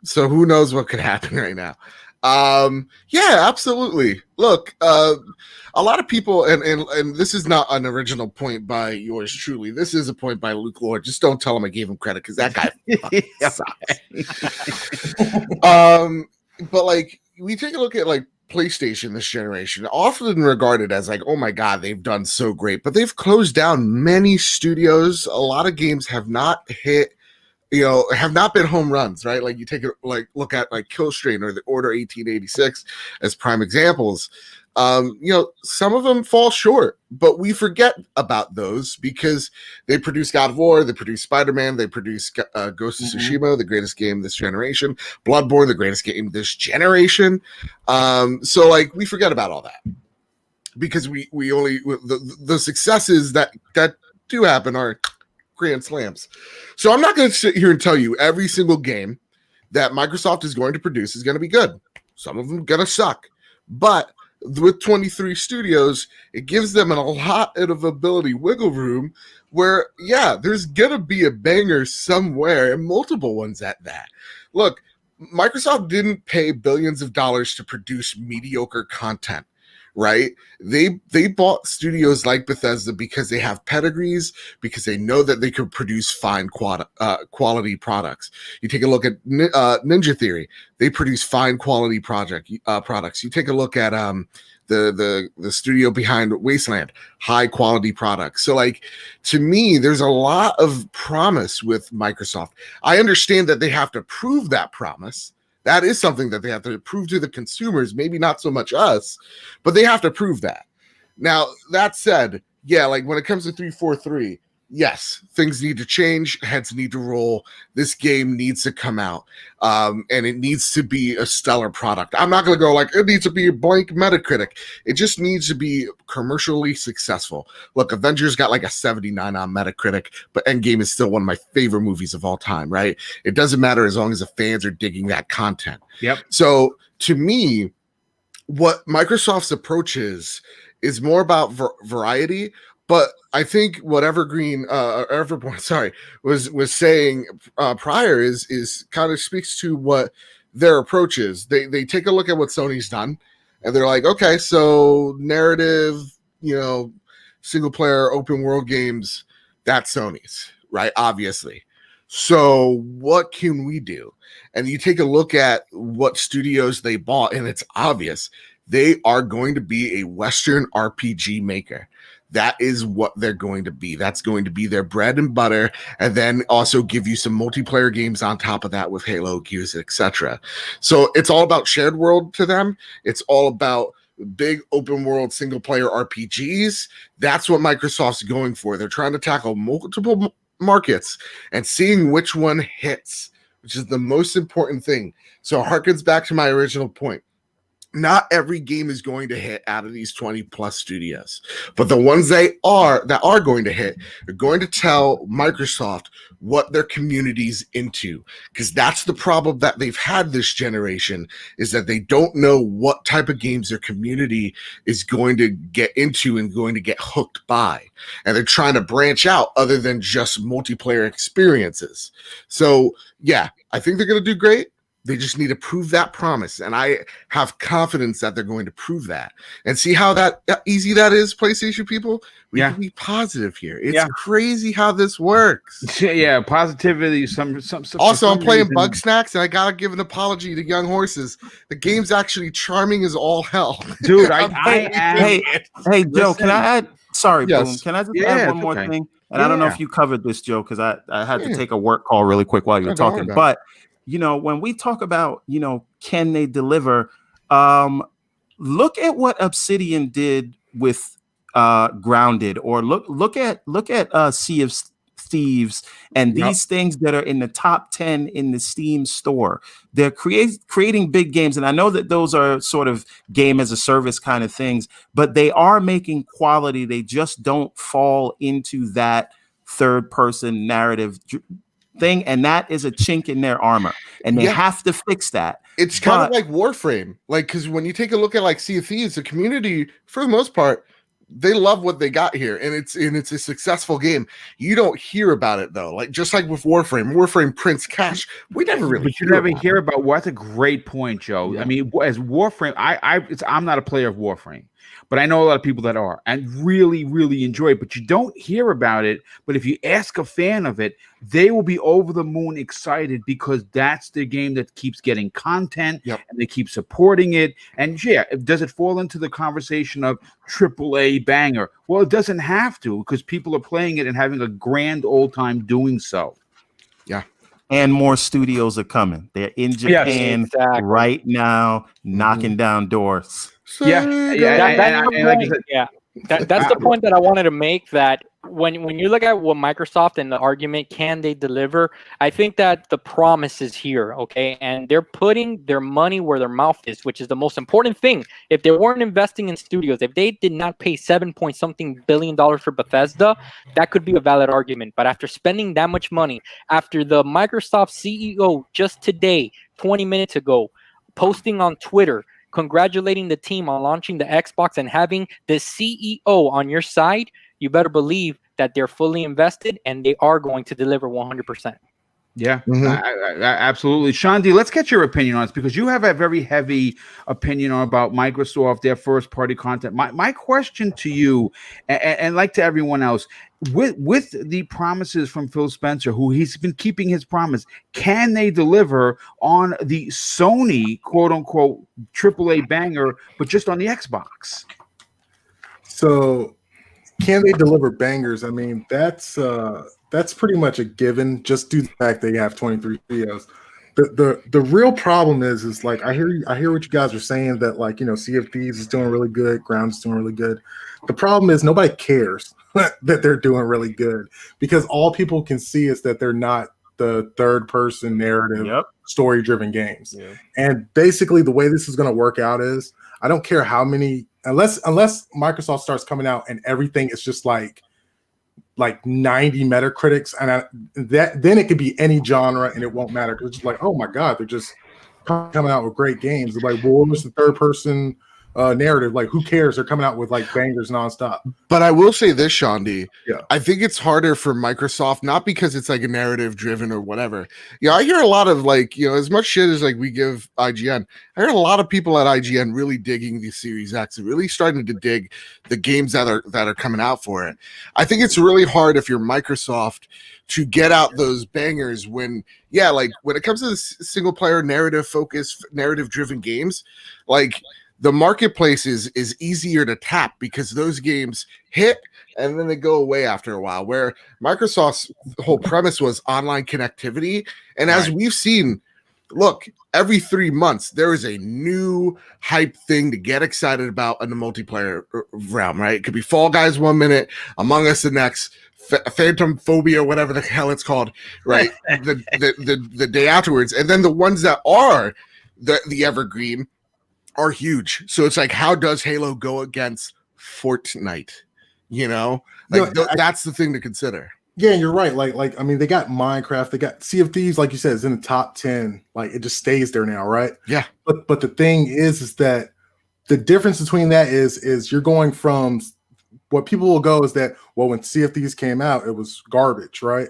So who knows what could happen right now. Yeah, absolutely. Look, a lot of people, and this is not an original point by yours truly. This is a point by Luke Lord. Just don't tell him I gave him credit, because that guy sucks. But like, we take a look at like PlayStation this generation, often regarded as like, oh my God, they've done so great, but they've closed down many studios. A lot of games have not hit, have not been home runs, right? Like you take a look at like Killstrain or the Order 1886 as prime examples. Some of them fall short, but we forget about those because they produce God of War, they produce Spider-Man, they produce Ghost of Tsushima, the greatest game this generation, Bloodborne, the greatest game this generation. So like we forget about all that because we only the successes that do happen are grand slams. So I'm not going to sit here and tell you every single game that Microsoft is going to produce is going to be good. Some of them are going to suck. But with 23 studios, it gives them a lot of ability wiggle room where, yeah, there's going to be a banger somewhere and multiple ones at that. Look, Microsoft didn't pay billions of dollars to produce mediocre content, right? They bought studios like Bethesda because they have pedigrees, because they know that they could produce fine quality products. You take a look at Ninja Theory; they produce fine quality products. You take a look at the studio behind Wasteland, high quality products. So, like, to me, there's a lot of promise with Microsoft. I understand that they have to prove that promise. That is something that they have to prove to the consumers, maybe not so much us, but they have to prove that. Now, that said, yeah, like when it comes to 343, yes, things need to change, heads need to roll. This game needs to come out, and it needs to be a stellar product. I'm not going to go like, it needs to be a blank Metacritic. It just needs to be commercially successful. Look, Avengers got like a 79 on Metacritic, but Endgame is still one of my favorite movies of all time, right? It doesn't matter as long as the fans are digging that content. Yep. So to me, what Microsoft's approach is more about variety. But I think what Everborn, was saying prior is kind of speaks to what their approach is. They take a look at what Sony's done, and they're like, okay, so narrative, single player open world games, that's Sony's, right? Obviously. So what can we do? And you take a look at what studios they bought, and it's obvious they are going to be a Western RPG maker. That is what they're going to be. That's going to be their bread and butter, and then also give you some multiplayer games on top of that with Halo, Gears, etc. So it's all about shared world to them. It's all about big open world single player RPGs. That's what Microsoft's going for. They're trying to tackle multiple markets and seeing which one hits, which is the most important thing. So it harkens back to my original point. Not every game is going to hit out of these 20 plus studios, but the ones that are going to hit are going to tell Microsoft what their community's into, because that's the problem that they've had this generation, is that they don't know what type of games their community is going to get into and going to get hooked by, and they're trying to branch out other than just multiplayer experiences. So yeah, I think they're going to do great. They just need to prove that promise, and I have confidence that they're going to prove that. And see how easy that is, PlayStation people? We can be positive here. It's crazy how this works. Yeah, positivity. Also, I'm playing Bug Snacks, and I gotta give an apology to Young Horses. The game's actually charming as all hell. Dude, hey, Joe, can I add? Sorry, Yes. Boom. Can I just add one more thing? And I don't know if you covered this, Joe, because I had to take a work call really quick while you were talking. But when we talk about, can they deliver? Look at what Obsidian did with Grounded, or look at Sea of Thieves and these things that are in the top 10 in the Steam store. They're creating big games, and I know that those are sort of game as a service kind of things, but they are making quality. They just don't fall into that third person narrative thing, and that is a chink in their armor, and they have to fix that. It's kind of like Warframe, like, because when you take a look at like Sea of Thieves, the community for the most part, they love what they got here, and it's a successful game. You don't hear about it though, like just like with Warframe prints cash. We never really, but you never hear about. Well, that's a great point, Joe. I mean, as Warframe, I'm not a player of Warframe, but I know a lot of people that are and really, really enjoy it. But you don't hear about it. But if you ask a fan of it, they will be over the moon excited, because that's the game that keeps getting content and they keep supporting it. And yeah, does it fall into the conversation of AAA banger? Well, it doesn't have to, because people are playing it and having a grand old time doing so. Yeah. And more studios are coming. They're in Japan right now, knocking down doors. Yeah. That's the point that I wanted to make, that when you look at what Microsoft and the argument, can they deliver? I think that the promise is here, okay? And they're putting their money where their mouth is, which is the most important thing. If they weren't investing in studios, if they did not pay $7 billion for Bethesda, that could be a valid argument. But after spending that much money, after the Microsoft CEO just today, 20 minutes ago, posting on Twitter, congratulating the team on launching the Xbox and having the CEO on your side, you better believe that they're fully invested and they are going to deliver 100%. Yeah, absolutely. Shandi, let's get your opinion on this, because you have a very heavy opinion about Microsoft, their first-party content. My question to you, and like to everyone else, with the promises from Phil Spencer, who he's been keeping his promise, can they deliver on the Sony quote-unquote AAA banger, but just on the Xbox? So, can they deliver bangers? I mean, that's pretty much a given, just due to the fact they have 23 studios. The real problem is like, I hear what you guys are saying, that, like, you know, Sea of Thieves is doing really good, Ground is doing really good. The problem is nobody cares that they're doing really good, because all people can see is that they're not the third person narrative story driven games. And basically the way this is going to work out is, I don't care how many, unless Microsoft starts coming out and everything is just like 90 Metacritics, and then it could be any genre and it won't matter, because it's just like, oh my god, they're just coming out with great games. They're like, well, what was the third person narrative? Like, who cares? They're coming out with like bangers nonstop. But I will say this, Shandi. Yeah. I think it's harder for Microsoft, not because it's like a narrative driven or whatever. Yeah, I hear a lot of, like, you know, as much shit as like we give IGN, I heard a lot of people at IGN really digging the Series X and really starting to dig the games that are coming out for it. I think it's really hard if you're Microsoft to get out those bangers when, yeah, like when it comes to the single player narrative focused, narrative driven games, like the marketplace is easier to tap because those games hit and then they go away after a while, where Microsoft's whole premise was online connectivity. And as we've seen, look, every 3 months, there is a new hype thing to get excited about in the multiplayer realm, right? It could be Fall Guys 1 minute, Among Us the next, Phantom Phobia, whatever the hell it's called, right? the day afterwards. And then the ones that are the evergreen are huge. So it's like, how does Halo go against Fortnite? You know, like that's the thing to consider. Yeah, you're right. Like I mean, they got Minecraft, they got Sea of Thieves, like you said, is in the top 10. Like, it just stays there now, right? Yeah. But the thing is that the difference between that is you're going from, what people will go is that, well, when Sea of Thieves came out, it was garbage, right?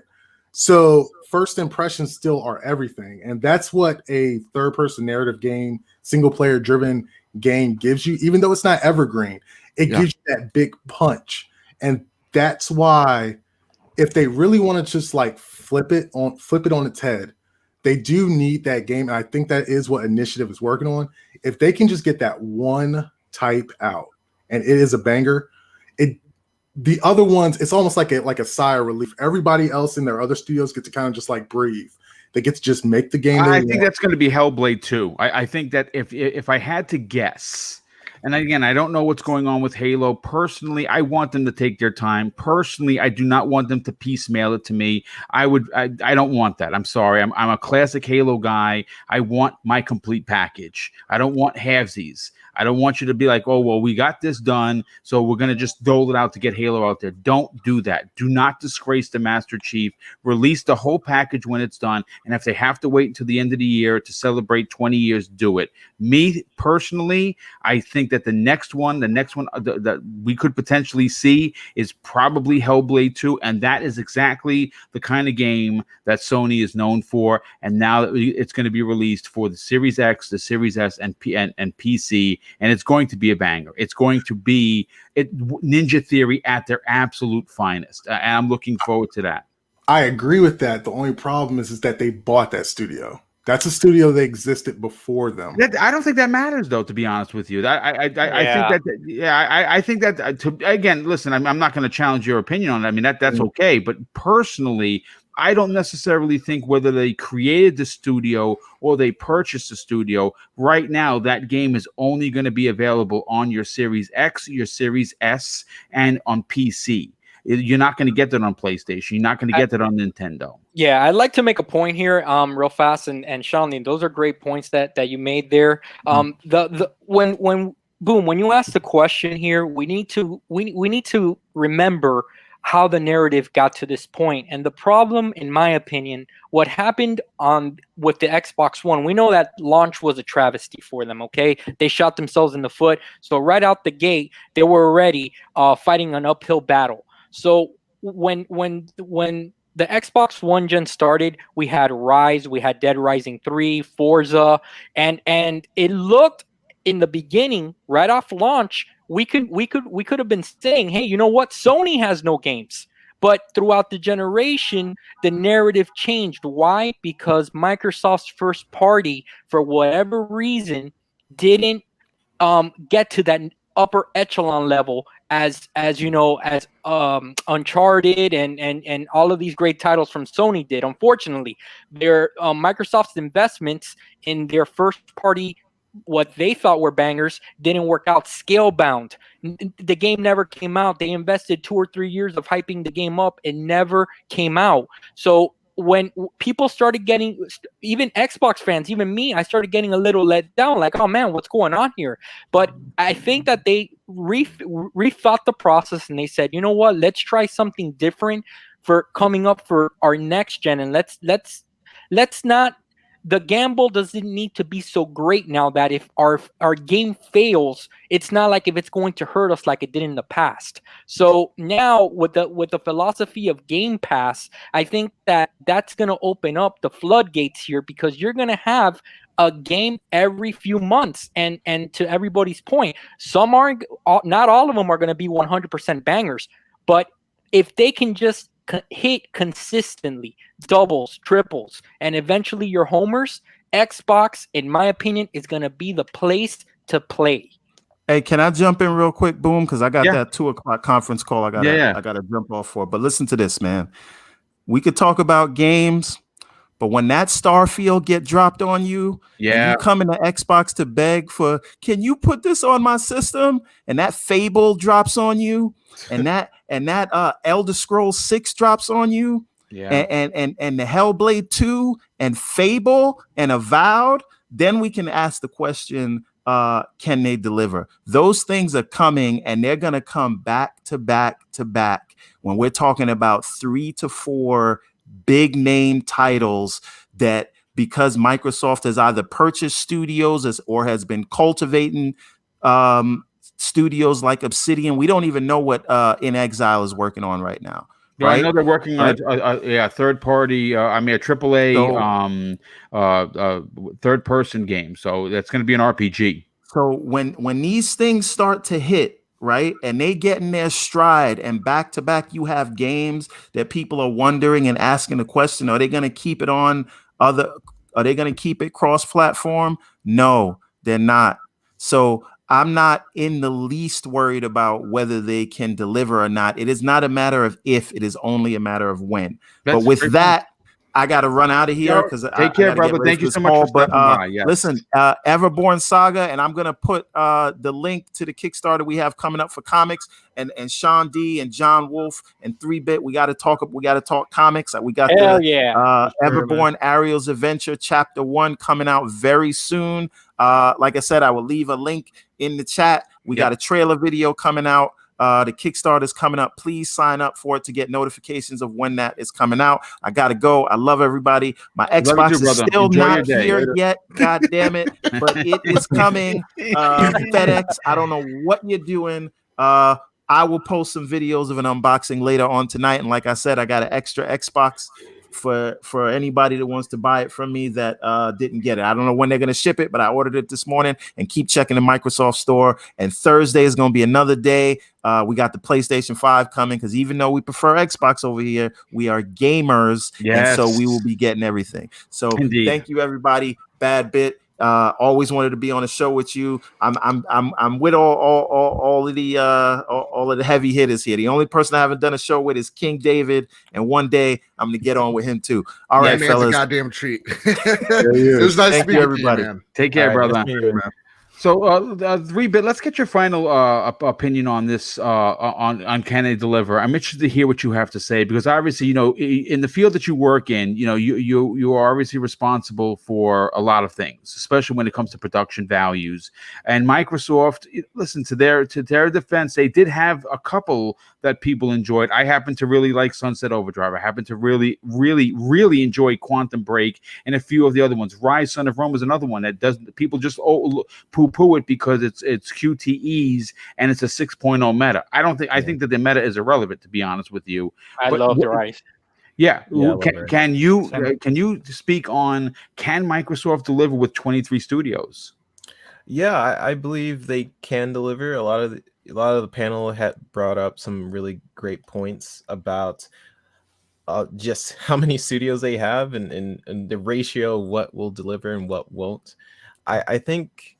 So first impressions still are everything. And that's what a third-person narrative game, single-player driven game gives you, even though it's not evergreen. It gives you that big punch. And that's why, if they really want to just like flip it on its head, they do need that game. And I think that is what Initiative is working on. If they can just get that one type out and it is a banger, the other ones, it's almost like a sigh of relief. Everybody else in their other studios get to kind of just like breathe. They get to just make the game. I think that's going to be Hellblade 2. I think that if I had to guess, and again, I don't know what's going on with Halo. Personally, I want them to take their time. Personally, I do not want them to piecemeal it to me. I don't want that. I'm sorry. I'm a classic Halo guy. I want my complete package. I don't want halvesies. I don't want you to be like, oh, well, we got this done, so we're going to just dole it out to get Halo out there. Don't do that. Do not disgrace the Master Chief. Release the whole package when it's done, and if they have to wait until the end of the year to celebrate 20 years, do it. Me, personally, I think that the next one that we could potentially see is probably Hellblade 2, and that is exactly the kind of game that Sony is known for, and now that it's going to be released for the Series X, the Series S, and PC, and it's going to be a banger. It's going to be Ninja Theory at their absolute finest. And I'm looking forward to that. I agree with that. The only problem is that they bought that studio. That's a studio that existed before them. I don't think that matters, though, to be honest with you. I think that again, listen, I'm not going to challenge your opinion on it. I mean, that's okay. But personally, I don't necessarily think whether they created the studio or they purchased the studio. Right now, that game is only going to be available on your Series X, your Series S, and on PC. You're not going to get that on PlayStation. You're not going to get that on Nintendo. Yeah, I'd like to make a point here, real fast, and Shalini, those are great points that you made there. When Boom, when you ask the question here, we need to remember how the narrative got to this point. And the problem, in my opinion, what happened with the Xbox One, we know that launch was a travesty for them, okay? They shot themselves in the foot. So right out the gate, they were already fighting an uphill battle. So when the Xbox One gen started, we had Rise, we had Dead Rising 3, Forza, and it looked in the beginning, right off launch, we could have been saying, hey, you know what? Sony has no games. But throughout the generation, the narrative changed. Why? Because Microsoft's first party, for whatever reason, didn't get to that upper echelon level as you know, as Uncharted and all of these great titles from Sony did. Unfortunately, their Microsoft's investments in their first party, what they thought were bangers, didn't work out. Scalebound, the game never came out. They invested 2 or 3 years of hyping the game up. It never came out. So when people started getting, even Xbox fans, even me, I started getting a little let down, like, oh man, what's going on here? But I think that they rethought the process, and they said, you know what, let's try something different for coming up for our next gen, and let's not, the gamble doesn't need to be so great now that if our game fails, it's not like if it's going to hurt us like it did in the past. So now with the philosophy of Game Pass, I think that's going to open up the floodgates here, because you're going to have a game every few months. And to everybody's point, some aren't, not all of them are going to be 100% bangers, but if they can just hit consistently doubles, triples, and eventually your homers, Xbox, in my opinion, is going to be the place to play. Hey, can I jump in real quick, Boom? Because I got that 2:00 conference call I gotta jump off for. But listen to this, man. We could talk about games, but when that Starfield get dropped on you, and you come into Xbox to beg for, can you put this on my system? And that Fable drops on you, and that Elder Scrolls 6 drops on you, and the Hellblade 2 and Fable and Avowed, then we can ask the question, can they deliver? Those things are coming, and they're gonna come back to back to back when we're talking about 3 to 4 big name titles that, because Microsoft has either purchased studios or has been cultivating studios like Obsidian. We don't even know what In Exile is working on right now. Right? I know they're working on a third party, a AAA third person game. So that's going to be an RPG. So when these things start to hit, right, and they get in their stride, and back to back, you have games that people are wondering and asking the question: are they going to keep it on are they going to keep it cross-platform? No, they're not. So I'm not in the least worried about whether they can deliver or not. It is not a matter of if, it is only a matter of when. But with that, I got to run out of here because take care, brother. Thank you so much for stopping by. Yes. Listen, Everborn Saga, and I'm gonna put the link to the Kickstarter we have coming up for comics, and Sean D and John Wolf and 3-Bit. We got to talk comics. We got Everborn Ariel's Adventure Chapter 1 coming out very soon. Like I said, I will leave a link in the chat. We got a trailer video coming out. The Kickstarter is coming up. Please sign up for it to get notifications of when that is coming out. I gotta go. I love everybody. My Xbox is still not here yet. God damn it! But it is coming. FedEx. I don't know what you're doing. I will post some videos of an unboxing later on tonight. And like I said, I got an extra Xbox for anybody that wants to buy it from me that didn't get it. I don't know when they're going to ship it, but I ordered it this morning, and keep checking the Microsoft store. And Thursday is going to be another day. We got the PlayStation 5 coming, because even though we prefer Xbox over here, we are gamers. And so we will be getting everything. So thank you, everybody. Bad Bit. Always wanted to be on a show with you. I'm with all of the heavy hitters here. The only person I haven't done a show with is King David, and one day I'm gonna get on with him too. All right, man's fellas. a goddamn treat. It was nice Thank to you, meet everybody. you, man. Take care, All right, brother. nice meeting you, man. So, 3-bit, let's get your final opinion on this, on can they deliver? I'm interested to hear what you have to say, because obviously, you know, in the field that you work in, you know, you are obviously responsible for a lot of things, especially when it comes to production values. And Microsoft, listen, to their defense, they did have a couple that people enjoyed. I happen to really like Sunset Overdrive. I happen to really enjoy Quantum Break, and a few of the other ones. Rise, Son of Rome is another one that doesn't, people just poo it because it's QTEs and it's a 6.0 meta. I think that the meta is irrelevant, to be honest with you. I But love the Rise. Yeah, Yeah, I love it. can you speak on, can Microsoft deliver with 23 studios? Yeah, I believe they can deliver. A lot of the panel had brought up some really great points about just how many studios they have and the ratio of what will deliver and what won't. I think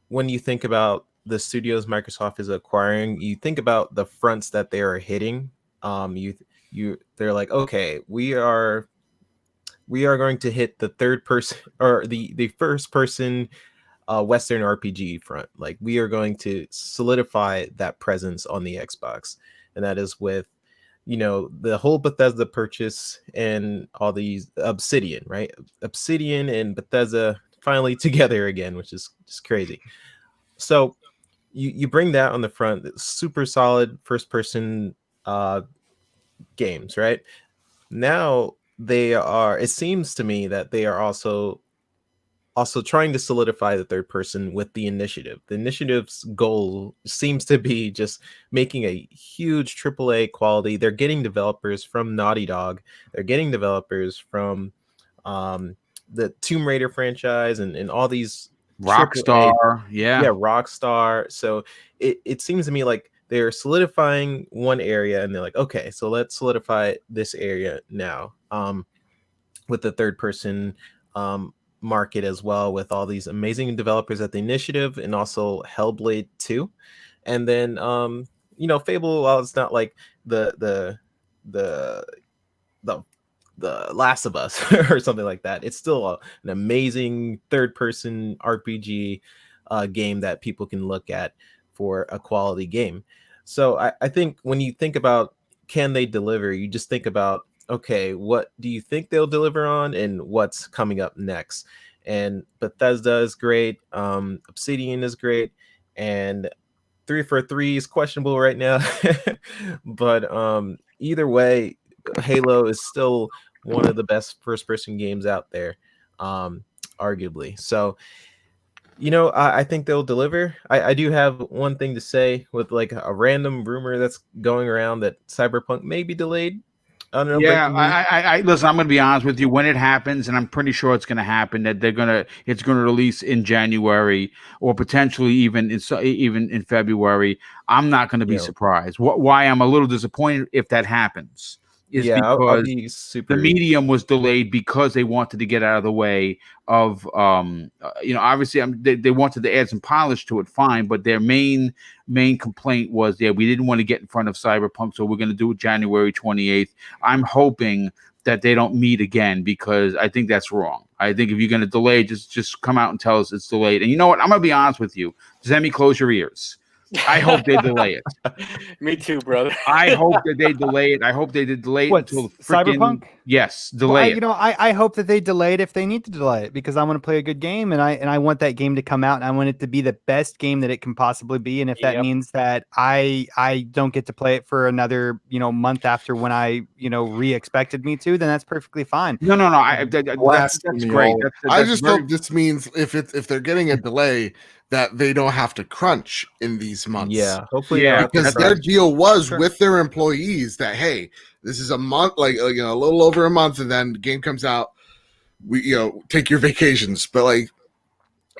when you think about the studios Microsoft is acquiring, you think about the fronts that they are hitting. They're like, okay, we are going to hit the third person or the first person Western RPG front. Like, we are going to solidify that presence on the Xbox, and that is with, you know, the whole Bethesda purchase and all these Obsidian, right? Obsidian and Bethesda finally together again, which is just crazy. So you bring that on the front, super solid first person games, right? Now it seems to me that they are also trying to solidify the third person with the initiative. The initiative's goal seems to be just making a huge AAA quality. They're getting developers from Naughty Dog. They're getting developers from the Tomb Raider franchise and all these Rockstar, yeah, Rockstar. So it seems to me like they're solidifying one area, and they're like, okay, so let's solidify this area now with the third person market as well, with all these amazing developers at the initiative, and also Hellblade 2. And then you know, Fable, while it's not like the Last of Us or something like that, it's still an amazing third person RPG game that people can look at for a quality game. So I think when you think about can they deliver, you just think about, okay, what do you think they'll deliver on and what's coming up next? And Bethesda is great, Obsidian is great, and 343 is questionable right now. But either way, Halo is still one of the best first person games out there, arguably. So, you know, I think they'll deliver. I do have one thing to say with like a random rumor that's going around that Cyberpunk may be delayed. I don't know. Yeah, I listen, I'm going to be honest with you. When it happens, and I'm pretty sure it's going to happen, that it's going to release in January or potentially even in February. I'm not going to be surprised. Why I'm a little disappointed if that happens is because I'll be the medium was delayed because they wanted to get out of the way of you know, obviously they wanted to add some polish to it, fine, but their main complaint was, we didn't want to get in front of Cyberpunk, so we're going to do it January 28th. I'm hoping that they don't meet again, because I think that's wrong. I think if you're going to delay, just come out and tell us it's delayed. And you know what? I'm going to be honest with you. Zemi, close your ears. I hope they delay it. Me too, brother. I hope that they delay it. I hope they did delay it until Cyberpunk. Yes, delay it. You know, I hope that they delay it if they need to delay it, because I want to play a good game, and I want that game to come out, and I want it to be the best game that it can possibly be. And if that means that I don't get to play it for another, you know, month after when I, you know, expected me to, then that's perfectly fine. No. That's great. I just hope this means if they're getting a delay, that they don't have to crunch in these months. Yeah, hopefully. Yeah, because their deal was with their employees that, hey, this is a month, like you know, a little over a month, and then the game comes out. We, you know, take your vacations. But like,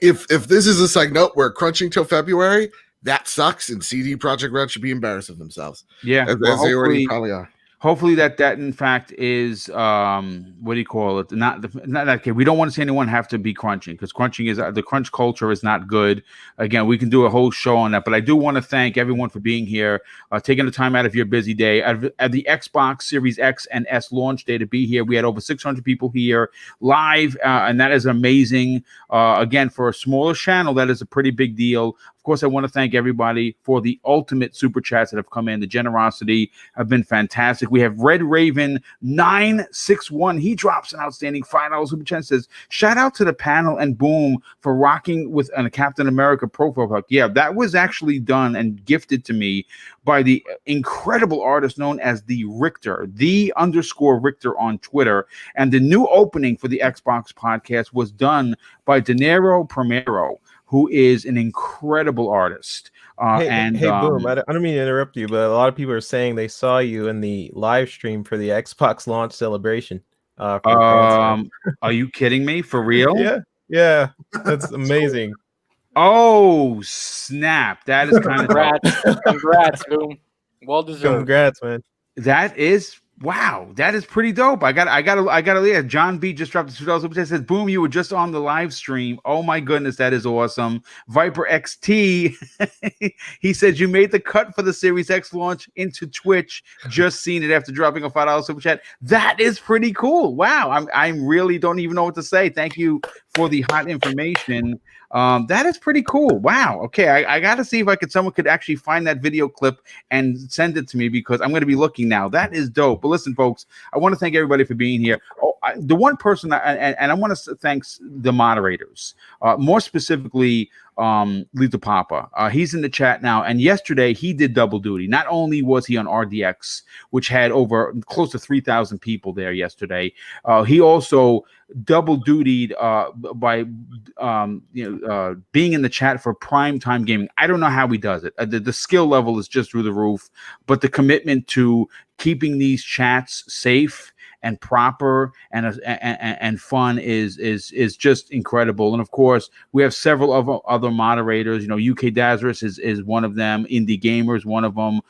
if this is a side note, we're crunching till February, that sucks, and CD Projekt Red should be embarrassed of themselves. Yeah, as they already probably are. hopefully that in fact is what do you call it? Not okay. We don't want to see anyone have to be crunching, because crunching is the crunch culture is not good. Again, we can do a whole show on that, but I do want to thank everyone for being here, taking the time out of your busy day at the Xbox Series X and S launch day to be here. We had over 600 people here live, and that is amazing. Again, for a smaller channel, that is a pretty big deal. Of course, I want to thank everybody for the ultimate super chats that have come in. The generosity have been fantastic. We have Red Raven 961. He drops an outstanding $5 super chat. Says, shout out to the panel and Boom for rocking with a Captain America profile pic. Yeah, that was actually done and gifted to me by the incredible artist known as the Richter, _Richter on Twitter. And the new opening for the Xbox podcast was done by Dinero Primero, who is an incredible artist. Hey, Boom, I don't mean to interrupt you, but a lot of people are saying they saw you in the live stream for the Xbox launch celebration. Are you kidding me? For real? Yeah, that's amazing. Oh, snap. That is kind of Congrats, Boom. Well deserved. Congrats, man. That is wow. That is pretty dope. I got yeah. John B just dropped the $2 super. Says, Boom, you were just on the live stream. Oh my goodness, that is awesome. Viper XT, he said you made the cut for the Series X launch into Twitch. Just seen it after dropping a $5 super chat. That is pretty cool. Wow. I'm really don't even know what to say. Thank you for the hot information. That is pretty cool. Wow. Okay, I got to see if someone could actually find that video clip and send it to me, because I'm going to be looking now. That is dope. But listen, folks, I want to thank everybody for being here. The one person, and I want to thank the moderators, more specifically, Lethal Papa. He's in the chat now, and yesterday he did double duty. Not only was he on RDX, which had over close to 3,000 people there yesterday, he also double dutied by being in the chat for Primetime Gaming. I don't know how he does it. The skill level is just through the roof, but the commitment to keeping these chats safe and proper and fun is just incredible. And of course, we have several other moderators. UK Dazarus is one of them. Indie Gamer is one of them.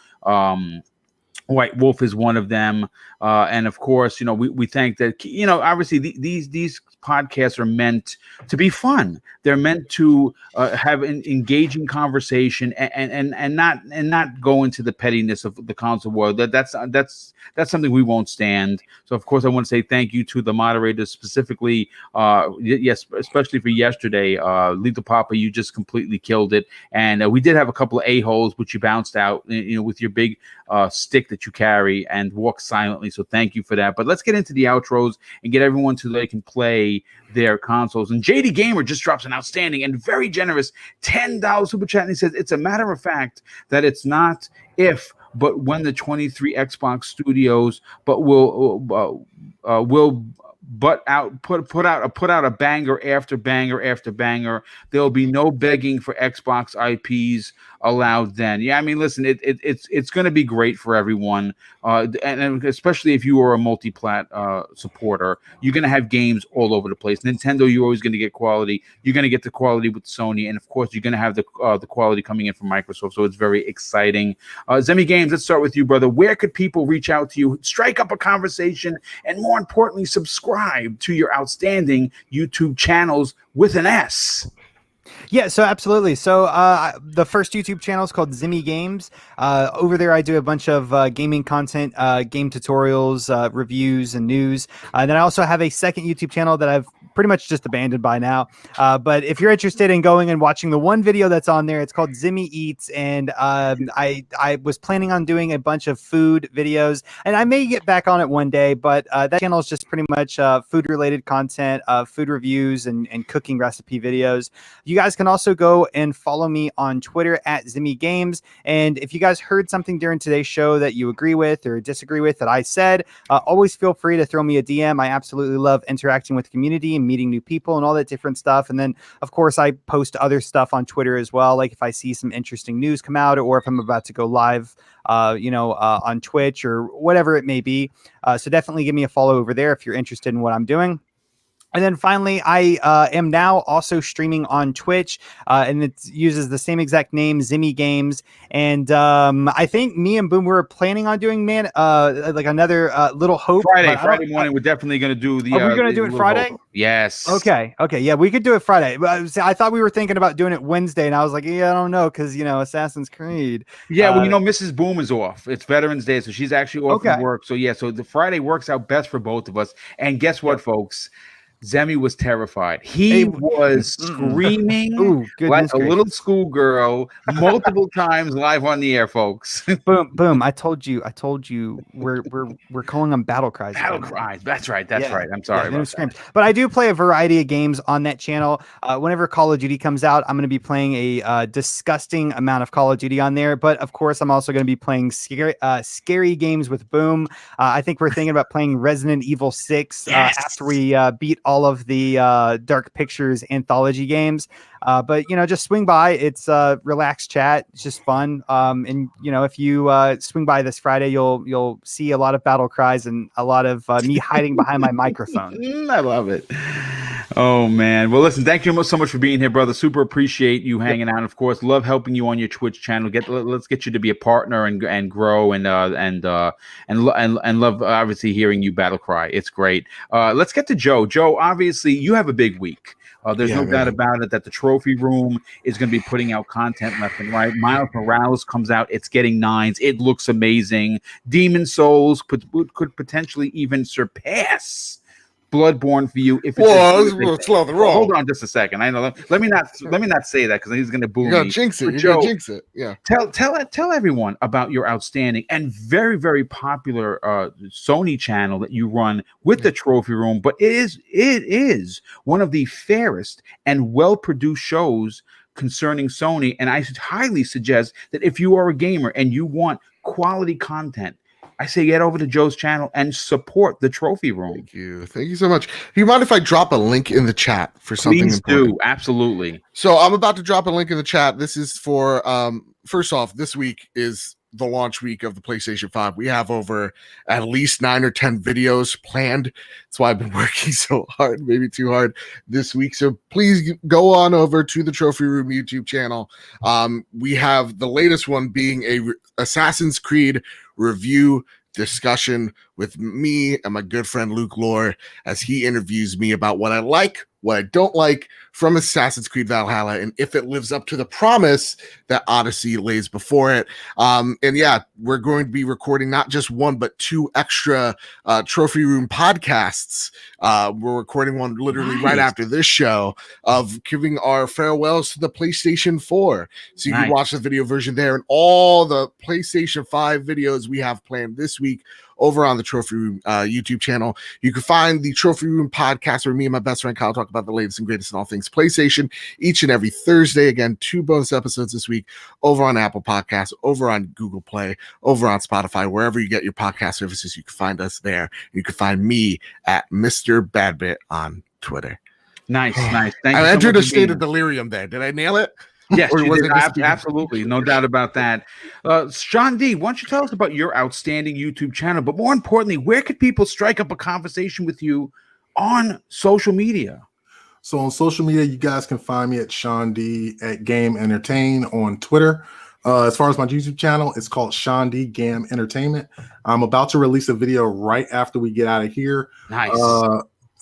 White Wolf is one of them. And of course, we thank that, obviously these podcasts are meant to be fun. They're meant to have an engaging conversation and not go into the pettiness of the console world. That's something we won't stand. So of course, I want to say thank you to the moderators, specifically, yes, especially for yesterday. Lethal Papa, you just completely killed it. And we did have a couple of a-holes, which you bounced out, with your big stick that you carry and walk silently. So thank you for that. But let's get into the outros and get everyone to they can play their consoles. And JD Gamer just drops an outstanding and very generous $10 super chat, and he says, it's a matter of fact that it's not if but when the 23 Xbox studios will put out a banger after banger after banger. There'll be no begging for Xbox IPs allowed then. Yeah, I mean, listen, it's going to be great for everyone, and especially if you are a multi-plat supporter, you're going to have games all over the place. Nintendo, you're always going to get quality. You're going to get the quality with Sony, and of course, you're going to have the quality coming in from Microsoft. So it's very exciting. Zemi Games, let's start with you, brother. Where could people reach out to you, strike up a conversation, and more importantly, subscribe to your outstanding YouTube channels with an S? Yeah, so absolutely. So the first YouTube channel is called Zimmy Games. Over there, I do a bunch of gaming content, game tutorials, reviews, and news. And then I also have a second YouTube channel that I've pretty much just abandoned by now. But if you're interested in going and watching the one video that's on there, it's called Zimmy Eats. And I was planning on doing a bunch of food videos, and I may get back on it one day, but that channel is just pretty much food-related content, food reviews, and cooking recipe videos. You guys can also go and follow me on Twitter at Zimmy Games. And if you guys heard something during today's show that you agree with or disagree with that I said, always feel free to throw me a DM. I absolutely love interacting with the community and meeting new people and all that different stuff. And then, of course, I post other stuff on Twitter as well. Like if I see some interesting news come out, or if I'm about to go live, on Twitch or whatever it may be. So definitely give me a follow over there if you're interested in what I'm doing. And then finally, I am now also streaming on Twitch, and it uses the same exact name, Zimmy Games. And I think me and Boom were planning on doing like another Little Hope. Friday, but Friday morning, we're definitely going to do the. Are we going to the do it Little Friday? Hope. Yes. Okay. Yeah, we could do it Friday. I thought we were thinking about doing it Wednesday, and I was like, yeah, I don't know, because Assassin's Creed. Yeah, well, Mrs. Boom is off. It's Veterans Day, so she's actually off from work. So yeah, so the Friday works out best for both of us. And guess what, folks? Zemi was terrified. He was screaming like a little schoolgirl multiple times live on the air, folks. Boom! I told you. We're calling them battle cries. Battle cries. That's right. I'm sorry about that. But I do play a variety of games on that channel. Whenever Call of Duty comes out, I'm going to be playing a disgusting amount of Call of Duty on there. But of course, I'm also going to be playing scary games with Boom. I think we're thinking about playing Resident Evil 6 after we beat all of the Dark Pictures anthology games. But just swing by. It's relaxed chat. It's just fun. And if you swing by this Friday, you'll see a lot of battle cries and a lot of me hiding behind my microphone. I love it. Oh man. Well, listen, thank you so much for being here, brother. Super appreciate you hanging out. Of course, love helping you on your Twitch channel. Let's get you to be a partner and grow and love obviously hearing you battle cry. It's great. Let's get to Joe. Joe, obviously you have a big week. There's no doubt about it that the trophy room is going to be putting out content left and right. Miles Morales comes out. It's getting 9s. It looks amazing. Demon Souls could potentially even surpass Bloodborne for you. If it's slow the roll. Hold on just a second. I know. Let me not say that because he's going to boom me. You're gonna jinx it. You're gonna jinx it. Yeah. Tell everyone about your outstanding and very, very popular Sony channel that you run with the trophy room. But it is one of the fairest and well-produced shows concerning Sony. And I highly suggest that if you are a gamer and you want quality content, I say get over to Joe's channel and support the trophy room. Thank you so much. Do you mind if I drop a link in the chat for something Please important? do. Absolutely. So I'm about to drop a link in the chat. This is for first off, this week is the launch week of the PlayStation 5. We have over at least 9 or 10 videos planned. That's why I've been working so hard, maybe too hard this week. So please go on over to the Trophy Room YouTube channel. We have the latest one being a Assassin's Creed review discussion with me and my good friend Luke Lore as he interviews me about what I like, what I don't like from Assassin's Creed Valhalla, and if it lives up to the promise that Odyssey lays before it. And yeah, we're going to be recording not just one, but 2 extra Trophy Room podcasts. We're recording one literally right after this show of giving our farewells to the PlayStation 4. So you can watch the video version there and all the PlayStation 5 videos we have planned this week over on the Trophy Room YouTube channel. You can find the Trophy Room podcast where me and my best friend Kyle talk about the latest and greatest in all things PlayStation each and every Thursday. Again, 2 bonus episodes this week over on Apple Podcasts, over on Google Play, over on Spotify, wherever you get your podcast services. You can find us there. You can find me at Mr. Badbit on Twitter. Nice. Thank you. I entered a state of delirium there. Did I nail it? Yes, absolutely. No doubt about that. Sean D, why don't you tell us about your outstanding YouTube channel? But more importantly, where could people strike up a conversation with you on social media? So on social media, you guys can find me at Sean D at Game Entertain on Twitter. As far as my YouTube channel, it's called Sean D Game Entertainment. I'm about to release a video right after we get out of here. Nice.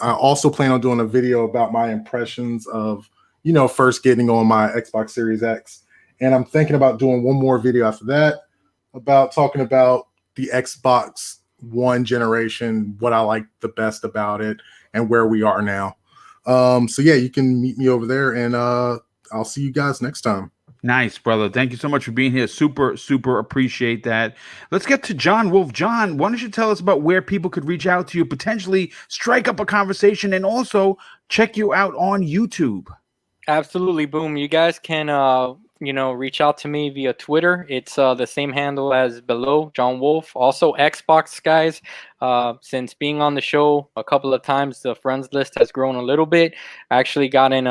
I also plan on doing a video about my impressions of first getting on my Xbox Series X. And I'm thinking about doing one more video after that about talking about the Xbox One generation, what I like the best about it, and where we are now. So yeah, you can meet me over there, and I'll see you guys next time. Nice, brother. Thank you so much for being here. Super appreciate that. Let's get to John Wolf. John, why don't you tell us about where people could reach out to you, potentially strike up a conversation, and also check you out on YouTube? Absolutely, Boom. You guys can, reach out to me via Twitter. It's the same handle as below, John Wolf. Also, Xbox guys. Since being on the show a couple of times, the friends list has grown a little bit. I actually got in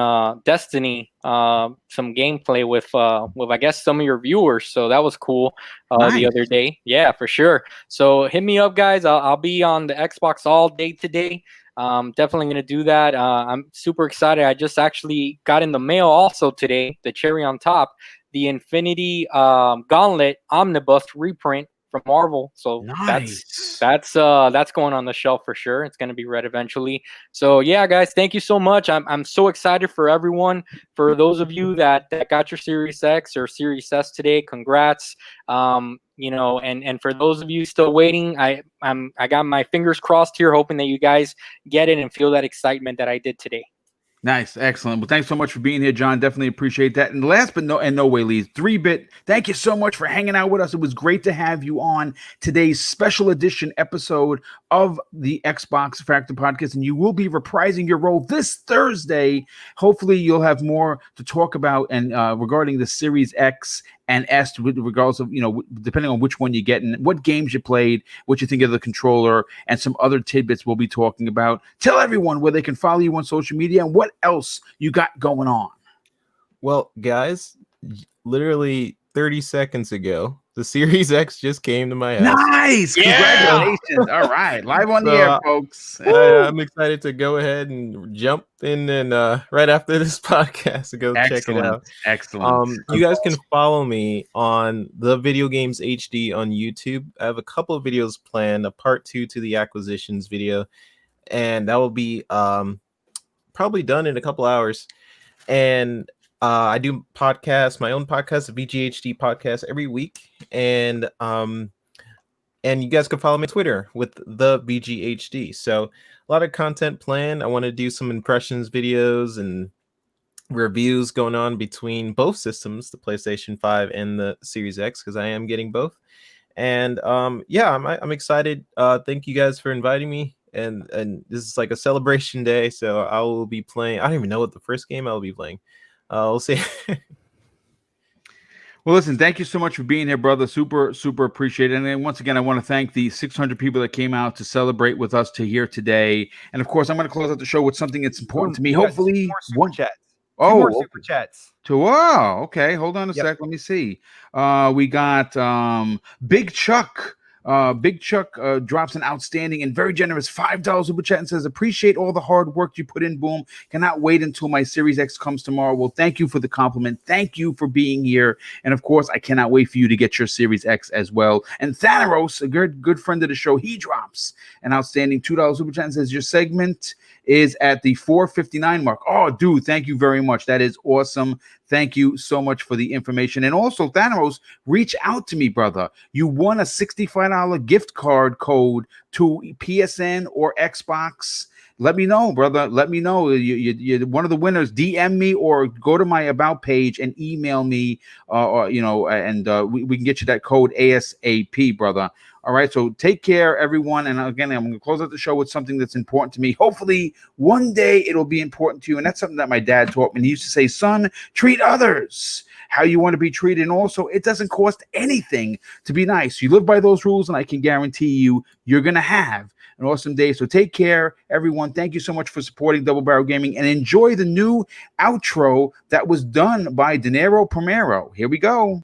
Destiny, some gameplay with I guess some of your viewers. So that was cool the other day. Yeah, for sure. So hit me up, guys. I'll be on the Xbox all day today. Definitely going to do that. I'm super excited. I just actually got in the mail also today, the cherry on top, the Infinity Gauntlet Omnibus reprint from Marvel. So Nice. that's going on the shelf for sure. It's going to be read eventually. So yeah, guys, thank you so much. I'm so excited for everyone. For those of you that got your Series X or Series S today, congrats. You know, and for those of you still waiting, I got my fingers crossed here, hoping that you guys get it and feel that excitement that I did today. Nice, excellent. Well, thanks so much for being here, John. Definitely appreciate that. And last but no way least, 3-Bit. Thank you so much for hanging out with us. It was great to have you on today's special edition episode of the Xbox Factor Podcast, and you will be reprising your role this Thursday. Hopefully, you'll have more to talk about and regarding the Series X and S, with regards of, you know, depending on which one you get and what games you played, what you think of the controller, and some other tidbits we'll be talking about. Tell everyone where they can follow you on social media and what else you got going on. Well, guys, literally 30 seconds ago, the Series X just came to my house. Nice! Yeah! Congratulations! All right, live on the So, air, folks. I'm excited to go ahead and jump in and right after this podcast to go check it out. Excellent. You guys can follow me on the Video Games HD on YouTube. I have a couple of videos planned, a part 2 to the acquisitions video, and that will be probably done in a couple hours. And I do podcasts, my own podcast, a VGHD podcast every week, and you guys can follow me on Twitter with the VGHD. So a lot of content planned. I want to do some impressions videos and reviews going on between both systems, the PlayStation 5 and the Series X, because I am getting both. And yeah, I'm excited. Thank you guys for inviting me. And this is like a celebration day, so I will be playing. I don't even know what the first game I'll be playing. We'll see. Well, listen, thank you so much for being here, brother. Super, super appreciate it. And then once again, I want to thank the 600 people that came out to celebrate with us to here today. And of course, I'm going to close out the show with something that's important to me. Hopefully, more super chats. Oh, more super chats. Wow. Okay. Hold on a sec. Let me see. We got Big Chuck. Big Chuck drops an outstanding and very generous $5 super chat and says, appreciate all the hard work you put in, Boom. Cannot wait until my Series X comes tomorrow. Well, thank you for the compliment. Thank you for being here. And of course, I cannot wait for you to get your Series X as well. And Thanaros, a good friend of the show, he drops an outstanding $2 super chat and says, your segment is at the 4:59 mark. Oh, dude, thank you very much. That is awesome. Thank you so much for the information. And also, Thanaros, reach out to me, brother. You won a $65 gift card code to PSN or Xbox. Let me know, brother. Let me know. You're one of the winners. DM me or go to my About page and email me, we can get you that code ASAP, brother. All right, so take care, everyone. And again, I'm going to close out the show with something that's important to me. Hopefully, one day it'll be important to you. And that's something that my dad taught me. He used to say, son, treat others how you want to be treated. And also, it doesn't cost anything to be nice. You live by those rules, and I can guarantee you're going to have an awesome day. So take care, everyone. Thank you so much for supporting Double Barrel Gaming, and enjoy the new outro that was done by Dinero Primero. Here we go.